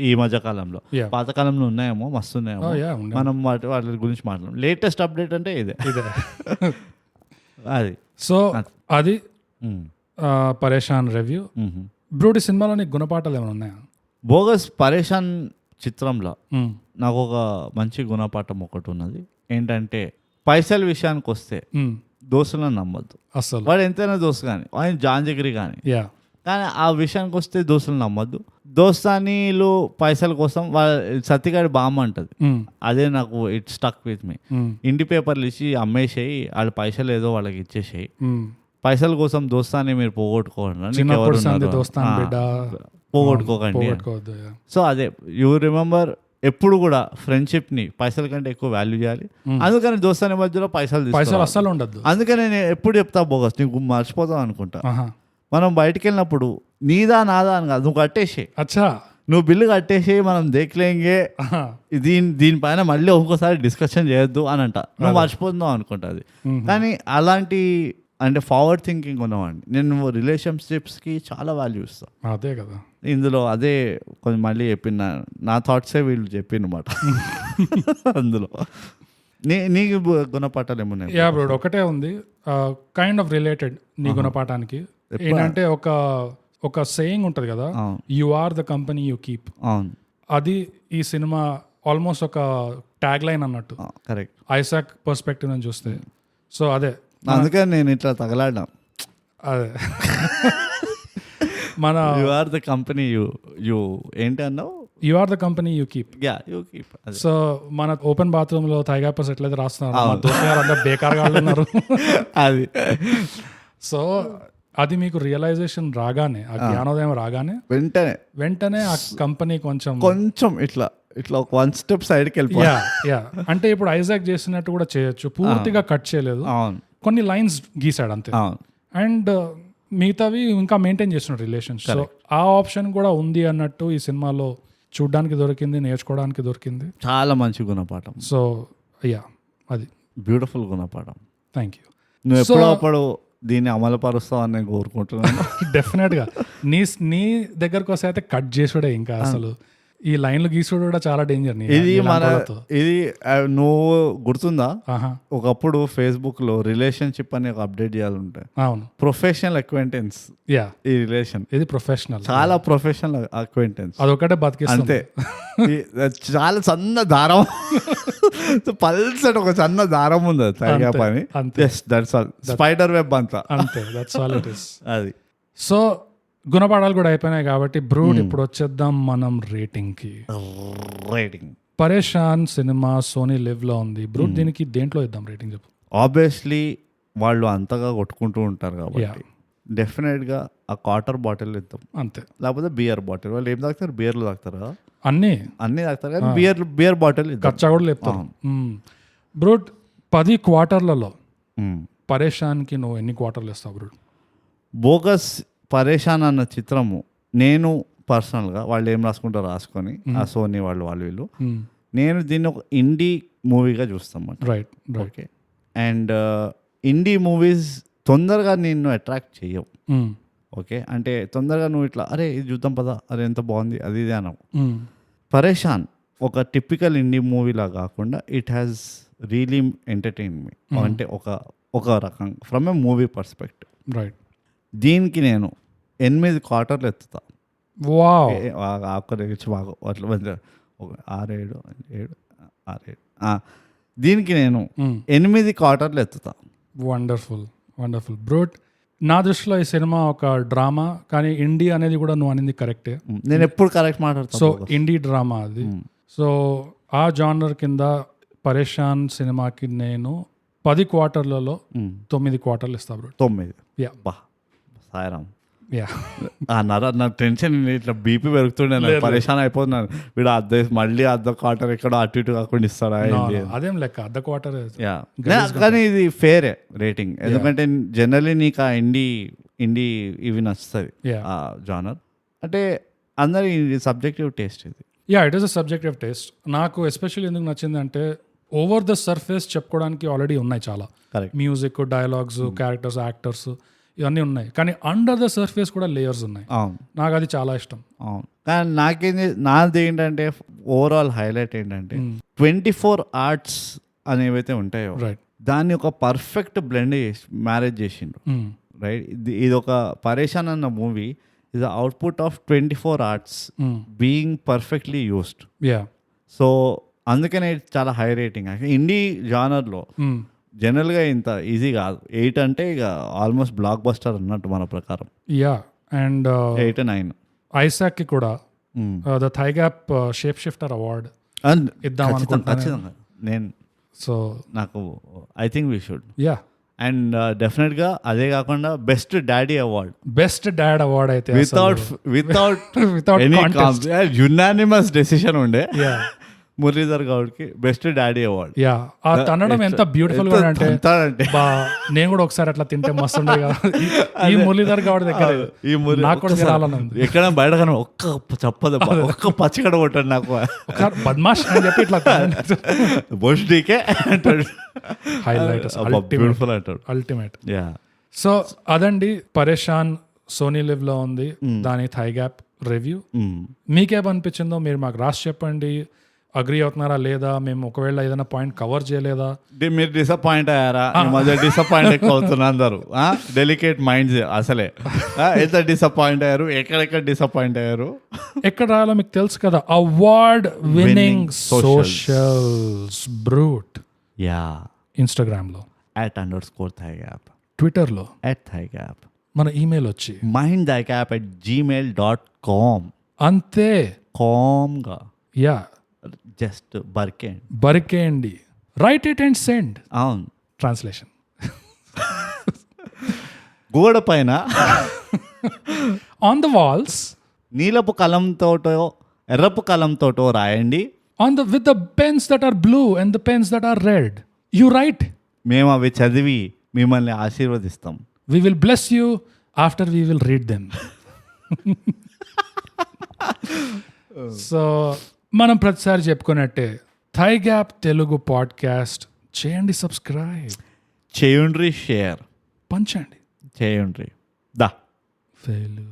ఈ మధ్య కాలంలో. Yeah. పాతకాలంలో ఉన్నాయేమో, మస్తు ఉన్నాయేమో. Oh, yeah, ఉన్నాయి. మనం వాటి గురించి మాట్లాడడం. లేటెస్ట్ అప్డేట్ అంటే ఇదే. అది సో అది పరేషాన్ రివ్యూ. బ్రూడ్, ఈ సినిమాలో నీకు గుణపాఠాలు ఏమైనా ఉన్నాయా? బోగస్ పరేషాన్ చిత్రంలో నాకు ఒక మంచి గుణపాఠం ఒకటి ఉన్నది. ఏంటంటే పైసల విషయానికి వస్తే దోస్తులను నమ్మద్దు. అసలు వాడు ఎంతైనా దోస్తు కానీ, ఆయన జాంజగిరి కానీ, యా, కానీ ఆ విషయానికి వస్తే దోస్తులను నమ్మద్దు. దోస్తానీలు పైసల కోసం వాళ్ళ సత్తిగాడి బామ్మ అంటది. అదే నాకు ఇట్ స్టక్ విత్ మీ. ఇంటి పేపర్లు ఇచ్చి అమ్మేసేయి, వాళ్ళ పైసలు ఏదో వాళ్ళకి ఇచ్చేసేయి, పైసల కోసం దోస్తాన్ని మీరు పోగొట్టుకోండి, పోగొట్టుకోకండి. సో అదే యూ రిమెంబర్, ఎప్పుడు కూడా ఫ్రెండ్షిప్ ని పైసల కంటే ఎక్కువ వాల్యూ చేయాలి. అందుకని దోస్తాని మధ్యలో పైసలు అస్సలు ఉండదు. అందుకని నేను ఎప్పుడు చెప్తా, బోగస్ నీకు మర్చిపోతావు అనుకుంటా, మనం బయటికి వెళ్ళినప్పుడు నీదా నాదా అని కాదు, నువ్వు కట్టేసేయి, నువ్వు బిల్లు కట్టేసి మనం దేఖలేంగే, దీనిపైన మళ్ళీ ఇంకోసారి డిస్కషన్ చేయొద్దు అని అంట. నువ్వు మర్చిపోతున్నావు అనుకుంటా అది. కానీ అలాంటి అంటే ఫార్వర్డ్ థింకింగ్ ఉన్నవాడిని నేను. రిలేషన్షిప్స్కి చాలా వాల్యూ ఇస్తాను. అదే కదా ఇందులో అదే కొంచెం మళ్ళీ చెప్పిన నా థాట్సే వీళ్ళు చెప్పినమాట అందులో. నీకు గుణపాఠాలు ఏమున్నాయి? యా బ్రో, ఒకటే ఉంది, కైండ్ ఆఫ్ రిలేటెడ్ నీ గుణపాఠానికి. ఏంటంటే ఒక సేయింగ్ ఉంటుంది కదా, you are the company you keep. అది ఈ సినిమా ఆల్మోస్ట్ ఒక ట్యాగ్ లైన్ అన్నట్టు, కరెక్ట్, ఐసాక్ పర్స్పెక్టివ్ నుంచి చూస్తే. సో అదే అందుకని నేను ఇట్లా తగలాడినా. అదే మన you are the company you ఏంటి అన్నావు? You are the company you keep. So మన ఓపెన్ బాత్రూమ్ లో థైగాపర్స్ ఎట్లయితే రాస్తున్నారు, దోస్తుగారు అందరూ బేకార్ గాళ్ళు ఉన్నారు అది. సో అది మీకు రియలైజేషన్ రాగానే, ఆ జ్ఞానోదయం రాగానే వెంటనే ఆ కంపెనీ కొంచెం ఇట్లా ఒక 1 step సైడ్కి వెళ్ళిపోయా. అంటే ఇప్పుడు ఐజాక్ చేసినట్టు కూడా చేయొచ్చు, పూర్తిగా కట్ చేయలేదు, కొన్ని లైన్స్ గీసాడు అంతే, అండ్ మిగతావి ఇంకా మెయింటైన్ చేస్తున్నాడు రిలేషన్స్. సో ఆ ఆప్షన్ కూడా ఉంది అన్నట్టు ఈ సినిమాలో చూడడానికి దొరికింది, నేర్చుకోవడానికి దొరికింది. చాలా మంచి గుణపాఠం. సో అది బ్యూటిఫుల్ గుణపాఠం. Thank you. నువ్వు ఎప్పుడప్పుడు దీన్ని అమలుపరుస్తావు అని నేను కోరుకుంటున్నాను. డెఫినెట్గా నీ దగ్గరకు వస్తే అయితే కట్ చేసుడే, ఇంకా అసలు ఈ లైన్లు గీసుడు కూడా చాలా డేంజర్. ఇది నువ్వు గుర్తుందా, ఒకప్పుడు ఫేస్బుక్ లో రిలేషన్షిప్ అని ఒక అప్డేట్ చేయాలంటే, అవును, ప్రొఫెషనల్ అక్వైంటెన్స్, ఈ రిలేషన్ ఇది ప్రొఫెషనల్, చాలా ప్రొఫెషనల్ అక్వైంటెన్స్, అదొకటే బతికిస్తుంది. అంతే, చాలా సన్న దారం, పల్సటి ఒక సన్న దారం ఉంది తయారు పని, స్పైడర్ వెబ్ అంతా, అంతే, దట్స్ ఆల్ ఇట్ ఇస్. అది. సో గుణపాఠాలు కూడా అయిపోయినాయి కాబట్టి బ్రూడ్, ఇప్పుడు వచ్చేద్దాం మనం రేటింగ్ కి. పరేషాన్ సినిమా సోనీ లివ్ లో ఉంది బ్రూడ్, దీనికి దేంట్లో ఇద్దాం రేటింగ్ చెప్పు? ఆబ్వియస్లీ వాళ్ళు అంతగా కొట్టుకుంటూ ఉంటారు కాబట్టి డెఫినెట్ గా ఆ క్వార్టర్ బాటిల్ ఇద్దాం అంతే, లేకపోతే బియర్ బాటిల్. వాళ్ళు ఏం తాగుతారు? బియర్లు తాగుతారా? అన్ని తాగుతారు, కానీ బియర్ బాటిల్ ఖర్చా కూడా లేపుతాం. బ్రూడ్ 10 క్వార్టర్లలో పరేషాన్కి నువ్వు ఎన్ని క్వార్టర్లు ఇస్తావు బ్రూడ్? బోగస్ పరేషాన్ అన్న చిత్రము నేను పర్సనల్గా, వాళ్ళు ఏం రాసుకుంటారో రాసుకొని, ఆ సోనీ వాళ్ళు వీళ్ళు, నేను దీన్ని ఒక ఇండీ మూవీగా చూస్తాం. Right, okay. And INDI movies తొందరగా నిన్ను అట్రాక్ట్ చేయవు. ఓకే, అంటే తొందరగా నువ్వు ఇట్లా అరే ఇది చూద్దాం పదా, అరే ఎంత బాగుంది అది ఇది అనవు. పరేషాన్ ఒక టిపికల్ ఇండీ మూవీలా కాకుండా ఇట్ హ్యాస్ రియలీ ఎంటర్టైన్ మీ, అంటే ఒక రకంగా from A movie perspective. Right. దీనికి నేను 8 క్వార్టర్లు ఎత్తుతా. దీనికి నేను 8 క్వార్టర్లు ఎత్తుతా. Wonderful brute. నా దృష్టిలో ఈ సినిమా ఒక డ్రామా, కానీ ఇండీ అనేది కూడా నువ్వు అనేది కరెక్టే, నేను ఎప్పుడు కరెక్ట్ మాట్లాడతాను. సో ఇండీ డ్రామా అది. సో ఆ జానర్ కింద పరేషాన్ సినిమాకి నేను 10 క్వార్టర్లలో 9 క్వార్టర్లు ఇస్తా బ్రూట్. 9? సాయిరామ్, నా టెన్షన్ ఇట్లా బీపీ పెరుగుతుండే, పరేషాన్ అయిపోతున్నాను. వీడు మళ్ళీ అర్ధ క్వార్టర్ ఎక్కడో అటు ఇటు కాకుండా ఇస్తాడా? అదేం లెక్క, అర్ధ క్వార్టర్. కానీ ఇది ఫేరే రేటింగ్, ఎందుకంటే జనరలీ నీకు ఆ ఇండీ ఇవి నచ్చుతుంది ఆ జానర్. అంటే అందరి సబ్జెక్టివ్ టేస్ట్ ఇది. It is a subjective taste. నాకు ఎస్పెషల్లీ ఎందుకు నచ్చింది అంటే ఓవర్ ద సర్ఫేస్ చెప్పుకోవడానికి ఆల్రెడీ ఉన్నాయి చాలా, మ్యూజిక్, డైలాగ్స్, క్యారెక్టర్స్, యాక్టర్స్, ఇవన్నీ ఉన్నాయి, కానీ అండర్ ద సర్ఫేస్ కూడా లేయర్స్ ఉన్నాయి. అవును, నాకు అది చాలా ఇష్టం. అవును. కానీ నాది ఏంటంటే ఓవరాల్ హైలైట్ ఏంటంటే 24 ఆర్ట్స్ అనేవైతే ఉంటాయో రైట్, దాన్ని ఒక పర్ఫెక్ట్ బ్లెండ్ మ్యారేజ్ చేసిండ్రు. రైట్, ఇది ఒక పరేషాన్ అన్న movie is output of 24 arts being perfectly used. So అందుకనే చాలా హై రేటింగ్. ఇండీ జానర్లో జనరల్గా ఇంత ఈజీ కాదు. 8 అంటే ఇక ఆల్మోస్ట్ బ్లాక్ బస్టర్ అన్నట్టు మన ప్రకారం. అండ్ 8, 9 ఐసాక్ కి కూడా the thigh gap shape shifter award ఇద్దాం అనుకుంటున్నాను నేను. సో నాకు I think we should. And డెఫినెట్గా అదే కాకుండా best daddy award, best dad award అయితే వితౌట్ యునానిమస్ డెసిషన్ ఉండే మురళీధర్ గౌడ్కి బెస్ట్ డాడీ అవార్డ్. ఆ తనడం ఎంత బ్యూటిఫుల్ గా అంటే నేను కూడా ఒకసారి అట్లా తింటే మస్తు ఉండే కదా ఈ మురళీధర్ గౌడ్ దగ్గర. నాకు కూడా తినాలని ఉంది. ఎక్కడ బయట కానీ చెప్పదు, ఒక్క పచ్చికడ కొట్టాడు నాకు బద్మాష్ అని చెప్పి ఇట్లా బోస్డీకే అంటాడు. హైలైట్, బ్యూటిఫుల్ అంటాడు, అల్టిమేట్. సో అదండి పరేషాన్ సోనీ లివ్ లో ఉంది, దాని థై గ్యాప్ రివ్యూ. మీకేమనిపించిందో మీరు మాకు రాసి చెప్పండి. అగ్రీ అవుతున్నారా లేదా, మేము ఒకవేళ ఏదైనా పాయింట్ కవర్ చేయలేదా, మీరు డిసప్పాయింట్ అయ్యారా? మధ్య డిసప్పాయింట్ ఎక్కువ అవుతున్నా అందరు. డెలికేట్ మైండ్స్ అసలే ఎంత డిసప్పాయింట్ అయ్యారు, ఎక్కడెక్కడ డిసప్పాయింట్ అయ్యారు, ఎక్కడ రాయాలో మీకు తెలుసు కదా. అవార్డ్ విన్నింగ్ సోషల్స్ బ్రూట్. ఇన్స్టాగ్రామ్ లో @_thigap, ట్విట్టర్ లో @thigap, మన ఈమెయిల్ వచ్చి mindthigap@gmail.com. అంతే కామ్గా జస్ట్ బరికేయండి. Write it and send. అవును, ట్రాన్స్లేషన్ గోడ పైన ఆన్ ద వాల్స్ నీలపు కలంతోటో ఎర్రపు కలంతోటో రాయండి. with the pens that are blue and the pens that are red, you write. మేము అవి చదివి మిమ్మల్ని ఆశీర్వదిస్తాం. We will bless you after we will read them. So మనం ప్రతిసారి చెప్పుకున్నట్టే థై గ్యాప్ తెలుగు పాడ్కాస్ట్ చేయండి, సబ్స్క్రైబ్ చేయండి, షేర్ పంచండి, చేయండి. దా వెలుగు